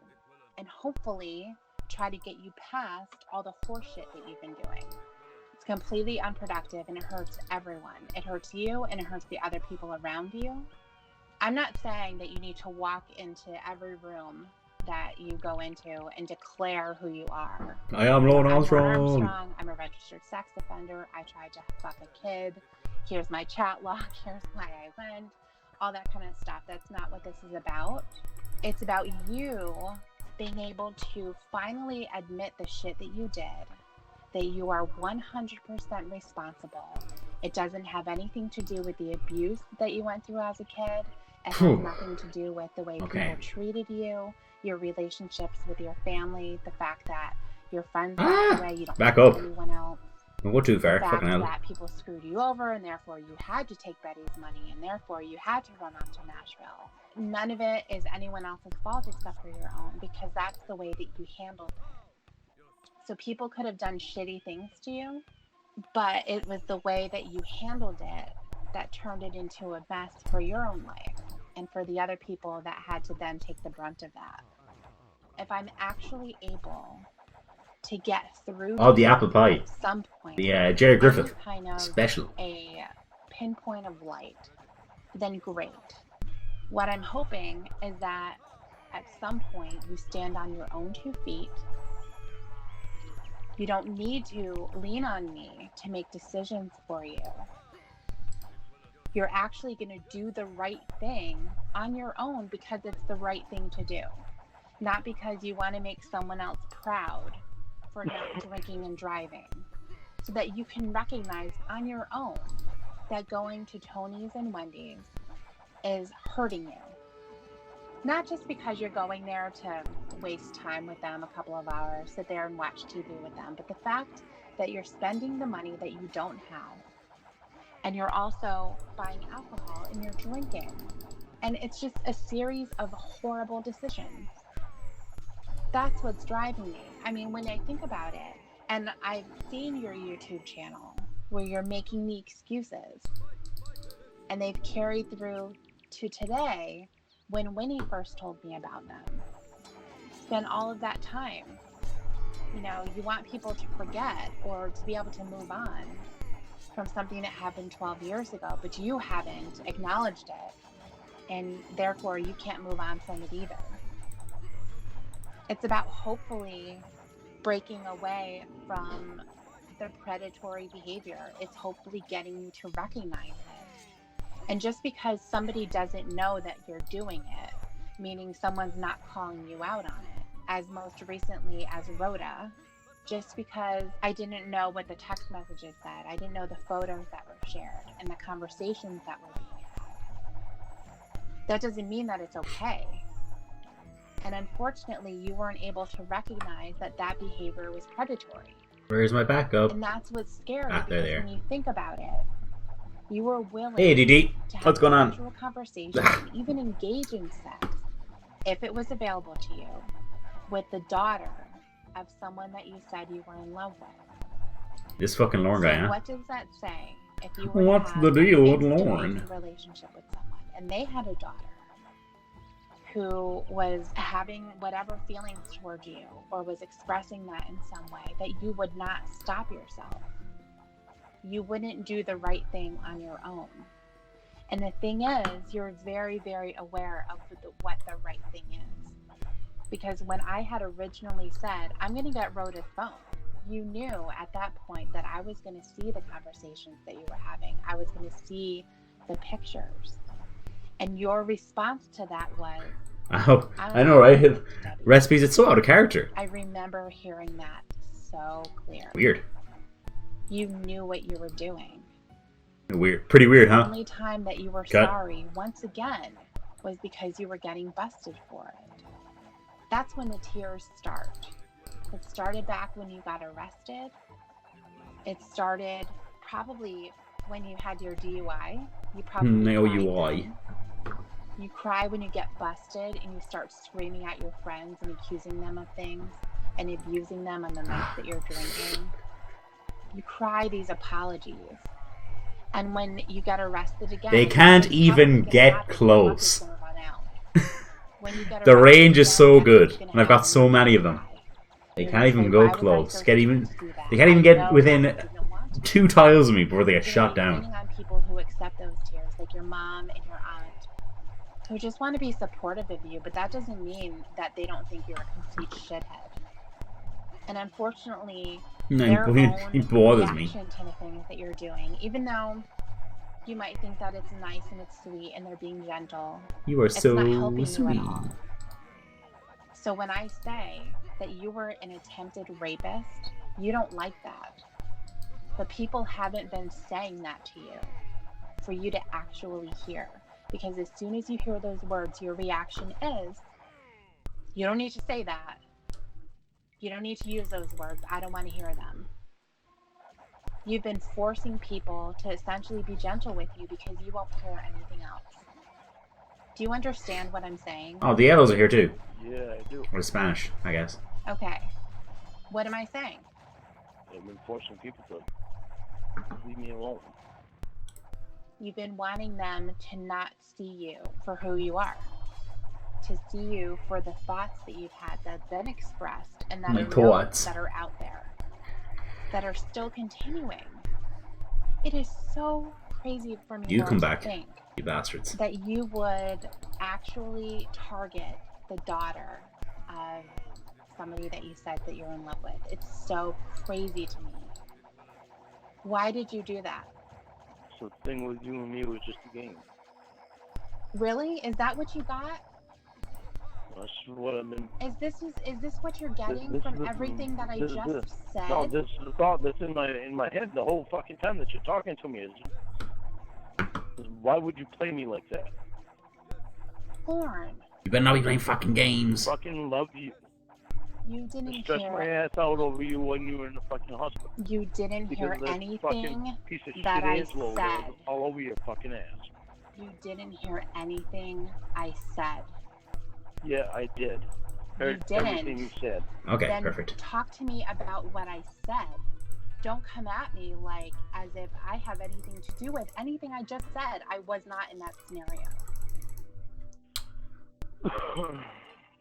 and hopefully try to get you past all the horseshit that you've been doing. It's completely unproductive and it hurts everyone. It hurts you and it hurts the other people around you. I'm not saying that you need to walk into every room that you go into and declare who you are. I am Lorne Armstrong. I'm a registered sex offender. I tried to fuck a kid. Here's my chat log. Here's why I went. All that kind of stuff. That's not what this is about. It's about you being able to finally admit the shit that you did, that you are 100% responsible. It doesn't have anything to do with the abuse that you went through as a kid. It has nothing to do with the way people treated you, your relationships with your family, the fact that your friends walked away, you don't back know up. anyone else. Don't go too far. The Fucking fact hell. that people screwed you over and therefore you had to take Betty's money and therefore you had to run off to Nashville. None of it is anyone else's fault except for your own, because that's the way that you handled it. So people could have done shitty things to you, but it was the way that you handled it that turned it into a mess for your own life and for the other people that had to then take the brunt of that. If I'm actually able to get through the apple pie. at some point, The Jerry Griffith kind of special. A pinpoint of light, then great. What I'm hoping is that at some point you stand on your own 2 feet. You don't need to lean on me to make decisions for you. You're actually going to do the right thing on your own because it's the right thing to do, not because you want to make someone else proud for not drinking and driving, so that you can recognize on your own that going to Tony's and Wendy's is hurting you. Not just because you're going there to waste time with them a couple of hours, sit there and watch TV with them, but the fact that you're spending the money that you don't have, and you're also buying alcohol and you're drinking. And it's just a series of horrible decisions. That's what's driving me. I mean, when I think about it, and I've seen your YouTube channel where you're making the excuses, and they've carried through to today when Winnie first told me about them. Spent all of that time. You know, you want people to forget or to be able to move on from something that happened 12 years ago, but you haven't acknowledged it, and therefore you can't move on from it either. It's about hopefully breaking away from the predatory behavior. It's hopefully getting you to recognize it. And just because somebody doesn't know that you're doing it, meaning someone's not calling you out on it, as most recently as Rhoda, just because I didn't know what the text messages said, I didn't know the photos that were shared and the conversations that were being had. That doesn't mean that it's okay. And unfortunately, you weren't able to recognize that that behavior was predatory. Where's my backup? And that's what's scary, they're because there. when you think about it, you were willing Hey, DD. to have What's going on? sexual conversations and even engage in sex, if it was available to you, with the daughter of someone that you said you were in love with. This fucking Lorne guy, So huh? what does that say if you were What's to have the deal an with Lorne? intimate relationship with someone and they had a daughter who was having whatever feelings toward you or was expressing that in some way, that you would not stop yourself. You wouldn't do the right thing on your own. And the thing is, you're very, very aware of what the right thing is. Because when I had originally said, I'm going to get Rhoda's phone, you knew at that point that I was going to see the conversations that you were having. I was going to see the pictures. And your response to that was, Oh, I know, right? Recipes, it's so out of character. I remember hearing that so clear. Weird. You knew what you were doing. Weird. Pretty weird, The huh? only time that you were Cut. sorry, once again, was because you were getting busted for it. That's when the tears start. It started back when you got arrested. It started probably when you had your DUI. You probably No UI. You cry when you get busted and you start screaming at your friends and accusing them of things and abusing them on the nights that you're drinking. You cry these apologies. And when you get arrested again, they can't even get close. The range is so good, and I've got so many of them. They can't even go close. They can't even get within 2 tiles of me before they get shot down. On people who accept those tears, like your mom and your aunt, who just want to be supportive of you, but that doesn't mean that they don't think you're a complete shithead. And unfortunately, their own reaction to the things that you're doing, even though you might think that it's nice and it's sweet and they're being gentle, you are it's so not helping sweet. you at all. So when I say that you were an attempted rapist, you don't like that. But people haven't been saying that to you for you to actually hear. Because as soon as you hear those words, your reaction is, you don't need to say that. You don't need to use those words. I don't want to hear them. You've been forcing people to essentially be gentle with you because you won't hear anything else. Do you understand what I'm saying? Oh, the yellows are here too. Yeah, I do. Or Spanish, I guess. Okay. What am I saying? I've been forcing people to leave me alone. You've been wanting them to not see you for who you are. To see you for the thoughts that you've had that have been expressed and that that are out there. That are still continuing. It is so crazy for me you come to back, think you bastards. that you would actually target the daughter of somebody that you said that you're in love with. It's so crazy to me. Why did you do that? So the thing with you and me was just a game. Really? Is that what you got? That's what I've been. Is this what you're getting from everything that I just said? No, this is the thought that's in my head the whole fucking time that you're talking to me. Is why would you play me like that? Lorne. You better not be playing fucking games. I fucking love you. You didn't stress my ass out over you when you were in the fucking hospital. You didn't hear anything that I said. All over your fucking ass. You didn't hear anything I said. Yeah, I did. Heard everything you said. Okay, then perfect. Talk to me about what I said. Don't come at me like as if I have anything to do with anything I just said. I was not in that scenario.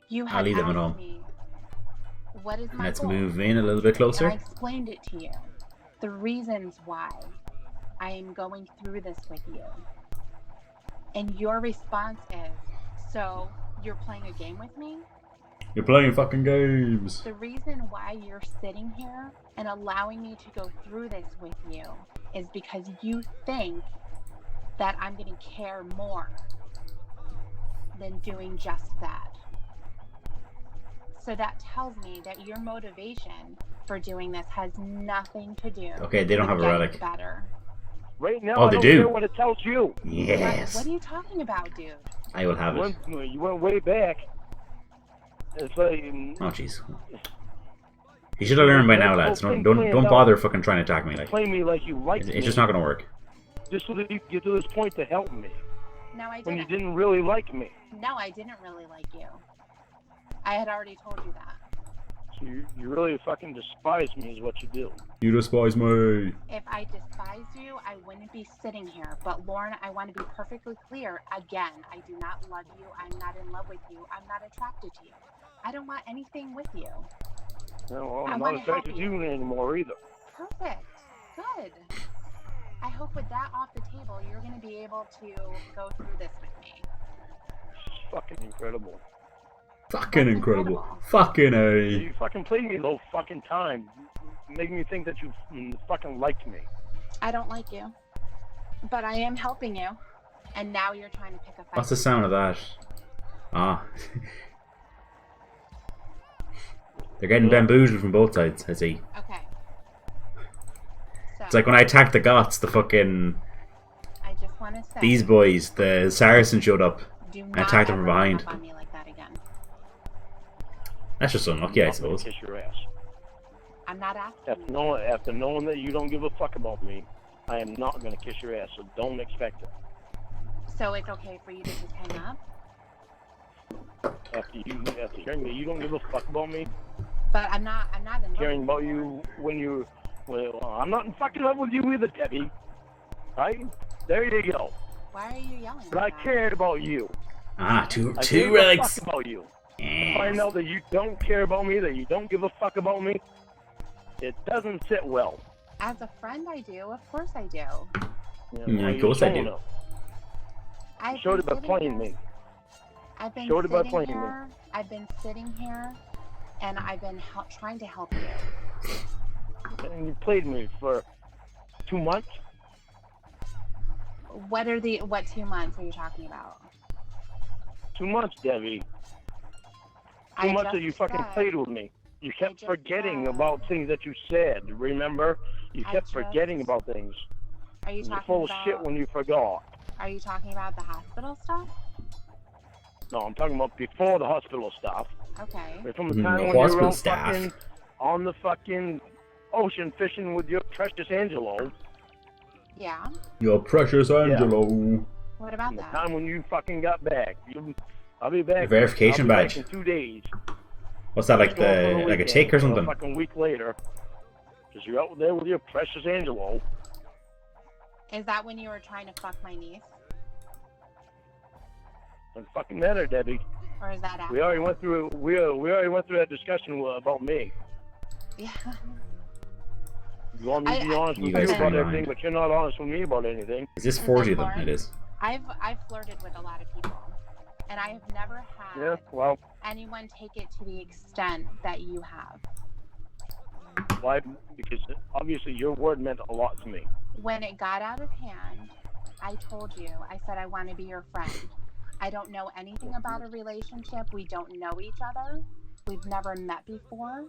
You had asked me, what is my Let's goal? move in a little bit closer. And I explained it to you. The reasons why I am going through this with you. And your response is, so you're playing a game with me? You're playing fucking games. The reason why you're sitting here and allowing me to go through this with you is because you think that I'm going to care more than doing just that. So that tells me that your motivation for doing this has nothing to do okay, they don't have a relic. Better. Right now, oh, they I don't do. care what it tells you. Yes. What are you talking about, dude? I will have it. You went way back. It's like... Oh, jeez. You should have learned by now, lads. Don't bother fucking trying to attack me. Like, play me like you like me. It's just not gonna work. Just so that you get to this point to help me. No, I didn't. When you didn't really like me. No, I didn't really like you. I had already told you that. So you really fucking despise me is what you do. You despise me. If I despised you, I wouldn't be sitting here. But Lorne, I want to be perfectly clear. Again, I do not love you. I'm not in love with you. I'm not attracted to you. I don't want anything with you. No, well, I'm not attracted to you anymore either. Perfect. Good. I hope with that off the table, you're going to be able to go through this with me. It's fucking incredible. Fucking incredible. Fucking A. You fucking played me the whole fucking time. Making me think that you fucking liked me. I don't like you. But I am helping you. And now you're trying to pick a fight. What's the sound of that? Ah. They're getting bamboozled from both sides, I see. Okay. So, it's like when I attacked the Goths, the fucking... I just want to say... These boys, the Saracen showed up. do And not attack them ever from run behind. up on me like that again. That's just unlucky, I I'm gonna suppose. kiss your ass. I'm not asking After you. after knowing that you don't give a fuck about me, I am not gonna kiss your ass. So don't expect it. So it's okay for you to just hang up? After hearing that you don't give a fuck about me, But I'm not in love hearing with about you when you, well, I'm not in fucking love with you either, Debbie. Right? There you go. Why are you yelling But I like that? cared about you. Ah, I two gave a relics. fuck about you. Yes. Find out that you don't care about me, that you don't give a fuck about me. It doesn't sit well. As a friend, I do. Of course I do. Yeah, of you're course I showing do. up. I've Showed been it by sitting playing here- me. I've been Showed it by sitting playing me. here. I've been sitting here, and I've been trying to help you. And you played me for 2 months. What 2 months are you talking about? 2 months, Debbie. 2 I months that just you fucking said- played with me. You kept just forgetting said- about things that you said. Remember? You I kept just- forgetting about things. Are you You're talking full about? of shit when you forgot. Are you talking about the hospital stuff? No, I'm talking about before the hospital stuff. Okay. From the Mhm, time the when you were hospital on staff. fucking on the fucking ocean fishing with your precious Angelo. Yeah. Your precious Angelo. What about And the that? time when you fucking got back. I'll be back. Your verification I'll be badge. Back in 2 days. What's that, like Going for the the like a weekend, tick or A something? fucking week later. Because you're out there with your precious Angelo. Is that when you were trying to fuck my niece, Doesn't fucking matter, Debbie. or is that after? We already went through. We already went through that discussion about me. Yeah. You want me to be honest You with guys you can about be everything, lying. but you're not honest with me about anything. Is this Is 40 that of them? Lauren? It is. I've flirted with a lot of people, and I have never had Yeah, well, anyone take it to the extent that you have. why? Because obviously your word meant a lot to me. When it got out of hand, I told you, I said I want to be your friend. I don't know anything about a relationship. We don't know each other. We've never met before.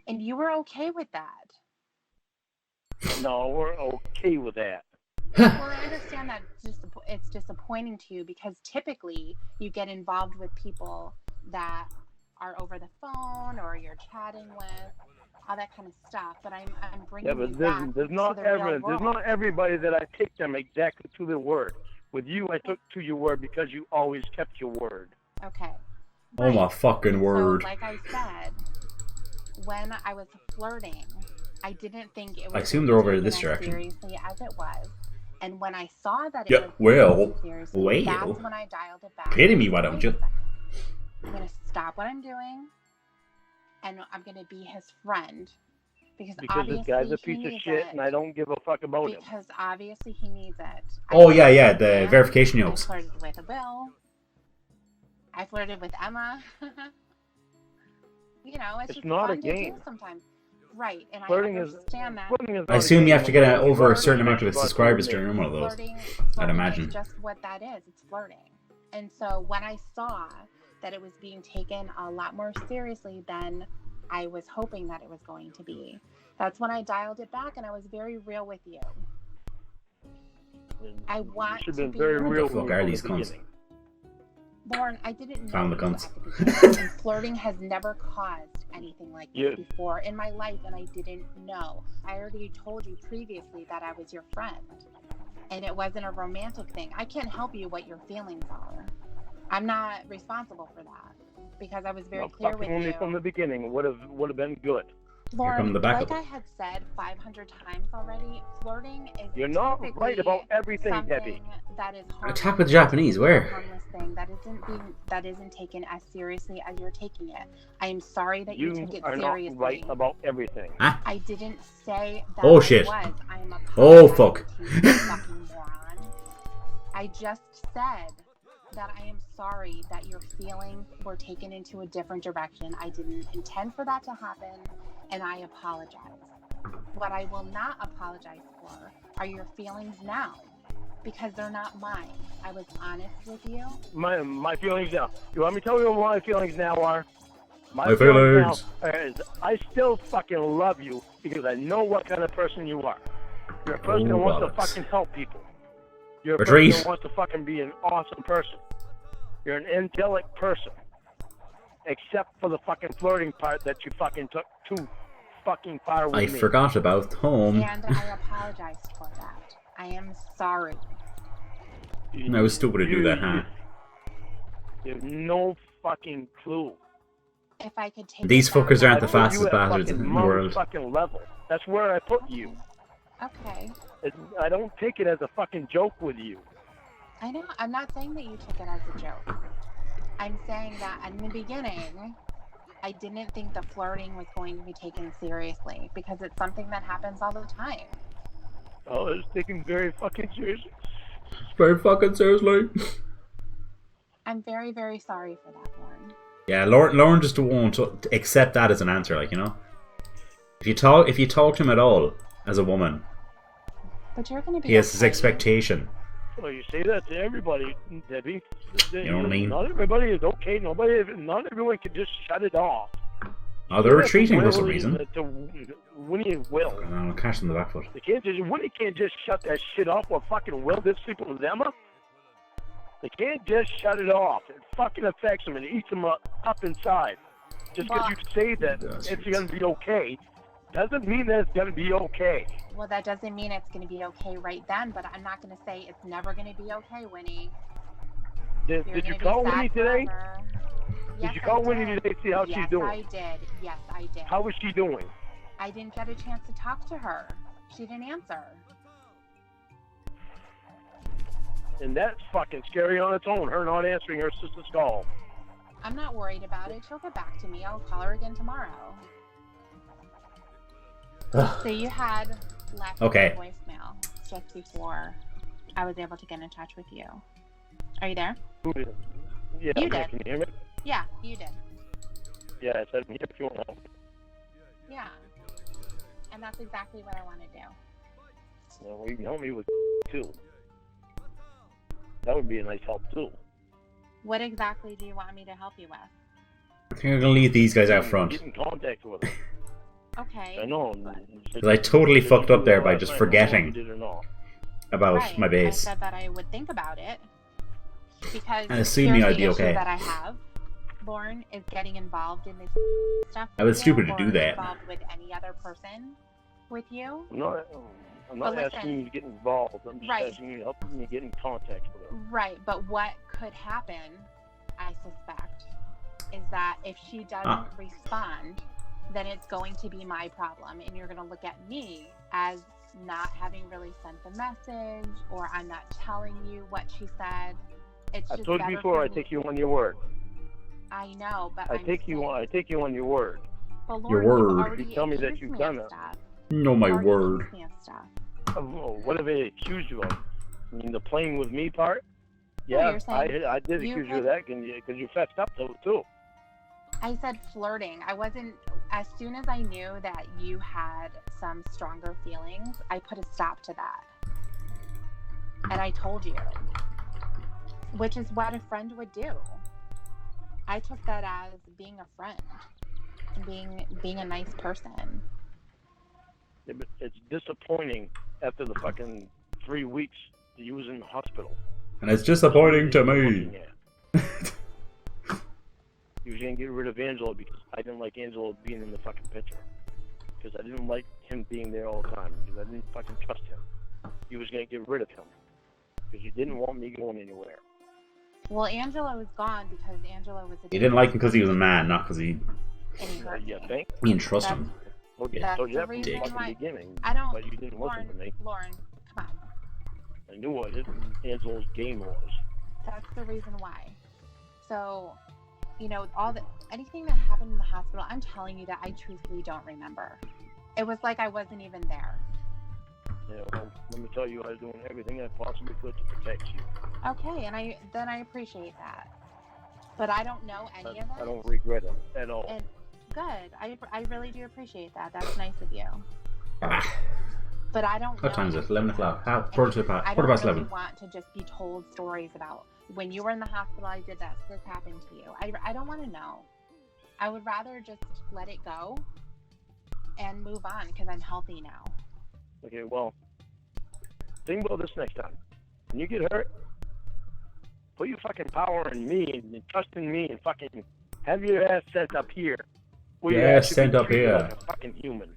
And you were okay with that. No, we're okay with that. Well, I understand that it's disappointing to you because typically you get involved with people that are over the phone or you're chatting with, all that kind of stuff. But I'm bringing Yeah, but you back there's to not the real there's world. not everybody that I take them exactly to their word. With you, I took to your word because you always kept your word. Okay. Oh my Right. fucking word. So, like I said, when I was flirting, I didn't think it was. I assume they're over taken this as direction. seriously as it was, and when I saw that it Yeah, was well, taken seriously, that's well. when I dialed it back. Pity me, why don't you? I'm gonna stop what I'm doing, and I'm gonna be his friend because Because obviously this guy's a he piece of needs shit, it. and I don't give a fuck about him. Because obviously he needs it. Oh, I yeah, flirted yeah, with the him. verification I notes. flirted with Will. I flirted with Emma. You know, it's It's just not fun a to game. do sometimes. Right, and Flirting I is understand that. flirting is I not assume you game have to get when you over a flirt certain with amount of somebody. subscribers to earn one of those. Flirting I'd imagine. is just what that is. It's flirting. And so when I saw that it was being taken a lot more seriously than I was hoping that it was going to be, that's when I dialed it back and I was very real with you. I want You should to have be been very What the real fuck with me are from these the cunts? beginning. Lauren, I didn't know Found the you cunts. at the beginning, and flirting has never caused anything like this Yeah. before in my life, and I didn't know. I already told you previously that I was your friend, and it wasn't a romantic thing. I can't help you what your feelings are. I'm not responsible for that because I was very No, clear fucking with with me you. from the beginning would have been good. Lauren, come the backup. like I had said 500 times already, flirting is You're not typically right about everything, something Debbie. that is Attack with harmless. Japanese, It's where? a harmless thing that isn't taken as seriously as you're taking it. I am sorry that you You took it are not seriously. right about everything. I didn't say that Oh, I shit. was. I am Oh, apologizing fuck. to you, you fucking moron. I just said that I am sorry that your feelings were taken into a different direction. I didn't intend for that to happen, and I apologize. What I will not apologize for are your feelings now, because they're not mine. I was honest with you. My feelings now. You want me to tell you what my feelings now are? My feelings. Now is I still fucking love you because I know what kind of person you are. You're a person that wants to bollocks. fucking help people. You're a Retreat. person that wants to fucking be an awesome person. You're an angelic person. Except for the fucking flirting part that you fucking took too fucking far with I me. forgot about home. And I apologized for that. I am sorry. I was stupid to do that, huh? You have no fucking clue. If I could take These it that fuckers aren't the way- fastest bastards in the Mom's world. fucking level. That's where I put you. Okay. I don't take it as a fucking joke with you. I know. I'm not saying that you took it as a joke. I'm saying that in the beginning, I didn't think the flirting was going to be taken seriously because it's something that happens all the time. Oh, it's taken very fucking seriously. Very fucking seriously. I'm very, very sorry for that, Lauren. Yeah, Lauren just won't accept that as an answer, like, you know. If you talk to him at all as a woman, But you're going to be he has his okay. expectation. Well, you say that to everybody, Debbie. You know what I mean? Not everybody is okay. Not everyone can just shut it off. Oh, they're retreating for some reason. Winnie and Will. No, catch them in the back foot. Winnie can't just shut that shit off or fucking Will this sleeping with Emma. They can't just shut it off. It fucking affects them and eats them up inside. Just because you say that it's going to be okay doesn't mean that it's going to be okay. Well, that doesn't mean it's going to be okay right then, but I'm not going to say it's never going to be okay, Winnie. Did you call Winnie today? Yes, Did you call I Winnie did. today to see how she's doing? Yes, I did. Yes, I did. How is she doing? I didn't get a chance to talk to her. She didn't answer. And that's fucking scary on its own, her not answering her sister's call. I'm not worried about it. She'll get back to me. I'll call her again tomorrow. So you had left a voicemail just before I was able to get in touch with you. Are you there? Yeah, You did. Can you hear me? Yeah, you did. Yeah, I said, if you want. Yeah. And that's exactly what I want to do. Well, you can help me with too. That would be a nice help too. What exactly do you want me to help you with? I think I'm gonna leave these guys out front. Get in contact with them. Okay. I know. Because I totally fucked up there by just forgetting about my base. I said that I would think about it. Because And assuming here's I'd be the issue okay. that I have. Lauren is getting involved in this stuff. I was stupid to or do that. Involved with any other person with you. I'm not But asking you to get involved. I'm just Right. asking you to help me get in contact with her. Right, but what could happen, I suspect, is that if she doesn't respond, then it's going to be my problem, and you're going to look at me as not having really sent the message, or I'm not telling you what she said. It's I just told you better before. for I me- take you on your word. I know, but I take you on your word. But Your Lauren, you've word. already You tell me that accused you've me done of it. stuff. No, my You've already word. accused me of stuff. Oh, what have they accused you of? I mean, the playing with me part? No, Yeah, you're saying I did you accuse you had- of that because you fessed up to it too. I said flirting. I wasn't, as soon as I knew that you had some stronger feelings, I put a stop to that. And I told you, which is what a friend would do. I took that as being a friend and being a nice person. Yeah, but it's disappointing after the fucking 3 weeks that you was in the hospital. And it's disappointing to me. Looking at. You was gonna get rid of Angelo because I didn't like Angelo being in the fucking picture. Because I didn't like him being there all the time. Because I didn't fucking trust him. You was gonna get rid of him. Because you didn't want me going anywhere. Well, Angelo was gone because Angelo was a You didn't like him because he was a man, not because he and he hurt You me. think? you didn't trust him. Told you That's that the from the reason fucking why- beginning. I don't, But you didn't listen to me. Lauren, come on. I knew what Angelo's game was. That's the reason why. So, anything that happened in the hospital, I'm telling you that I truthfully don't remember. It was like I wasn't even there. Yeah, well, let me tell you, I was doing everything I possibly could to protect you. Okay, and I appreciate that. But I don't know any of it. I don't regret it at all. And good. I really do appreciate that. That's nice of you. Ah, But I don't know. what time is it? 11 o'clock. I Quarter don't past really 11. want to just be told stories about when you were in the hospital, I did this happened to you. I don't want to know. I would rather just let it go and move on because I'm healthy now. Okay, well, think about this next time. When you get hurt, put your fucking power in me and trust in me and fucking have your ass sent up here. Where you Yeah, actually sent be up treated here. like a fucking human.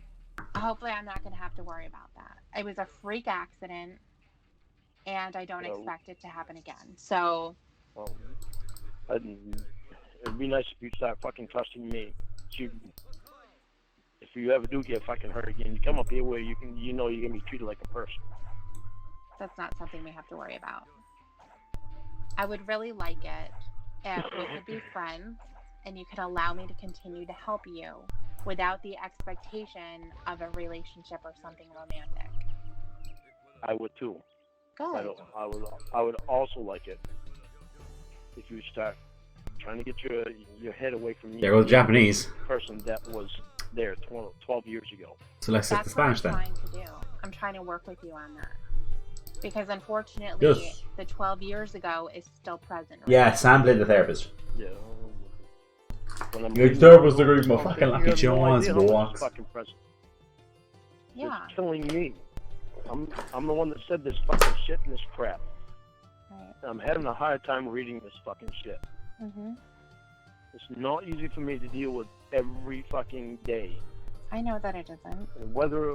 Hopefully I'm not going to have to worry about that. It was a freak accident, and I don't expect it to happen again. So... Well, it'd be nice if you start fucking trusting me. If you ever do get fucking hurt again, you come up here where you're gonna be treated like a person. That's not something we have to worry about. I would really like it if we could be friends and you could allow me to continue to help you without the expectation of a relationship or something romantic. I would too. Good. I would also like it if you start trying to get your head away from There goes Japanese. person that was there 12 years ago. So let's set the Spanish then. That's what I'm trying to do. I'm trying to work with you on that. Because unfortunately, Yes. the 12 years ago is still present. Right? Yeah, Sam played the therapist. Yeah. When I'm Your reading therapist those agrees with my books, fucking you lucky have no Jones idea how much blocks. is fucking present. Yeah. It's killing me. I'm the one that said this fucking shit and this crap. Right. I'm having a hard time reading this fucking shit. Mhm. It's not easy for me to deal with every fucking day. I know that it isn't. And whether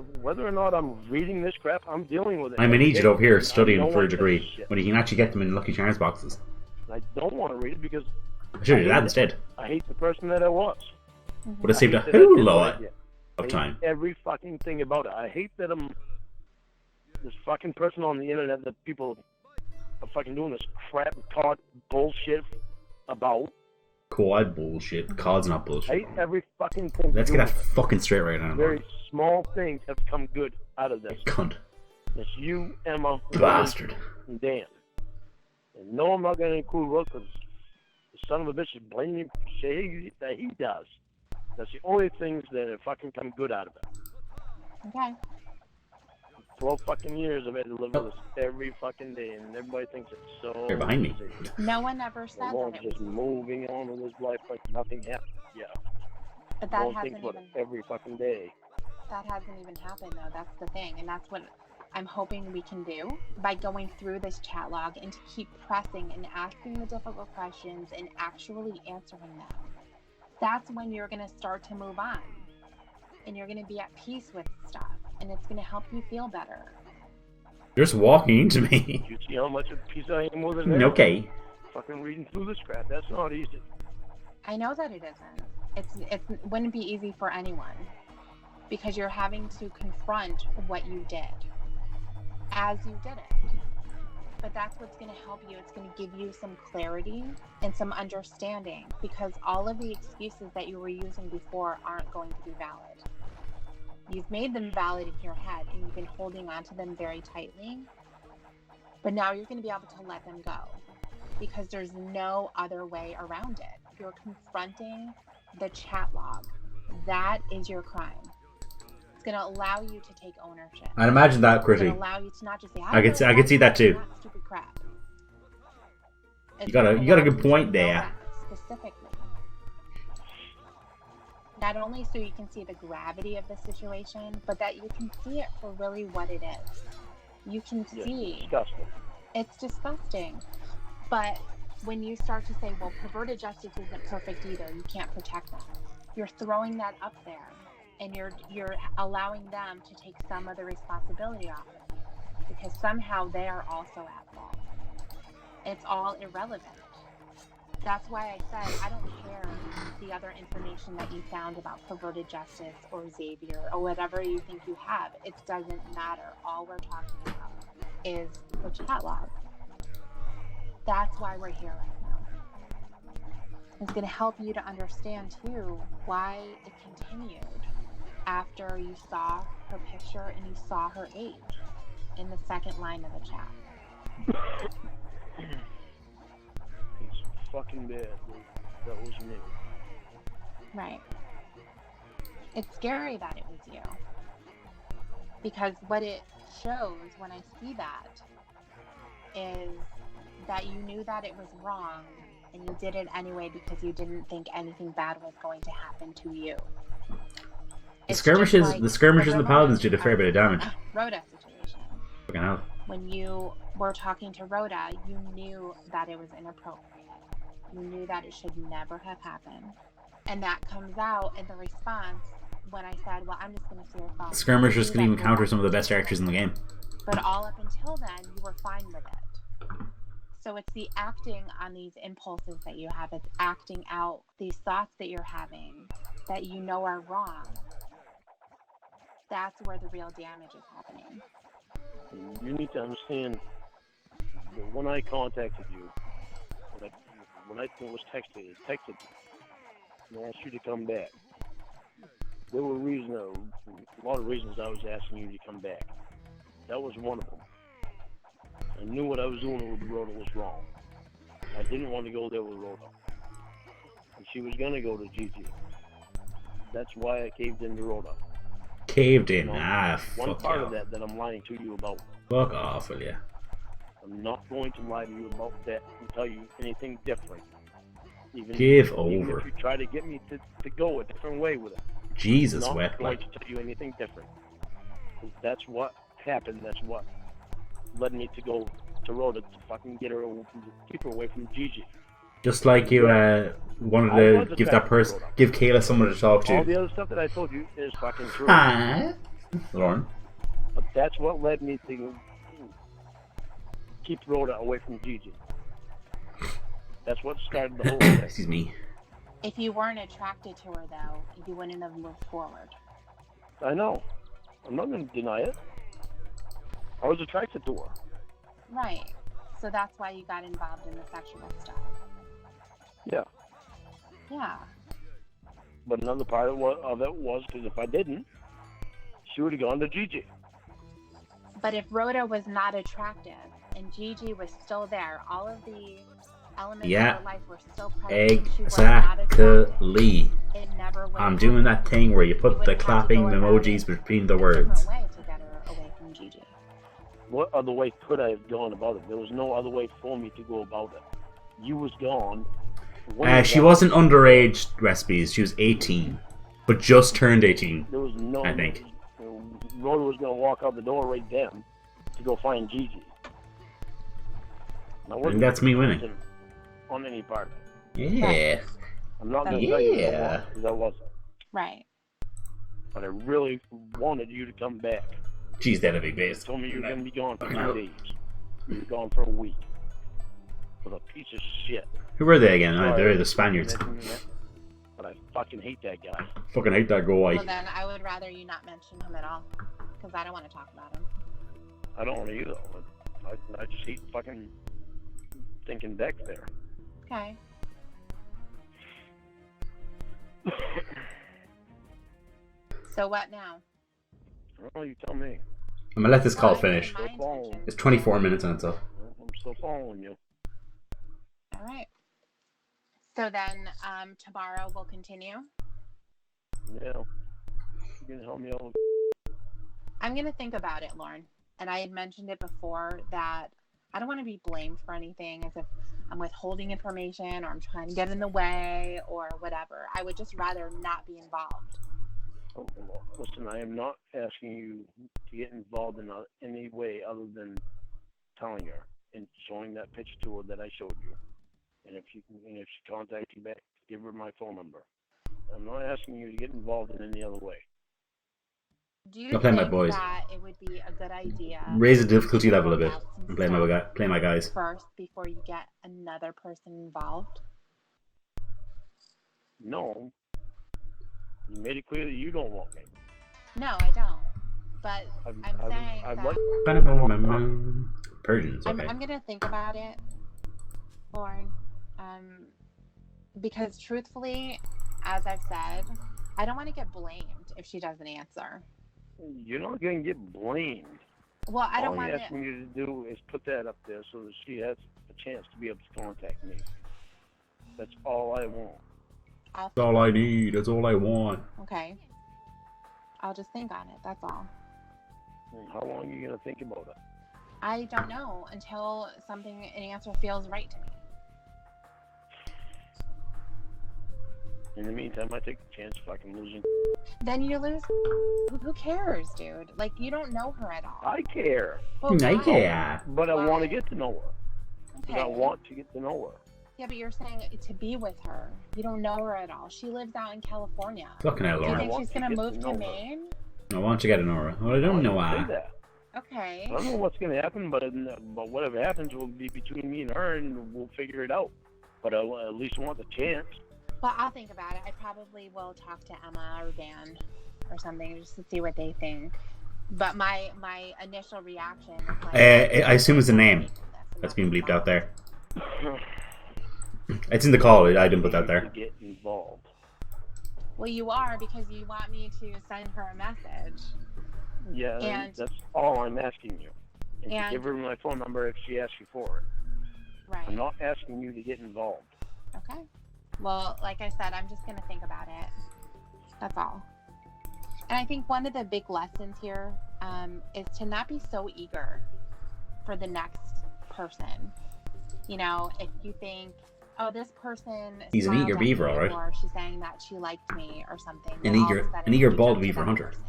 or not I'm reading this crap, I'm dealing with it. I'm an every idiot day. over here I studying don't for a want this degree shit. when you can actually get them in Lucky Charms boxes. I don't want to read it because I should do that instead. I hate the person that I was. Would have saved a I hate that I whole did what I lot did. of I time. hate every fucking thing about it. I hate that I'm this fucking person on the internet that people are fucking doing this crap, taught bullshit about. Quad bullshit. Cod's not I bullshit. hate every fucking thing. Let's to get do that with it. fucking straight right now. Very small things have come good out of this. Cunt. It's you, Emma, Bastard. and Dan. And no, I'm not going to include Will because the son of a bitch is blaming shit that he does. That's the only things that have fucking come good out of it. Okay. 12 fucking years I've had to live with this every fucking day, and everybody thinks it's so They're behind me. easy. No one ever said Well, that it just was, moving on with his life like nothing happened. Yeah. but that Don't hasn't think about even it every fucking day. happened though. That's the thing, and that's what I'm hoping we can do by going through this chat log and to keep pressing and asking the difficult questions and actually answering them. That's when you're going to start to move on, and you're going to be at peace with stuff, and it's going to help you feel better. You're just walking into me. You see how much of a piece I am with it now? Okay. Fucking reading through this crap. That's not easy. I know that it isn't. It wouldn't be easy for anyone because you're having to confront what you did as you did it. But that's what's going to help you. It's going to give you some clarity and some understanding because all of the excuses that you were using before aren't going to be valid. You've made them valid in your head and you've been holding on to them very tightly. But now you're going to be able to let them go because there's no other way around it. You're confronting the chat log. That is your crime. It's going to allow you to take ownership. I'd imagine that, It's Chrissy. going to allow you to not just say, I could see that too. Not stupid crap. You got a good point there. Specifically. Not only so you can see the gravity of the situation, but that you can see it for really what it is. You can see Disgusting. it's disgusting. But when you start to say, well, perverted justice isn't perfect either, you can't protect them. You're throwing that up there and you're allowing them to take some of the responsibility off of you because somehow they are also at fault. It's all irrelevant. That's why I said I don't care the other information that you found about perverted justice or Xavier or whatever you think you have. It doesn't matter. All we're talking about is the chat log. That's why we're here right now. It's going to help you to understand too why it continued after you saw her picture and you saw her age in the second line of the chat. It's fucking bad. That was me. Right. It's scary that it was you. Because what it shows when I see that is that you knew that it was wrong and you did it anyway because you didn't think anything bad was going to happen to you. The skirmishes and the paladins did a fair bit of damage. Rhoda situation. Fucking hell. when you were talking to Rhoda, you knew that it was inappropriate. You knew that it should never have happened. And that comes out in the response when I said, well, I'm just going to see your phone. Skirmishers can even counter some of the best archers in the game. But all up until then, you were fine with it. So it's the acting on these impulses that you have. It's acting out these thoughts that you're having that you know are wrong. That's where the real damage is happening. You need to understand that when I contacted you, when I was texted and asked you to come back, there were a lot of reasons I was asking you to come back. That was one of them. I knew what I was doing with Rhoda was wrong. I didn't want to go there with Rhoda. And she was going to go to Gigi. That's why I caved in to Rhoda. Caved in? One Fuck part you. of that I'm lying to you about. Fuck off, will ya? I'm not going to lie to you about that and tell you anything different. Give Even over. if you try to get me to go a different way with it. Jesus, I'm not wet going like. to tell you anything different. That's what happened. That's what led me to go to Rhoda to fucking keep her away from Gigi. Just like you wanted to give that person, give Kayla someone to talk All to. the other stuff that I told you is fucking true. Hi, Lauren. But that's what led me to keep Rhoda away from Gigi. That's what started the whole thing. Excuse me. If you weren't attracted to her, though, you wouldn't have moved forward. I know. I'm not going to deny it. I was attracted to her. Right. So that's why you got involved in the sexual stuff. Yeah. Yeah. But another part of it was because if I didn't, she would have gone to Gigi. But if Rhoda was not attractive and Gigi was still there, all of the elements of her life were still present. She was not attractive. Exactly. It never would. I'm doing that thing where you put the clapping emojis between the words. Way to get her away from Gigi. What other way could I have gone about it? There was no other way for me to go about it. You was gone. She wasn't underage recipes. She was 18, but just turned 18. There was no. I think. Rhoda was gonna walk out the door right then to go find Gigi. And that's me winning. On any part. Yeah. I'm not gonna tell you because I wasn't. Right. But I really wanted you to come back. She's dead a big base. You told me you were gonna be gone for 2 days. You were gone for a week. With a piece of shit. Who were they again? They're the Spaniards. But I fucking hate that guy. Fucking hate that guy. Well, then I would rather you not mention him at all. Because I don't want to talk about him. I don't want to either. I just hate fucking thinking back there. Okay. So what now? Well, you tell me. I'm gonna let this call finish. It's It's 24 minutes on it, so. I'm still following you. All right. So then tomorrow we'll continue. Yeah. You can help me out. I'm going to think about it, Lauren. And I had mentioned it before that I don't want to be blamed for anything as if I'm withholding information or I'm trying to get in the way or whatever. I would just rather not be involved. Oh, listen, I am not asking you to get involved in any way other than telling her and showing that picture to her that I showed you. And if she contacts you back, give her my phone number. I'm not asking you to get involved in any other way. Do you I'll play think my boys. that it would be a good idea? Raise the difficulty level a bit and play my guys. First, before you get another person involved? No. You made it clear that you don't want me. No, I don't. But I'm saying that... Persians, okay. I'm going to think about it, Lauren. Because truthfully, as I've said, I don't want to get blamed if she doesn't answer. You're not going to get blamed. Well, I don't want All I'm asking you to do is put that up there so that she has a chance to be able to contact me. That's all I want. That's all I need. That's all I want. Okay. I'll just think on it. That's all. How long are you going to think about it? I don't know until an answer feels right to me. In the meantime, I take the chance if I can lose. Then you lose. Who cares, dude? Like, you don't know her at all. I care. Well, I why? care. But I Why? want to get to know her. Okay. I want to get to know her. Yeah, but you're saying to be with her. You don't know her at all. She lives out in California. Fucking hell, Do you Lauren. think she's gonna get move to to know her. Maine? I want to get an aura. Well, I don't know I why. say that. Okay. I don't know what's going to happen, but whatever happens will be between me and her, and we'll figure it out. But I at least want the chance. Well, I'll think about it. I probably will talk to Emma or Dan or something just to see what they think. But my initial reaction is like... I assume it's a name that's being bleeped out there. It's in the call. I didn't put that there. To get involved. Well, you are, because you want me to send her a message. Yeah, And- that's all I'm asking you. And to And- give her my phone number if she asks you for it. Right. I'm not asking you to get involved. Okay. Well, like I said, I'm just going to think about it. That's all. And I think one of the big lessons here is to not be so eager for the next person. You know, if you think, oh, this person... He's an smiled eager at me, beaver, all right. Or she's saying that she liked me or something. An then all of eager- a sudden an eager you bald jump to beaver that hunter. person,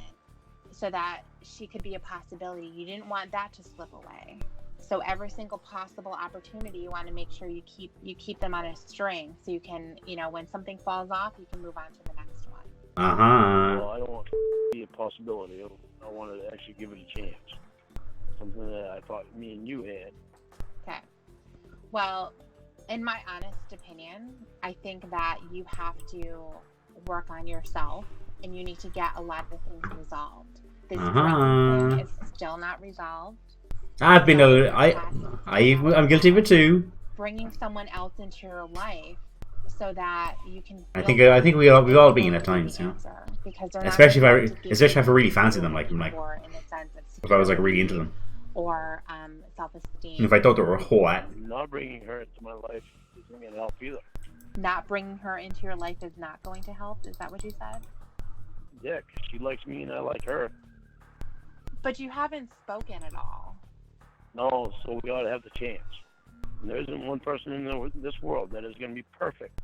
so that she could be a possibility. You didn't want that to slip away. So every single possible opportunity, you want to make sure you keep them on a string, so you can, you know, when something falls off, you can move on to the next one. Well, I don't want it to be a possibility. I want to actually give it a chance. Something that I thought me and you had. Okay. Well, in my honest opinion, I think that you have to work on yourself, and you need to get a lot of things resolved. This drinking thing is still not resolved. I've been I'm guilty of it too. Bringing someone else into your life so that you can. I think we've all been at times, you know. Because they're Especially not if I really fancy them, like in the sense of if I was like really into them. or self-esteem. And if I thought they were hot. Not bringing her into my life isn't going to help either. Not bringing her into your life is not going to help. Is that what you said? Yeah, 'cause she likes me and I like her. But you haven't spoken at all. No, so we ought to have the chance. And there isn't one person in this world that is going to be perfect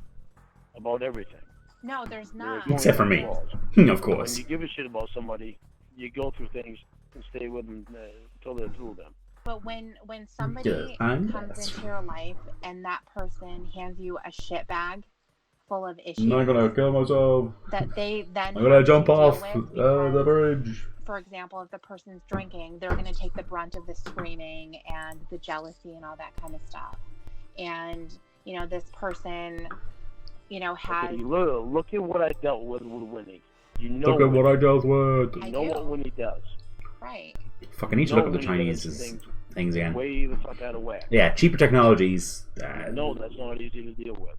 about everything. No, there's not. Except for me. Of When course. you give a shit about somebody, you go through things and stay with them until they're through them. But when somebody comes into your life and that person hands you a shit bag full of issues, I'm not gonna kill myself. that they then I'm gonna have jump to deal off with the because, bridge. for example, if the person's drinking, they're going to take the brunt of the screaming and the jealousy and all that kind of stuff. And, you know, this person, you know, has... Okay, look at what I dealt with Winnie. You know Look at what I dealt with. You know what Winnie does. Right. Fucking need to look at the Chinese things again. Way the fuck out of whack. Yeah, cheaper technologies. No, that's not easy to deal with.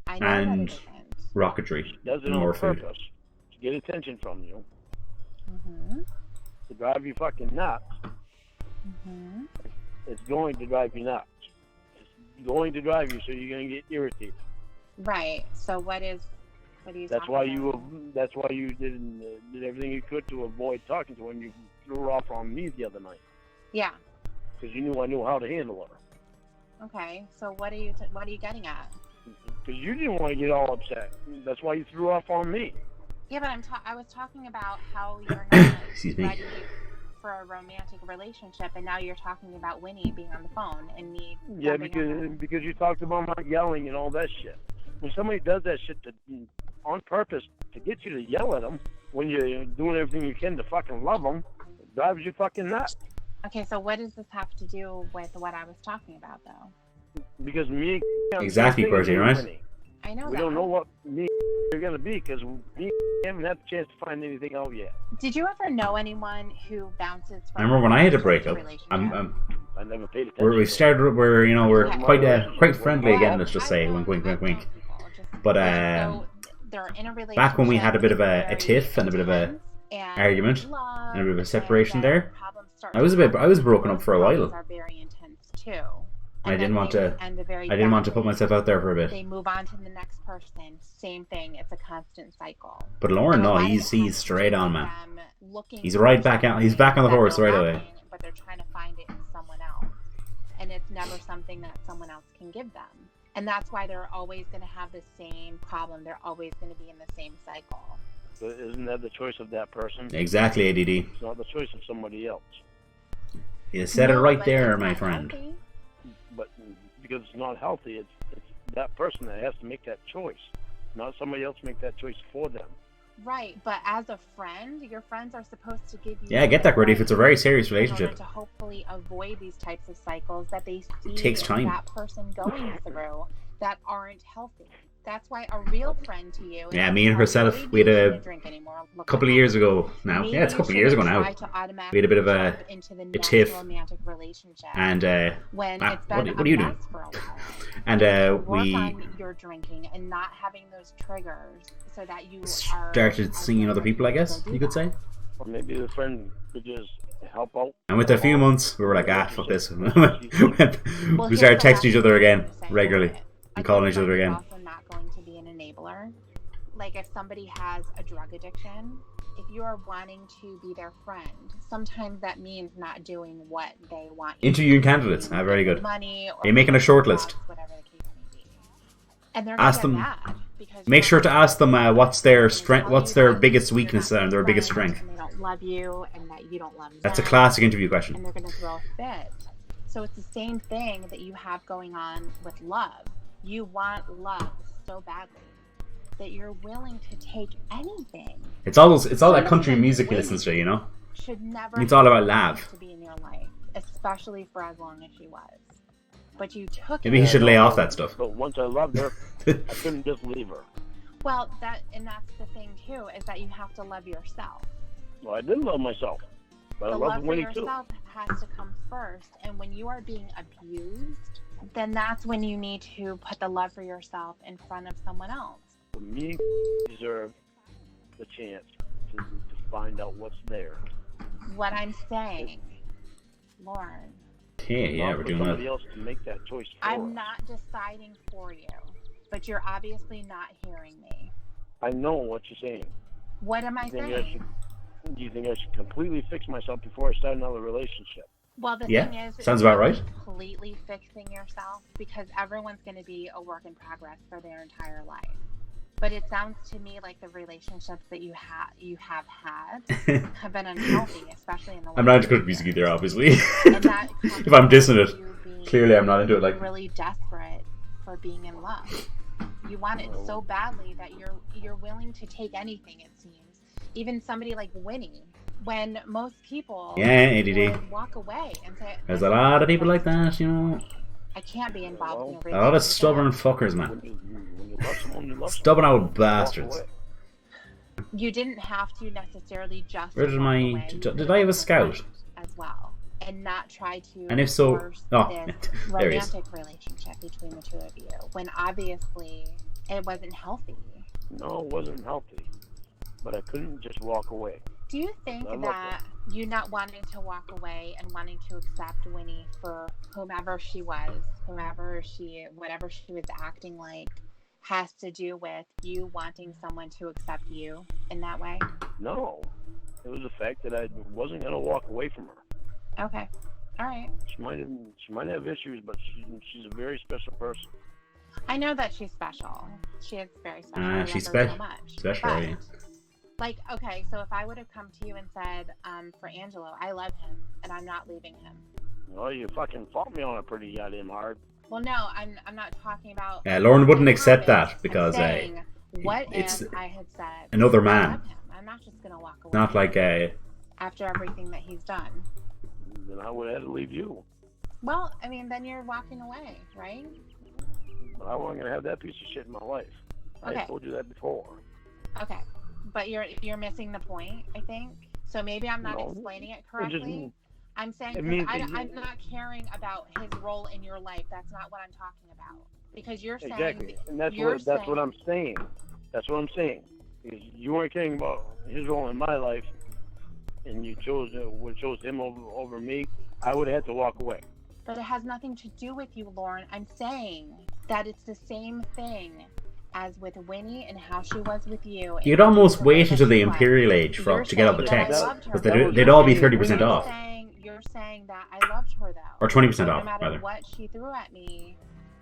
I know And that it isn't. rocketry. She does it and on more food. purpose to get attention from you. Mm-hmm. To drive you fucking nuts. Mm-hmm. It's going to drive you nuts. It's going to drive you so you're going to get irritated. Right. So what are you That's talking why about? you did everything you could to avoid talking to her, and you threw her off on me the other night Yeah. because you knew I knew how to handle her. Okay. So what are you getting at? Because you didn't want to get all upset. That's why you threw her off on me. Yeah, but I was talking about how you're not Excuse me. ready for a romantic relationship, and now you're talking about Winnie being on the phone and me. Yeah, jumping on her. because you talked about not yelling and all that shit. When somebody does that shit on purpose to get you to yell at them when you're doing everything you can to fucking love them, it drives you fucking nuts. Okay, so what does this have to do with what I was talking about, though? Because me and Exactly, Percy, right? I know We that. don't know what me and are going to be because we haven't had the chance to find anything out yet. Did you ever know anyone who bounces from I remember when I had a breakup. relationship? I never paid attention. We started. We're Okay. quite friendly again. Well, Let's just I say know- wink, wink, wink, I know wink. people, just- But so they're in a relationship. back when we had a bit of a very tiff and a bit of a intense, and argument love, and a bit of a separation and then there, problems start I was to happen. broken up for a Those while. problems are very intense too. I And didn't then want things to. end very I didn't want to put badly. myself out there for a bit. They move on to the next person. Same thing. It's a constant cycle. But Lauren, And a no, lot of he's it has to straight do on, with man. them looking He's for right back out. He's back on the something horse that right they're away. lacking, but they're trying to find it in someone else. and it's never something that someone else can give them. And that's why they're always going to have the same problem. They're always going to be in the same cycle. But isn't that the choice of that person? Exactly, ADD. It's not the choice of somebody else. You said it right there, my friend. Healthy. But because it's not healthy, it's that person that has to make that choice, not somebody else make that choice for them. Right, but as a friend, your friends are supposed to give you... Yeah, I get that, Grady, if it's a very serious relationship. In order to hopefully avoid these types of cycles that they see it takes time. That person going through that aren't healthy. That's why a real friend to you... Yeah, me and herself, we had a couple of years ago now. Maybe yeah, it's a couple of years ago now. We had a bit of a tiff. And, when ah, it's been what do you do? For a while. And Work on your drinking and not having those triggers so that you started seeing other people, I guess, you could say. Or maybe the friend could just help out. And with a few months, we were like, fuck this. We started texting each other again, regularly, and calling each other again. Also not going to be an enabler. Like if somebody has a drug addiction, if you are wanting to be their friend, sometimes that means not doing what they want you Interviewing candidates, very good. Money or are you making a short list? Whatever the case may be. And they're ask them. Make sure to ask them what's their strength, what's their biggest weakness and their biggest strength. And they don't love you, and that you don't love them. That's a classic interview question. And they're going to throw a fit. So it's the same thing that you have going on with love. You want love so badly that you're willing to take anything. It's all that country music he listens to, you know. Should never. It's all about love. To be in your life, especially for as long as she was. But you took. Maybe he should lay off that stuff. But once I loved her, I couldn't just leave her. Well, that's the thing too, is that you have to love yourself. Well, I did love myself, but I the love love for Winnie too. yourself has to come first, and when you are being abused, then that's when you need to put the love for yourself in front of someone else. For me, deserve the chance to find out what's there. What I'm saying, Lauren. Yeah, we're doing somebody that. else to make that choice for I'm us. not deciding for you, but you're obviously not hearing me. I know what you're saying. What am I saying? Do you think I should completely fix myself before I start another relationship? Well, the thing is, sounds about right. Completely fixing yourself, because everyone's going to be a work in progress for their entire life. But it sounds to me like the relationships that you have had have been unhealthy, especially in the. I'm not into good music either, obviously. And that if I'm dissing it, clearly I'm not into it. Like really desperate for being in love. You want it so badly that you're willing to take anything. It seems, even somebody like Winnie, when most people would walk away and say. There's a lot of people like that, you know. I can't be involved in a relationship. A lot of stubborn fuckers, man. When you love someone, you love stubborn old bastards. You didn't have to necessarily just. Where did my? Did I have a scout? As well, and not try to. And if so, force there he is. Romantic relationship between the two of you, when obviously it wasn't healthy. No, it wasn't healthy, but I couldn't just walk away. Do you think that you not wanting to walk away and wanting to accept Winnie for whatever she was acting like, has to do with you wanting someone to accept you in that way? No, it was the fact that I wasn't going to walk away from her. Okay, all right. She might have issues, but she's a very special person. I know that she's special. She is very special. She's special. Special, yeah. Like, okay, so if I would have come to you and said, for Angelo, I love him, and I'm not leaving him. Well, you fucking fought me on it pretty goddamn hard. Well, no, I'm not talking about... Lauren wouldn't accept that, because what it's if I had said... another man. I'm not just going to walk away. Not like after everything that he's done. Then I would have had to leave you. Well, I mean, then you're walking away, right? But I wasn't going to have that piece of shit in my life. Okay. I told you that before. Okay. But you're missing the point, I think. So maybe I'm not explaining it correctly. I'm saying I'm not caring about his role in your life. That's not what I'm talking about. Because you're saying exactly, and that's what I'm saying. That's what I'm saying. Because you weren't caring about his role in my life, and you chose him over me. I would have had to walk away. But it has nothing to do with you, Lauren. I'm saying that it's the same thing as with Winnie and how she was with you. You'd almost wait until the Imperial Age to get all the texts, because they'd all be 30% off. you're saying that I loved her though. Or 20% so off, no matter rather. what she threw at me,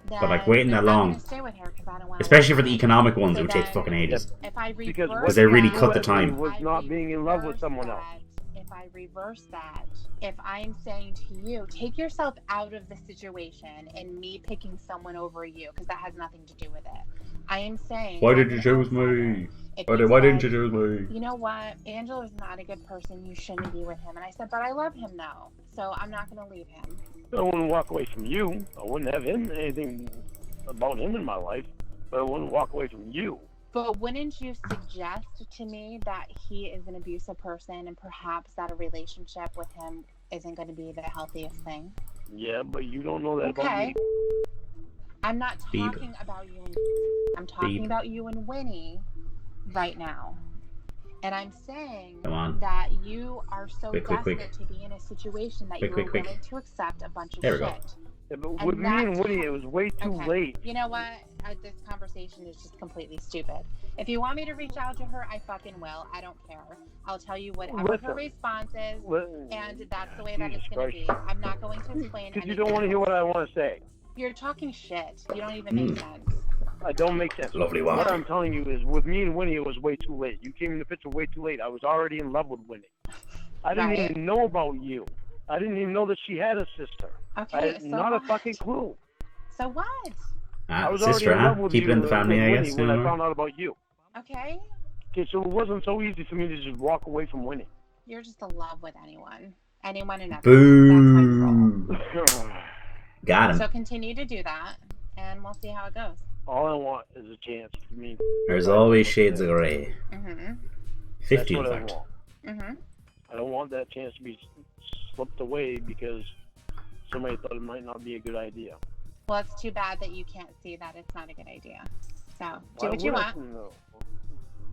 then But like waiting that I'm long, gonna stay with her because I don't want. especially for the economic ones, so it would take then, fucking ages. If I reverse Because they really that, cut the time. was not being in love with someone else. If I reverse that, if I'm saying to you, take yourself out of the situation and me picking someone over you, because that has nothing to do with it. I am saying. Why did you choose me? Why didn't you choose me? You know what? Angela's not a good person. You shouldn't be with him. And I said, but I love him now, so I'm not going to leave him. I wouldn't walk away from you. I wouldn't have anything about him in my life, but I wouldn't walk away from you. But wouldn't you suggest to me that he is an abusive person and perhaps that a relationship with him isn't going to be the healthiest thing? Yeah, but you don't know that about me. I'm not talking about you and I'm talking about you and Winnie right now. And I'm saying that you are so desperate to be in a situation that you're willing to accept a bunch of shit. Yeah, but with me and Winnie, it was way too late. You know what? This conversation is just completely stupid. If you want me to reach out to her, I fucking will. I don't care. I'll tell you whatever her response is, and that's the way that it's going to be. I'm not going to explain anything. Because you don't want to hear what I want to say. You're talking shit. You don't even make sense. I don't make sense. Lovely water. What I'm telling you is, with me and Winnie, it was way too late. You came in the picture way too late. I was already in love with Winnie. I didn't even know about you. I didn't even know that she had a sister. Okay, I had not a fucking clue. So what? I was sister, already in love with keep you it in the family, I guess. When I found out about you. Okay. Okay, so it wasn't so easy for me to just walk away from Winnie. You're just in love with anyone. Anyone and everyone. Boom. That's how you roll. Got him. So continue to do that, and we'll see how it goes. All I want is a chance for me. There's always shades of grey. 50 in That's what fact. I want. I don't want that chance to be slipped away because somebody thought it might not be a good idea. Well, it's too bad that you can't see that it's not a good idea. So, do what you want.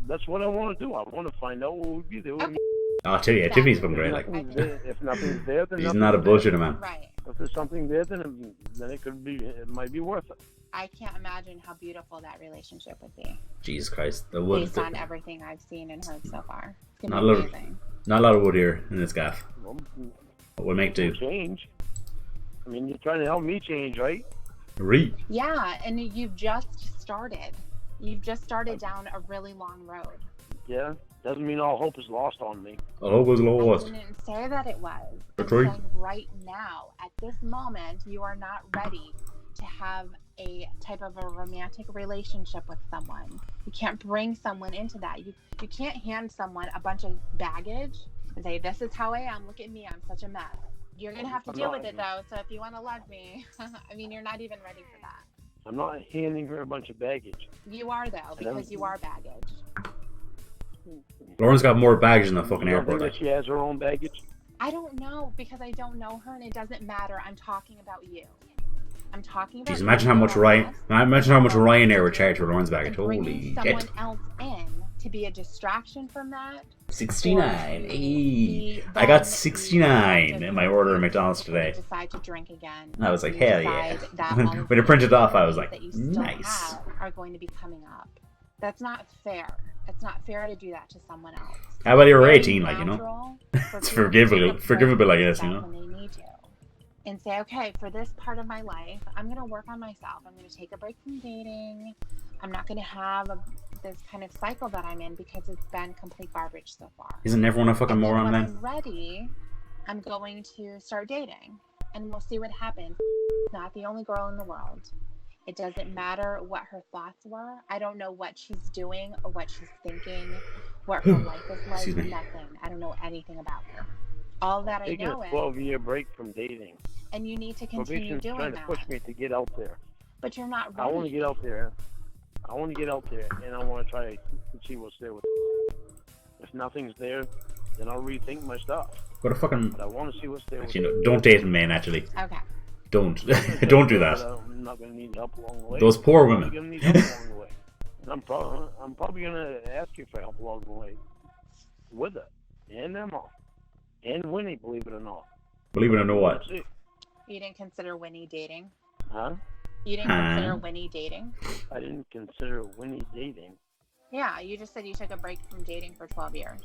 That's what I want to do. I want to find out what would be there. Okay. I'll tell you, Tiffany's fucking great. Like, if nothing's there, then he's not a bullshitter, man. Right. If there's something there, then it could be. It might be worth it. I can't imagine how beautiful that relationship would be. Jesus Christ, the wood. Based on everything I've seen and heard so far, it's Not gonna be amazing. Not a lot of wood here in this gaff. Well, We'll make do. Change. I mean, you're trying to help me change, right? Yeah, and you've just started. You've just started down a really long road. Yeah, doesn't mean all hope is lost on me. All hope is lost. I didn't say that it was. I'm True. saying right now, at this moment, you are not ready to have a type of a romantic relationship with someone. You can't bring someone into that. You can't hand someone a bunch of baggage and say, this is how I am, look at me, I'm such a mess. You're going to have to deal with it though, so if you want to love me, I mean, you're not even ready for that. I'm not handing her a bunch of baggage. You are though, because you are baggage. Lauren's got more baggage in the fucking You don't airport. think that she has her own baggage? I don't know, because I don't know her and it doesn't matter. I'm talking about you. I'm talking about Jeez, imagine how much Ryanair would charge for Lauren's baggage. Holy bringing shit. someone else in to be a distraction from that. 69. Hey. I got 69 in my order at McDonald's today. Decide to drink again. I was like, hell yeah. When When it printed off, I was like, that you still nice. have are going to be coming up. That's not fair. It's not fair to do that to someone else. How about you were Very 18, like, you know? natural It's for people to take a forgivable, I break guess, you from know? that when they need to. And say, okay, for this part of my life, I'm going to work on myself. I'm going to take a break from dating. I'm not going to have this kind of cycle that I'm in because it's been complete garbage so far. Isn't everyone a fucking And then moron, when man? I'm ready, I'm going to start dating. And we'll see what happens. Not the only girl in the world. It doesn't matter what her thoughts were. I don't know what she's doing or what she's thinking, what her life is like. Excuse me. Nothing. I don't know anything about her. All that I Taking know a is, 12-year break from dating. and you need to continue Probation's doing trying to that. push me to get out there. But you're not I want to ready. get out there. I want to get out there, and I want to try to see what's there with it. If nothing's there, then I'll rethink my stuff. What a fucking... But I want to see what's there with Actually, no, don't date him, man, actually. Okay. Don't. Don't do that. I'm not going to need help along the way. Those poor I'm women. going to need help along the way. And I'm probably going to ask you for help along the way. With it. And Emma. And Winnie, believe it or not. Believe it or not what? That's it. You didn't consider Winnie dating? Huh? You didn't consider Winnie dating? I didn't consider Winnie dating. Yeah, you just said you took a break from dating for 12 years.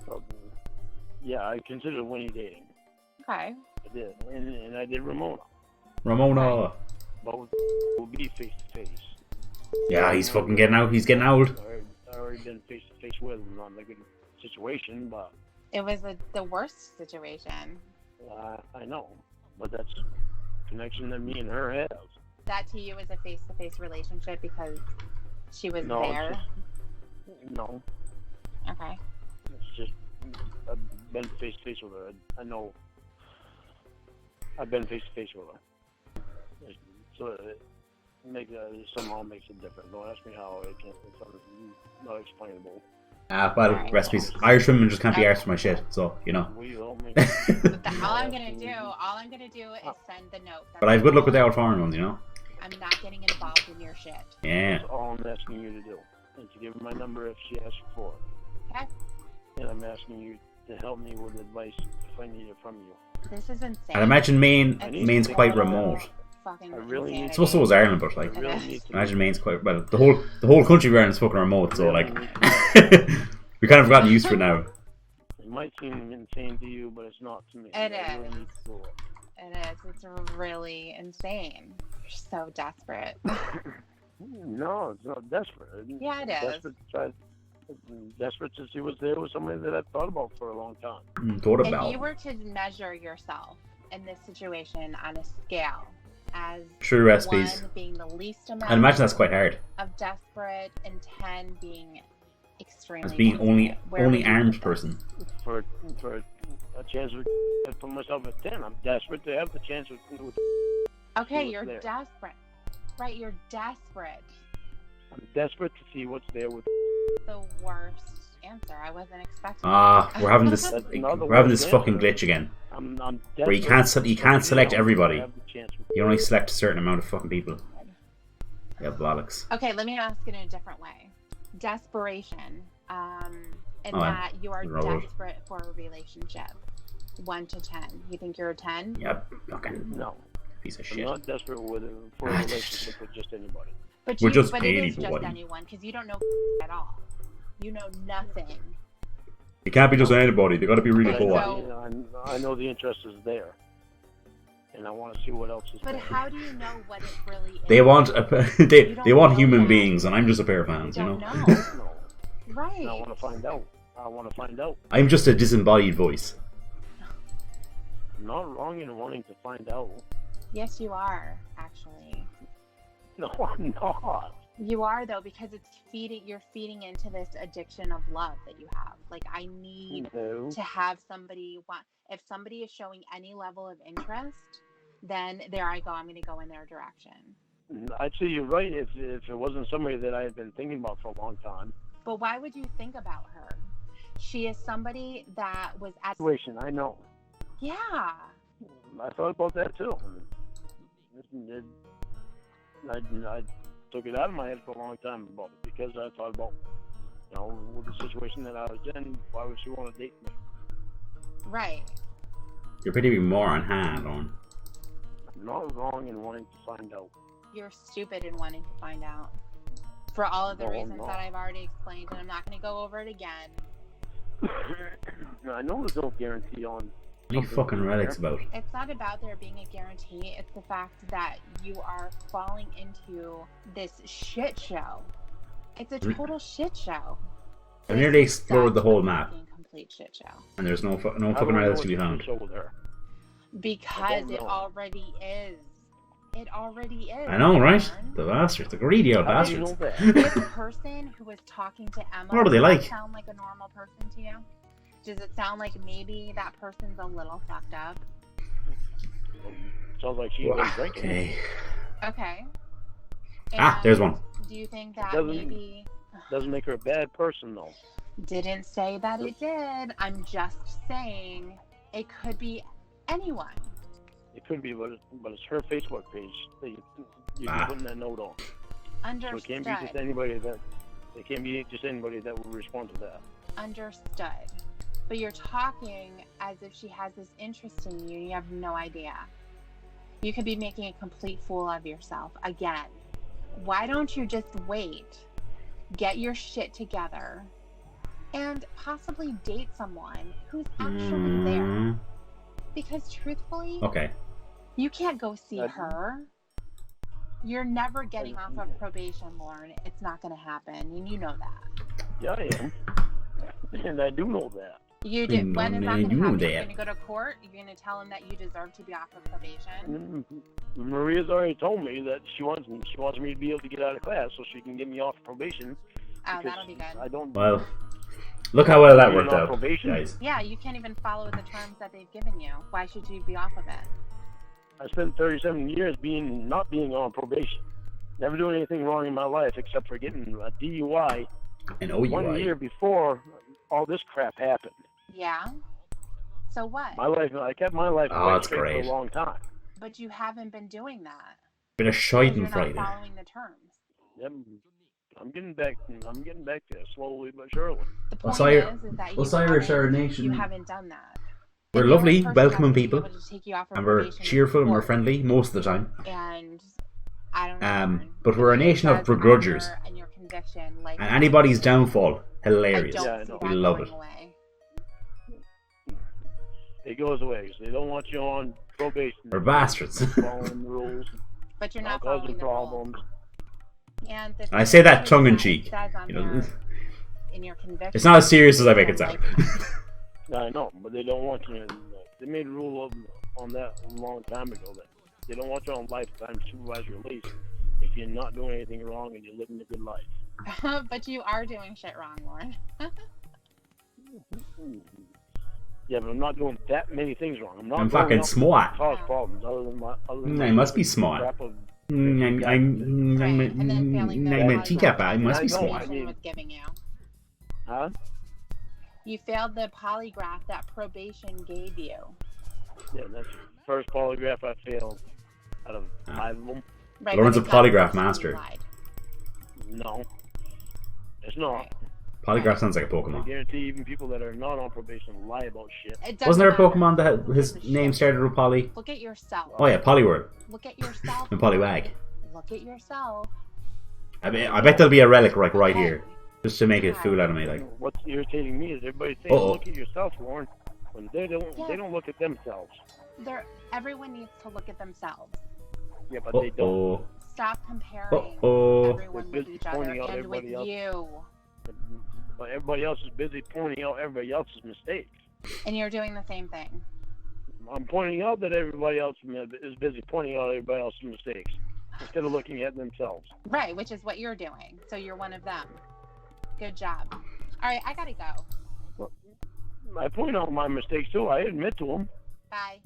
So, yeah, I consider Winnie dating. Okay. I did, and I did Ramona. Ramona. Both will be face to face. Yeah, he's fucking getting out. He's getting old. I already been face to face with him, not in a good situation, but It was the worst situation. I know, but that's a connection that me and her have. That to you is a face-to-face relationship because she was No, there. No, Okay. it's just I've been face to face with her. I know I've been face to face with her, so it somehow makes it different. Don't ask me how. It's not explainable. Well, recipes. Irish women just can't be arsed for my shit, so, you know. All I'm gonna do is send the note. But I have good luck with the out foreign ones, you know? I'm not getting involved in your shit. Yeah. That's all I'm asking you to do. And to give her my number if she asks for it. Okay. And I'm asking you to help me with advice if I need it from you. This is insane. And imagine Maine's quite remote. Fucking I really need So was Ireland, but like, I really need to imagine Maine's quite, well, the whole country of Ireland's fucking remote, so like, we kind of gotten used to it now. It might seem insane to you, but it's not to me. It I really is. need to do it. It is. It's really insane. You're so desperate. No, it's not desperate. Yeah, it is. Desperate to see what's there with somebody that I've thought about for a long time. Thought If about. you were to measure yourself in this situation on a scale as True recipes. 1 being the least amount I'd imagine that's quite hard. of desperate and 10 being extremely As being desperate, where would only you armed put person. For a chance to put myself at 10, I'm desperate to have the chance with Okay, what's you're there. desperate. Right, you're desperate. I'm desperate to see what's there with. The worst answer. I wasn't expecting. We're having this That's not the we're having worst this fucking answer. glitch again. I'm Where you desperate can't select to everybody. have the chance with- You only select a certain amount of fucking people. Yeah, bollocks. Okay, let me ask it in a different way. Desperation, in Oh, that you are Robert. desperate for a relationship. 1 to 10. You think you're a 10? Yep. Fucking No, piece of I'm shit. not desperate for a relationship with just anybody. But We're you, just but paid it is just everybody. anyone because you don't know at all. You know nothing. It can't be just anybody. They got to be really But poor. I know the interest is there, and I want to see what else is But there. how do you know what it really is? They want they don't want know human that. beings, and I'm just a pair of You hands, you don't know. know. No, Right. and I want to find out. I want to find out. I'm just a disembodied voice. I'm not wrong in wanting to find out. Yes, you are, actually. No, I'm not. You are though, because you're feeding into this addiction of love that you have. Like, I need No. to have somebody if somebody is showing any level of interest, then there I go, I'm going to go in their direction. I'd say you're right if it wasn't somebody that I had been thinking about for a long time. But why would you think about her? She is somebody that was at Situation, I know. Yeah. I thought about that too. I took it out of my head for a long time about it because I thought about, with the situation that I was in, why would she want to date me? Right. You're pretty more on hand on. I'm not wrong in wanting to find out. You're stupid in wanting to find out. For all of the No, I'm reasons not. that I've already explained, and I'm not going to go over it again. I know there's no guarantee on. What are you fucking relics about? It's not about there being a guarantee. It's the fact that you are falling into this shit show. It's a total shit show. I've nearly This is explored the such whole a map, fucking complete shit show. and there's no How fucking do I know relics to be it's a found. show with her? Because don't it know. already is. It already is. I know, right? Lauren. The bastards, the greedy old How do you know bastards. that? This person who was talking to Emma, What are they does like? that sound like a normal person to you? Does it sound like maybe that person's a little fucked up? Sounds like she's been drinking. Okay. Okay. There's one. Do you think that Doesn't- maybe... Doesn't make her a bad person though. Didn't say that it did. I'm just saying it could be anyone. It could be, but it's her Facebook page that you're putting that note on. So Understood. it can't be just anybody that. It can't be just anybody that would respond to that. Understood. But you're talking as if she has this interest in you. You have no idea. You could be making a complete fool of yourself again. Why don't you just wait, get your shit together, and possibly date someone who's actually there? Because truthfully, Okay. you can't go see her. You're never getting off of probation, Lorne. It's not going to happen, and you know that. Yeah, I am. And I do know that. You do. When is that going to you know happen? that. You're going to go to court? You're going to tell him that you deserve to be off of probation? Maria's already told me that she wants me to be able to get out of class so she can get me off probation. Oh, that'll be good. I don't. Well, look how well that Being worked on out, probation. guys. Yeah, you can't even follow the terms that they've given you. Why should you be off of it? I spent 37 years not being on probation. Never doing anything wrong in my life except for getting a DUI An OUI. 1 year before all this crap happened. Yeah? So what? I kept my life that's straight great. for a long time. But you haven't been doing that. Been a Because shite you're Friday. not following the terms. Yep. I'm getting back there slowly but surely. The point Us is that Irish are a you nation. haven't done that. We're And you're lovely, the first welcoming person to be people, able to take you off of and we're probation cheerful and we're before. friendly most of the time. And I don't know. But we're a nation of begrudgers. And your conviction, like, And anybody's downfall, I hilarious. don't Yeah, I see know. that We love going it. away. It goes away. They don't want you on probation. We're bastards. Following the rules. But you're not Causing following the rules. problems. And the I say that thing tongue in it cheek. says on You know, there, in your conviction, it's not as serious as I make it sound. I know, but they don't want you. They made a rule on that a long time ago that they don't want you on lifetime supervised release if you're not doing anything wrong and you're living a good life. but you are doing shit wrong, Lauren. Yeah, but I'm not doing that many things wrong. I'm not I'm going fucking out to smart. cause problems other than I must be smart. crap of- I'm And then failing the a polygraph teacup. I must be I know. smart. probation was giving you. Huh? You failed the polygraph that probation gave you. Yeah, that's the first polygraph I failed out of 5 of them. Right, Lauren's but a it's not polygraph because you master. lied. No, it's not. Right. Polygraph sounds like a I Pokemon. guarantee even people that are not on probation lie about shit. It doesn't Wasn't there a matter. Pokemon that his This is name shit. started with Poly? Look at yourself. Oh yeah, Poliwhirl Look at yourself. and Poliwag. Look at yourself. I bet there'll be a relic like right here, just to make a fool out of me. Like, What's irritating me is everybody saying, Uh-oh. "Look at yourself, Lauren," when they don't. Yeah. They don't look at themselves. Everyone needs to look at themselves. Yeah, but they don't. Stop comparing Uh-oh. everyone They're with busy each other pointing out and with everybody else. you. But everybody else is busy pointing out everybody else's mistakes. And you're doing the same thing. I'm pointing out that everybody else is busy pointing out everybody else's mistakes instead of looking at themselves. Right, which is what you're doing. So you're one of them. Good job. All right, I gotta go. I point out my mistakes too. I admit to them. Bye.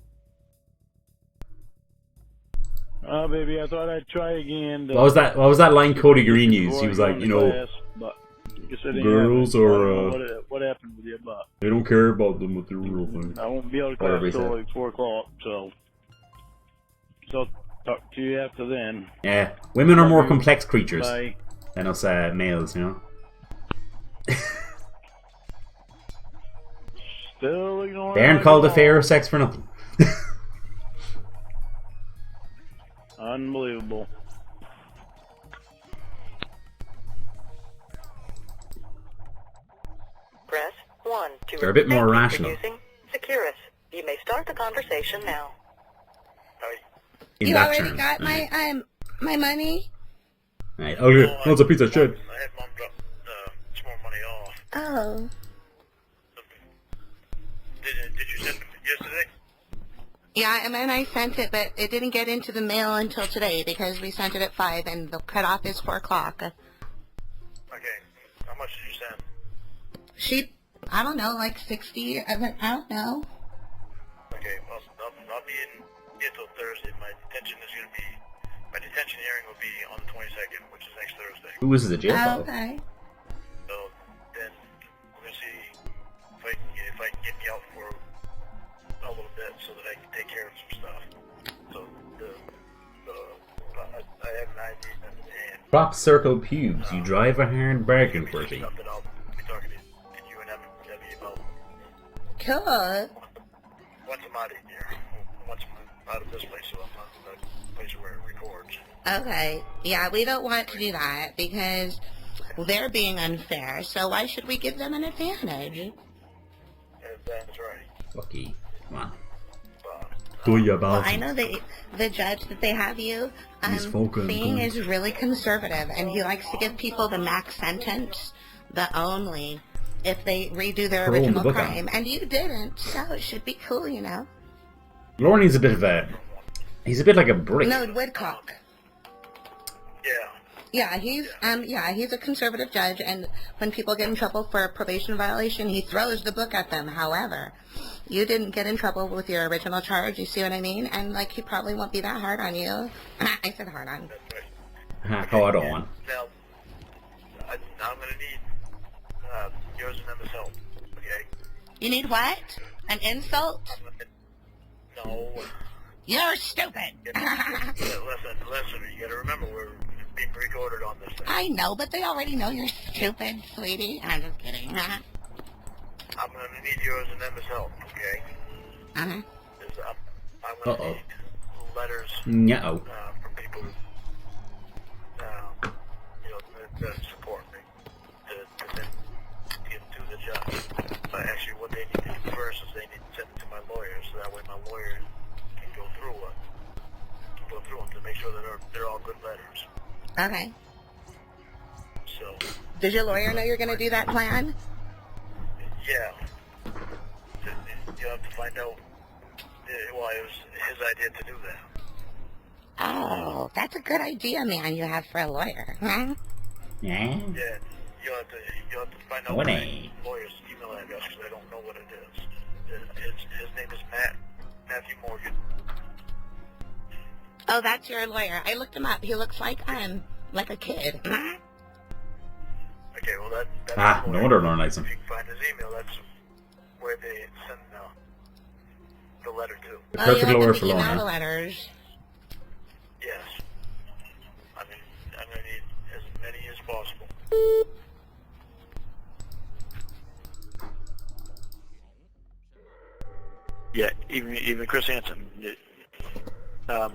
Oh, baby, I thought I'd try again. what was that? What was that line Cody Green used? He was like, girls are what happened with you, but they don't care about them with the real thing. I won't be able to Whatever he class till said. like 4 o'clock, so talk to you after then. Yeah, women are more complex creatures Bye. than us males, you know. Still ignoring. They aren't my called a call. fair of sex for nothing. Unbelievable. Press 1 to They're a bit more rational. Introducing Securus. You may start the conversation now. In You that already term. got my money? Right. Oh, yeah. Oh, it's a piece of shit. I had Mom drop some more money off. Oh. Did you send them yesterday? Yeah, and then I sent it, but it didn't get into the mail until today because we sent it at 5 and the cutoff is 4 o'clock. Okay. How much did you send? I don't know, like 60, I don't know. Okay, well, I'll be in here till Thursday. My detention hearing will be on the 22nd, which is next Thursday. Who was the jail fellow? Okay. So then we're gonna see if I can get me out for a little bit so that I can take care of some stuff. So I have an ID and Crop circle pubes. You drive a hard bargain for me. stuff that I'll be talking to you and Debbie about Cool. once I'm out of here. Once I'm out of this place, so I'm not in the place where it records. Okay. Yeah, we don't want to do that because they're being unfair, so why should we give them an advantage? And that's right. Lucky. Come on. Do you Well, about I know the judge that they have you seeing is really conservative, and he likes to give people the max sentence, the only, if they redo their Throw 'em the original book on. crime. And you didn't, so it should be cool, you know? Lorne's a bit of a... He's a bit like a brick. No, Woodcock. Yeah. Yeah, he's a conservative judge, and when people get in trouble for a probation violation, he throws the book at them. However, you didn't get in trouble with your original charge, you see what I mean? And, like, he probably won't be that hard on you. I said hard on. That's right. Oh, I don't want. Now, I'm going to need yours and Emma's help, okay? You need what? An insult? No. You're stupid. Listen, you got to remember, we're being recorded on this thing. I know, but they already know you're stupid, sweetie. I'm just kidding. I'm going to need yours and Emma's help, okay? Uh-huh. I'm going to need letters No. from people that support me to then get to the judge. Actually, what they need to do first is they need to send it to my lawyer, so that way my lawyer can go through them to make sure that they're all good letters. Okay. So. Does your lawyer know you're going to do that plan? Yeah. You have to find out. Well, it was his idea to do that. Oh, that's a good idea, man, you have for a lawyer. Huh? Yeah. Yeah. You have to find out What my a- lawyer's email address because I don't know what it is. His name is Matthew Morgan. Oh, that's your lawyer. I looked him up. He looks like a kid. Okay, well that's Ah, his no lawyer. wonder Lorne likes him. If you can find his email, that's where they send the letter to. The Oh, perfect you want lawyer them to for email the Lorne. letters. Yes. I'm gonna need as many as possible. Yeah, even Chris Hansen. But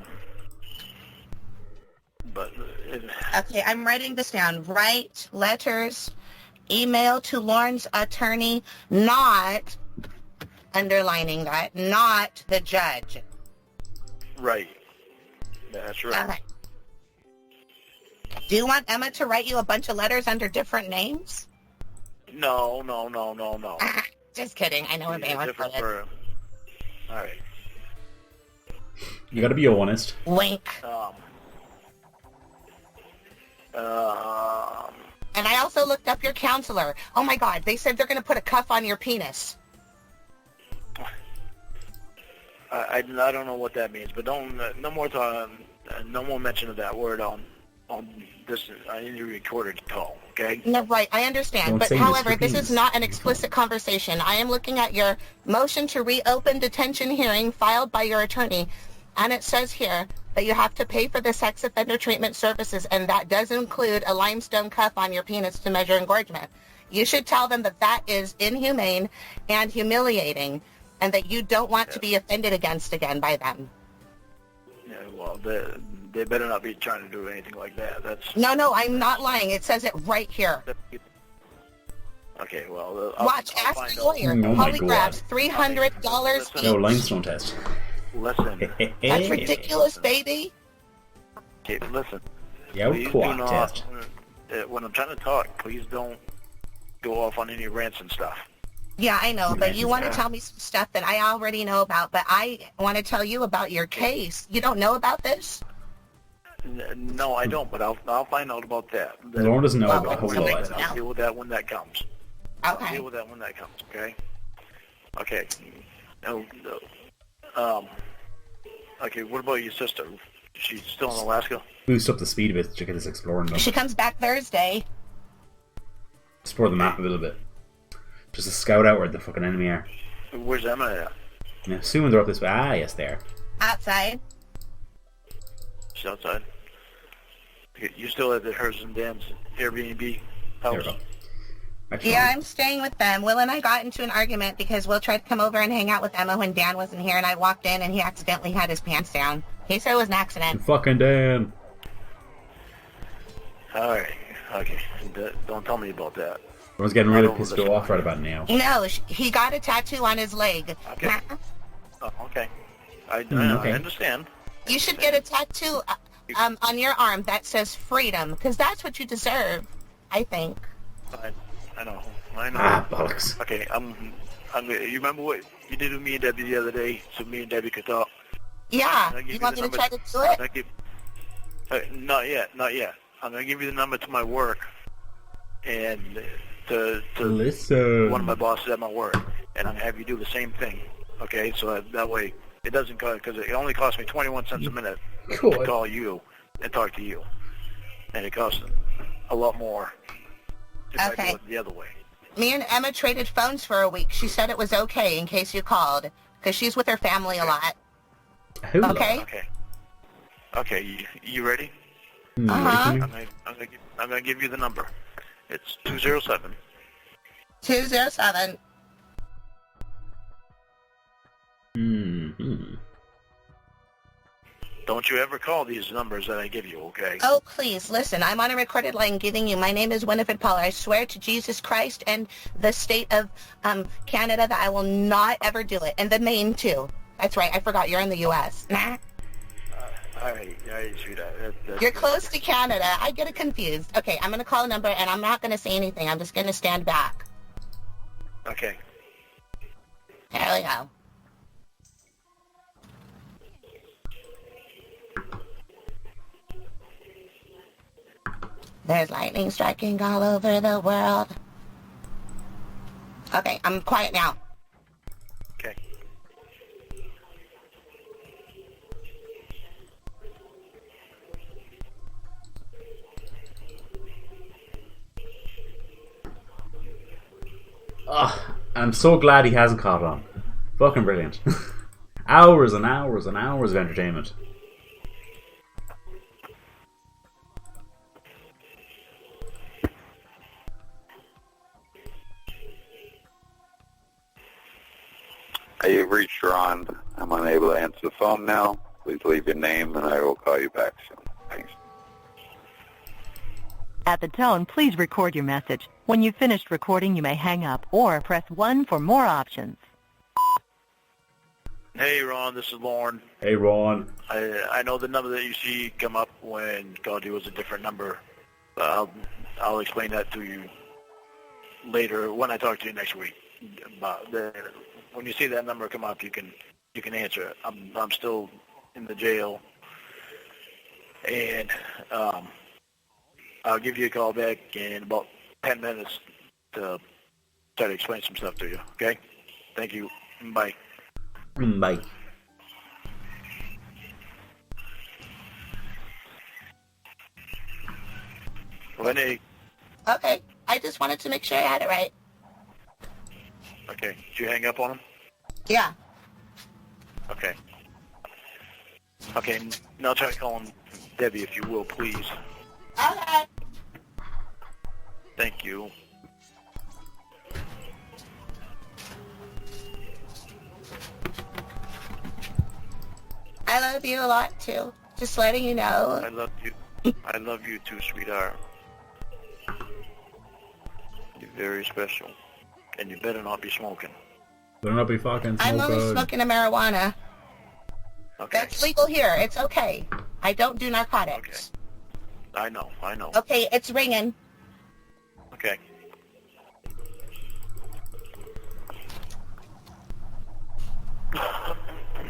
Okay, I'm writing this down. Write letters, email to Lorne's attorney, not, underlining that, not the judge. right, that's right. Okay. Do you want Emma to write you a bunch of letters under different names? No. Just kidding. I know we're being Different recorded. for. All right. You gotta be honest. Wink. And I also looked up your counselor. Oh my God, they said they're going to put a cuff on your penis. I don't know what that means, but don't no more mention of that word on this any recorded call. Okay. No, right, I understand. Don't But say however, Mr. this Penis. is not an explicit conversation. I am looking at your motion to reopen detention hearing filed by your attorney. And it says here that you have to pay for the sex offender treatment services, and that does include a limestone cuff on your penis to measure engorgement. You should tell them that that is inhumane and humiliating, and that you don't want to be offended against again by them. Yeah. Well, they better not be trying to do anything like that. That's. No, I'm not lying. It says it right here. Okay. Well. Watch, I'll ask find the out. lawyer. Oh my Polygraphs, $300 each. No, limestone test. Listen. That's ridiculous, baby. Okay, listen. Yeah, Please do quack not, test. when I'm trying to talk, please don't go off on any rants and stuff. Yeah, I know, but you want to Yeah. tell me some stuff that I already know about, but I want to tell you about your case. You don't know about this? No, I don't, but I'll find out about that. Lorne doesn't know Well, about a whole somebody lot. can I'll deal with that when that comes. Okay. I'll deal with that when that comes, okay? Okay. No, okay, what about your sister? She's still in Alaska? Boost up the speed a bit to get this exploring done. She comes back Thursday. Explore the map a little bit. Just to scout out where the fucking enemy are. Where's Emma at? Yeah, assuming they're up this way. Ah, yes, there. Outside. She's outside. Okay, you still at the hers and Dan's Airbnb There we house? go. Actually, Yeah, I'm staying with them. Will and I got into an argument because Will tried to come over and hang out with Emma when Dan wasn't here, and I walked in and he accidentally had his pants down. He said it was an accident. fucking Dan. Alright, okay. Don't tell me about that. I was getting I really don't pissed listen. off right about now. No, he got a tattoo on his leg. Okay. Oh, okay. I okay. understand. You should get a tattoo on your arm that says freedom, because that's what you deserve, I think. I know. Ah, bollocks. Okay, you remember what you did with me and Debbie the other day, so me and Debbie could talk? Yeah, you want me to try to do it? Not yet. I'm going to give you the number to my work and to Listen. one of my bosses at my work, and I'm going to have you do the same thing, okay? So that way it doesn't cost, because it only costs me 21 cents a minute to call you and talk to you, and it costs a lot more if I do it the other way. Me and Emma traded phones for a week. She said it was okay in case you called, because she's with her family a lot. Okay? Okay, you ready? Uh-huh. I'm gonna give you the number. It's 207. 207. Mm-hmm. Don't you ever call these numbers that I give you, okay? Oh, please, listen, I'm on a recorded line giving you, my name is Winifred Pollard. I swear to Jesus Christ and the state of Canada that I will not ever do it. And the Maine, too. That's right, I forgot, you're in the U.S. Nah. All right, sweetheart. You're close to Canada. I get it confused. Okay, I'm going to call a number, and I'm not going to say anything. I'm just going to stand back. Okay. Here we go. There's lightning striking all over the world. Okay, I'm quiet now. Okay. Oh, I'm so glad he hasn't caught on. Fucking brilliant. Hours and hours and hours of entertainment. You've reached Ron. I'm unable to answer the phone now. Please leave your name and I will call you back soon. Thanks. At the tone, please record your message. When you've finished recording, you may hang up or press 1 for more options. Hey, Ron, this is Lorne. Hey, Ron. I know the number that you see come up when called you was a different number. I'll explain that to you later when I talk to you next week. When you see that number come up, you can answer it. I'm still in the jail, and I'll give you a call back in about 10 minutes to try to explain some stuff to you. Okay? Thank you. Bye. Bye. Renee. Okay, I just wanted to make sure I had it right. Okay, did you hang up on him? Yeah. Okay. Okay, now try calling Debbie if you will, please. Okay. Thank you. I love you a lot, too. Just letting you know. I love you. I love you too, sweetheart. You're very special. And you better not be smoking. Better not be fucking smoking. I'm only smoking a marijuana. Okay. That's legal here. It's okay. I don't do narcotics. Okay. I know. Okay, it's ringing. Okay.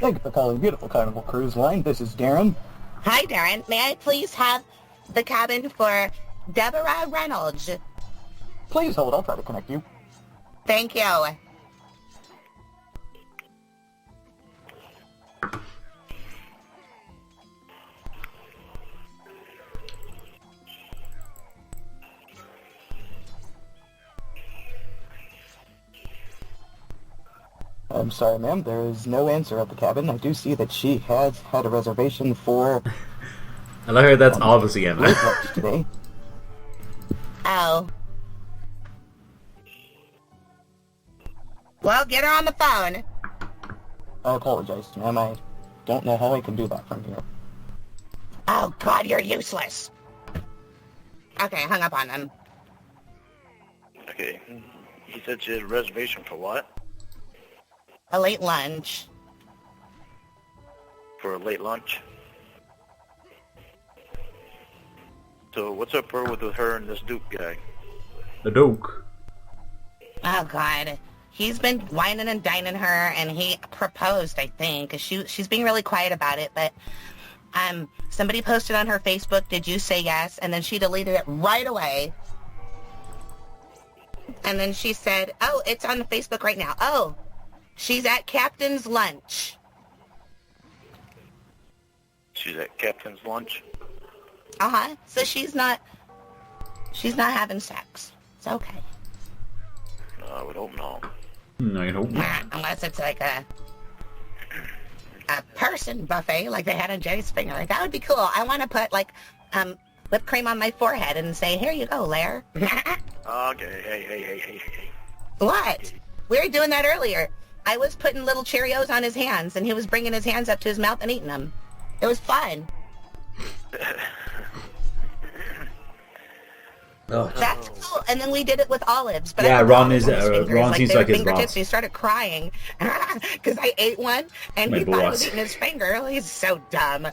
Thank you for calling Beautiful Carnival Cruise Line. This is Darren. Hi, Darren. May I please have the cabin for Deborah Reynolds? Please hold. I'll try to connect you. Thank you. I'm sorry, ma'am. There is no answer at the cabin. I do see that she has had a reservation for... And I heard that's obviously Emma. today. Oh. Well, get her on the phone. I apologize, ma'am. I don't know how I can do that from here. Oh, God, you're useless. Okay, hung up on him. Okay. He said she had a reservation for what? A late lunch. for a late lunch. So what's up with her and this Duke guy? The Duke. Oh, God. He's been whining and dining her, and he proposed, I think. 'Cause she's being really quiet about it, but somebody posted on her Facebook, did you say yes? And then she deleted it right away. And then she said, oh, it's on Facebook right now. Oh, she's at Captain's lunch. She's at Captain's lunch? Uh-huh. So she's not having sex. It's okay. I would hope not. No, I hope not. Unless it's like a person buffet like they had on Jerry's Springer. That would be cool. I want to put like whipped cream on my forehead and say, here you go, Lair. Okay, hey. What? We were doing that earlier. I was putting little Cheerios on his hands, and he was bringing his hands up to his mouth and eating them. It was fun. Oh. That's cool. And then we did it with olives. But Yeah, Ron seems they like were his fingertips, boss. He started crying because I ate one, and My he thought I was boss. eating his finger. He's so dumb.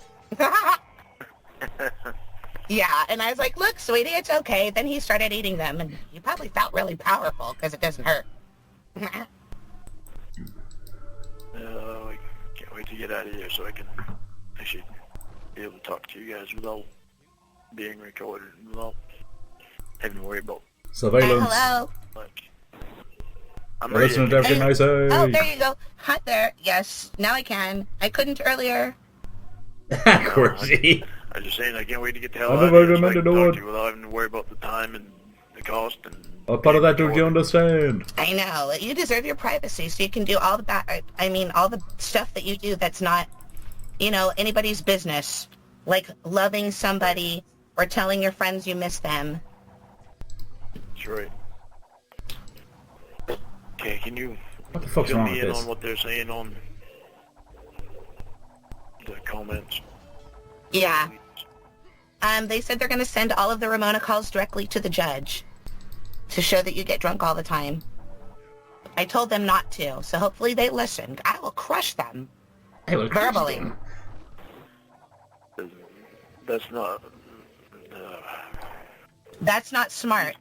Yeah, and I was like, look, sweetie, it's okay. Then he started eating them, and he probably felt really powerful because it doesn't hurt. I can't wait to get out of here so I can actually be able to talk to you guys without being recorded, without having to worry about. Surveillance. Hello. I'm ready. Listen to everything I say. Oh, there you go. Hi there. Yes, now I can. I couldn't earlier. Of course. I'm just saying I can't wait to get the hell I'm out of never here so I meant to can know talk it. to you without having to worry about the time and the cost and. What part of that don't you understand? I know. You deserve your privacy, so you can do all the all the stuff that you do that's not, anybody's business. Like loving somebody or telling your friends you miss them. That's right. Okay, can you What the fuck's fill wrong me with in this? on what they're saying on the comments? Yeah. They said they're going to send all of the Ramona calls directly to the judge to show that you get drunk all the time. I told them not to, so hopefully they listened. I will crush them. I will crush verbally. them. That's not. That's not smart.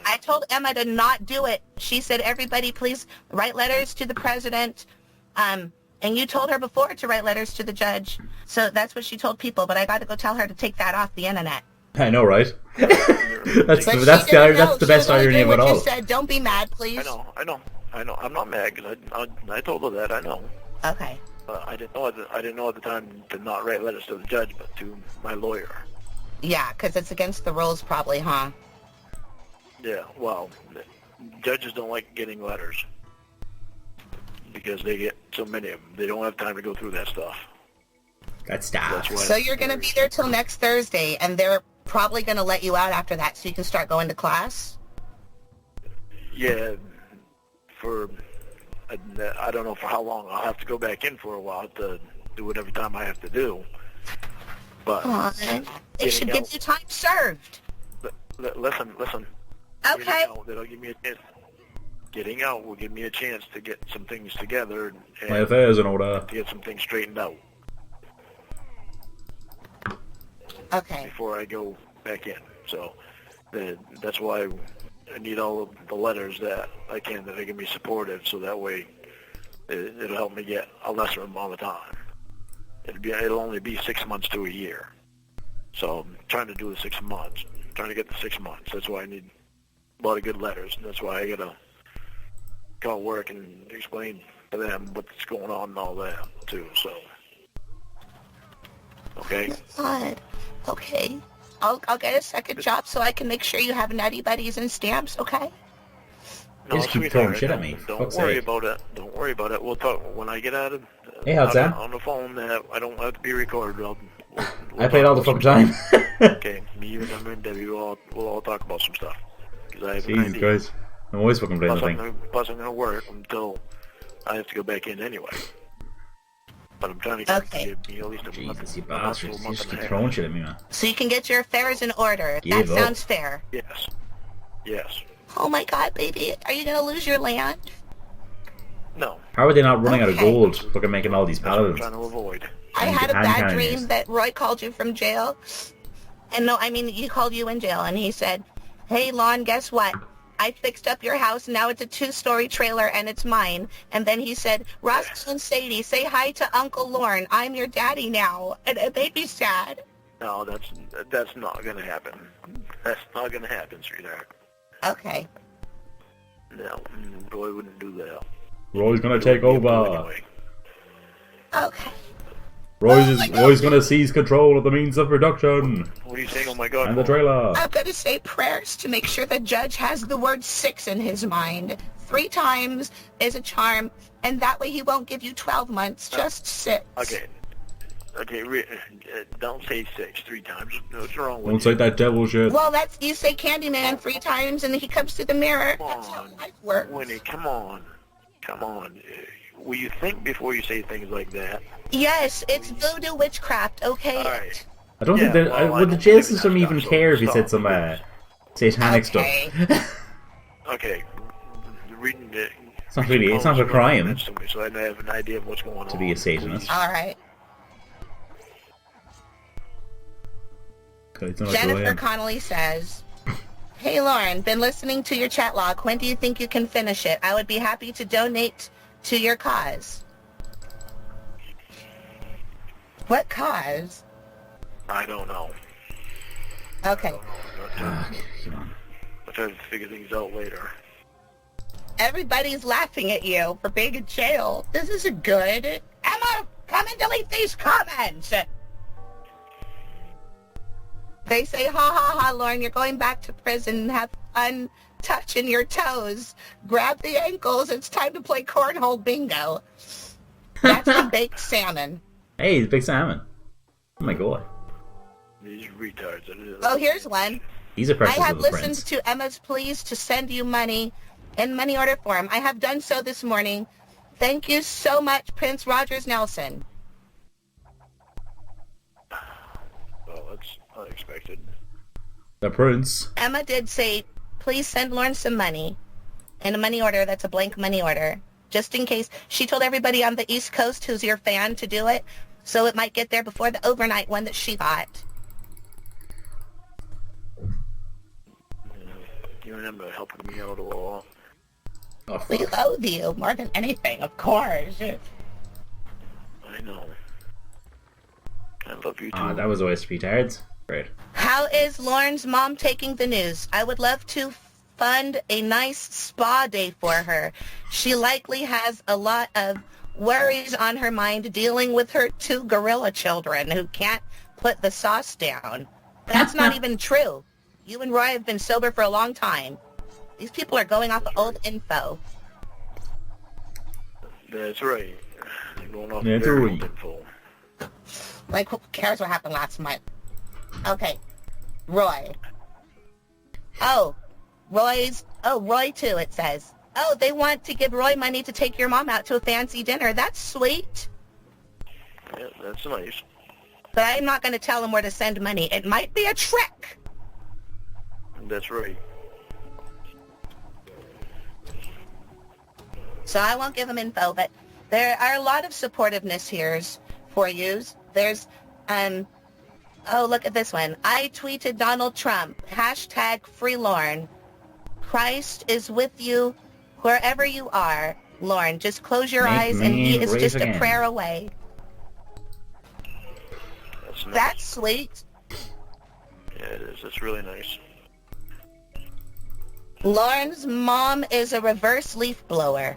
I told Emma to not do it. She said, everybody please write letters to the president. And you told her before to write letters to the judge. So that's what she told people, but I got to go tell her to take that off the internet. I know, right? that's But the, she that's didn't know. the She best was only irony doing of it what all. you said. Don't be mad, please. I know. I'm not mad because I told her that. I know. Okay. I didn't know at the time to not write letters to the judge, but to my lawyer. Yeah, because it's against the rules probably, huh? Yeah. Well, judges don't like getting letters because they get so many of them. They don't have time to go through that stuff. That's why. So you're going to be there till next Thursday, and they're probably going to let you out after that so you can start going to class? Yeah. I don't know for how long. I'll have to go back in for a while to do whatever time I have to do. But They should give you time served. Listen. Okay. That'll give me a chance. Getting out will give me a chance to get some things together My affairs in order. to get some things straightened out Okay. before I go back in. So that's why I need all of the letters that I can that are going to be supportive, so that way it'll help me get a lesser amount of time. It'll only be 6 months to a year. So I'm trying to do the 6 months. I'm trying to get the 6 months. That's why I need a lot of good letters. And that's why I got to call work and explain to them what's going on and all that, too. So, okay? God. Okay. I'll get a second job so I can make sure you have Nutty Buddies and stamps, okay? You just keep sweetheart, throwing shit at me. Don't Fuck's worry sake. about it. Don't worry about it. We'll talk when I get out of Hey, how's that? on the phone. I don't have to be recorded. We'll I played all the fucking time. Okay, me, you, and Emma, and Debbie will all talk about some stuff. Because I have an Jesus idea. Christ. I'm always fucking playing the thing. Plus, I'm gonna work until I have to go back in anyway. But I'm trying to give me at least a month. Jesus, you a bastards. month You just and keep a half. throwing shit at me, man. So you can get your affairs in order. Give That up. sounds fair. Yes. Yes. Oh my God, baby. Are you going to lose your land? No. How are they not running out of Okay. gold? Fucking making all these That's what I'm paladins. trying to avoid. I And had a hand bad carrying dream is. that Roy called you from jail. And no, I mean, he called you in jail, and he said, hey, Lon, guess what? I fixed up your house. Now it's a 2-story trailer, and it's mine. And then he said, Roscoe and Sadie, say hi to Uncle Lorne. I'm your daddy now. And it made me sad. No, that's not gonna happen. That's not gonna happen, sweetheart. Okay. No, Roy wouldn't do that. Roy's gonna take over. Anyway. Okay. Roy's gonna seize control of the means of production. What are you saying? Oh my God! And the trailer. I'm going to say prayers to make sure the judge has the word 6 in his mind. 3 times is a charm, and that way he won't give you 12 months, just 6. Okay, don't say 6 3 times. What's wrong with Don't say that devil shit. Well, you say Candyman 3 times, and then he comes to the mirror. Come That's how on, life works. Winnie, come on. Will you think before you say things like that? Yes, it's voodoo witchcraft, okay? All right. I don't think that would the jail system even care if he said some satanic stuff. Okay. Reading it. It's not really. It's not a crime So I have an idea of what's going on. to be a Satanist. All right. Okay, it's not a Jennifer crime. Connolly says, hey, Lauren, been listening to your chat log. When do you think you can finish it? I would be happy to donate to your cause. What cause? I don't know. Okay. Come on. I'll try to figure things out later. Everybody's laughing at you for being in jail. This isn't good. Emma, come and delete these comments. They say, ha ha ha, Lauren, you're going back to prison. Have fun touching your toes. Grab the ankles. It's time to play cornhole bingo. That's the baked salmon. Hey, it's Big Salmon. Oh my god. These retards. Oh, here's one. He's a precious I have little listened prince. to Emma's pleas to send you money in money order form. I have done so this morning. Thank you so much, Prince Rogers Nelson. Well, that's unexpected. The prince. Emma did say, please send Lauren some money in a money order that's a blank money order, just in case. She told everybody on the East Coast who's your fan to do it, so it might get there before the overnight one that she got. You remember helping me out a lot. Oh, We loathe you more than anything, of course. I know. I love you too. Ah, that was a waste of petards. Great. How is Lauren's mom taking the news? I would love to fund a nice spa day for her. She likely has a lot of worries on her mind dealing with her 2 gorilla children who can't put the sauce down. That's not even true. You and Roy have been sober for a long time. These people are going off of old info. That's right. They're going off That's very right. old info. Like, who cares what happened last month? Okay. Roy. Oh, Roy too, it says. Oh, they want to give Roy money to take your mom out to a fancy dinner. That's sweet. Yeah, that's nice. But I'm not going to tell him where to send money. It might be a trick. That's right. So I won't give him info, but there are a lot of supportiveness here for yous. There's, oh, look at this one. I tweeted Donald Trump, #FreeLorne. Christ is with you wherever you are, Lauren. Just close your Make eyes and me he is great just again. a prayer away. That's nice. That's sweet. Yeah, it is. That's really nice. Lauren's mom is a reverse leaf blower.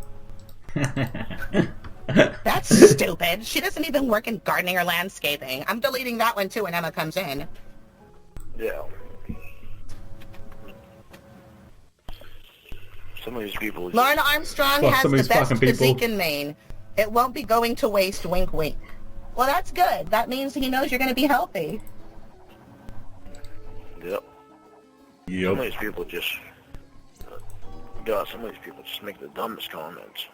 That's stupid. She doesn't even work in gardening or landscaping. I'm deleting that one too when Emma comes in. Yeah. Some of these people. Just, Lauren Armstrong Fuck has some of the these best fucking people. physique in Maine. It won't be going to waste, wink wink. Well, that's good. That means he knows you're going to be healthy. Yep. Some of these people just. God, some of these people just make the dumbest comments.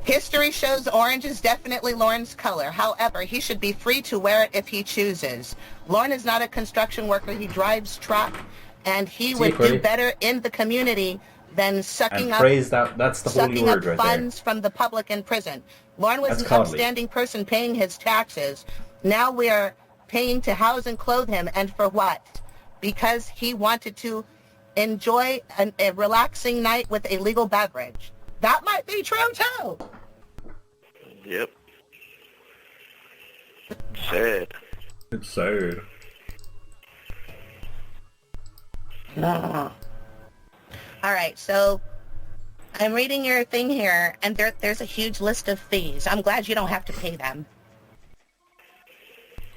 History shows orange is definitely Lauren's color. However, he should be free to wear it if he chooses. Lauren is not a construction worker. He drives truck, and he would do Secret. better in the community than sucking And up praise that's the holy sucking word up right funds from the public in prison. Lorne was That's an godly. upstanding person paying his taxes. Now we are paying to house and clothe him, and for what? Because he wanted to enjoy a relaxing night with a legal beverage. That might be true too. Yep. Sad. It's sad. All right, so I'm reading your thing here, and there's a huge list of fees. I'm glad you don't have to pay them.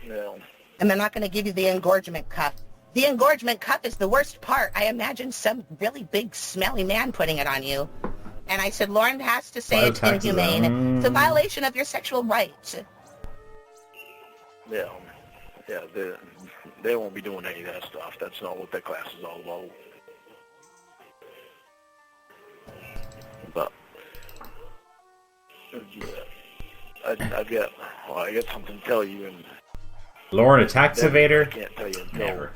No. And they're not going to give you the engorgement cuff. The engorgement cuff is the worst part. I imagine some really big, smelly man putting it on you. And I said, Lorne has to say it's inhumane. It's a violation of your sexual rights. Yeah. Yeah, they won't be doing any of that stuff. That's not what that class is all about. But yeah, I got something to tell you. And Lorne, a tax evader? I can't tell you. Never.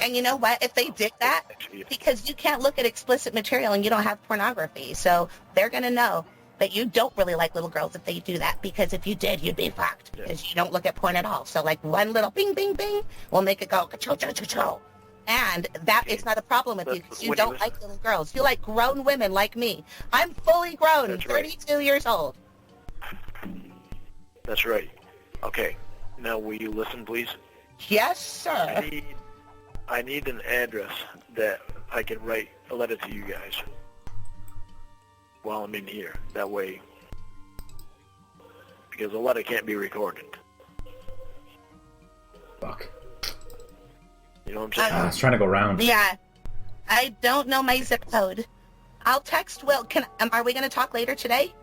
And you know what? If they did that, because you can't look at explicit material and you don't have pornography, so they're going to know that you don't really like little girls if they do that, because if you did, you'd be fucked, because you don't look at porn at all. So like one little bing, bing, bing will make it go ka-chow, chow, chow, chow. And that is not a problem with you, because you don't like little girls. You like grown women like me. I'm fully grown, 32 years old. That's right. Okay. Now, will you listen, please? Yes, sir. I need an address that I can write a letter to you guys while I'm in here. That way, because a letter can't be recorded. Fuck. You know what I'm saying? I was trying to go round. Yeah. I don't know my zip code. I'll text Will. Are we going to talk later today?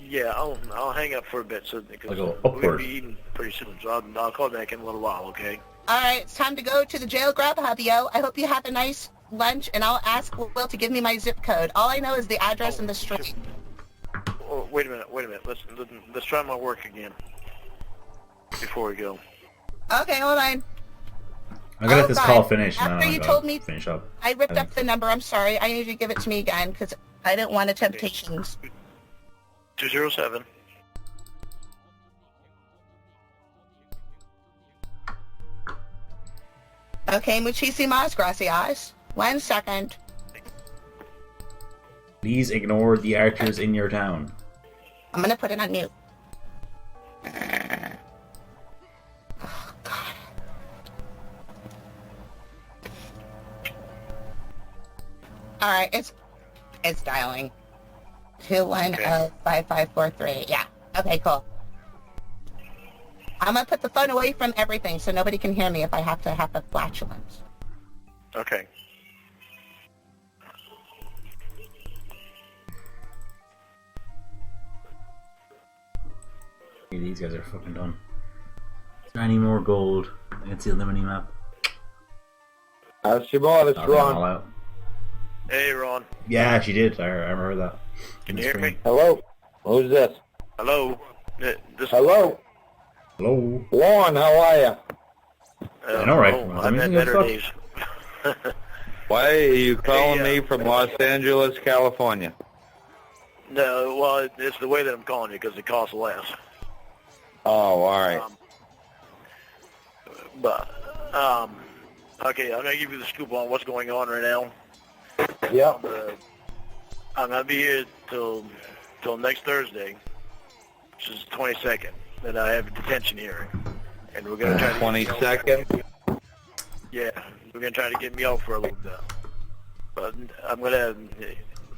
Yeah, I'll hang up for a bit because I'll go we'll upward. be eating pretty soon. So I'll call back in a little while, okay? All right, it's time to go to the jail grub hubby-o. I hope you have a nice lunch, and I'll ask Will to give me my zip code. All I know is the address and the street. Oh, wait a minute. Let's try my work again before we go. Okay, hold on. I'm gonna let this God. call finish. After and then you I'll told me, finish up. I ripped up the number. I'm sorry. I need you to give it to me again because I didn't want the temptations. 207. Okay, muchísimas gracias. 1 second. Please ignore the archers in your town. I'm gonna put it on mute. All right, it's dialing. 2105543. Yeah. Okay, cool. I'm gonna put the phone away from everything so nobody can hear me if I have to have a flatulence. Okay. Hey, these guys are fucking done. Is there any more gold? I can see on the mini map. How's your boy? It's Oh, they're all Ron. out. Hey, Ron. Yeah, she did. I remember that. Can you hear me? Hello? Who's this? Hello. Hello? Hello. Lorne, how are you? I know, right? Oh, I've had better days. Why are you calling me from Los Angeles, California? No, well, it's the way that I'm calling you because it costs less. Oh, all right. Okay, I'm gonna give you the scoop on what's going on right now. Yep. I'm gonna be here till next Thursday, which is the 22nd. Then I have a detention hearing, and we're gonna try to 22nd? Yeah, we're gonna try to get me out for a little bit. But I'm gonna.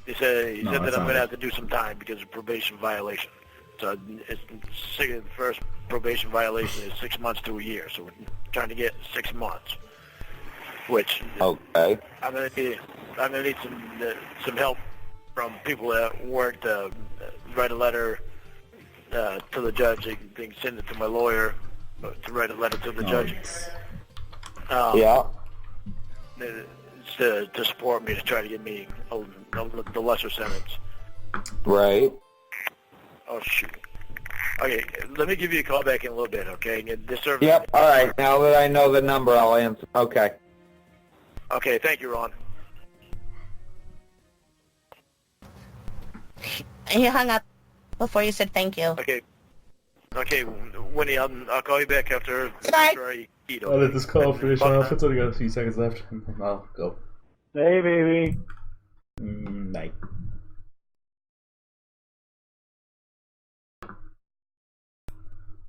He said that I'm gonna have to do some time because of probation violation. So it's the first probation violation is 6 months to a year. So we're trying to get 6 months. Which okay. I'm gonna need some help from people at work to write a letter to the judge. They can send it to my lawyer to write a letter to the judge. Yeah. To support me to try to get me the lesser sentence. Right. Oh shoot. Okay, let me give you a call back in a little bit. Okay. This service. Yep, all right. Now that I know the number, I'll answer. Okay. Okay. Thank you, Ron. He hung up before you said thank you. Okay. Okay, Winnie, I'll call you back after I eat. I'll let this call finish off. It's only got a few seconds left. I'll go. Hey, baby. Night.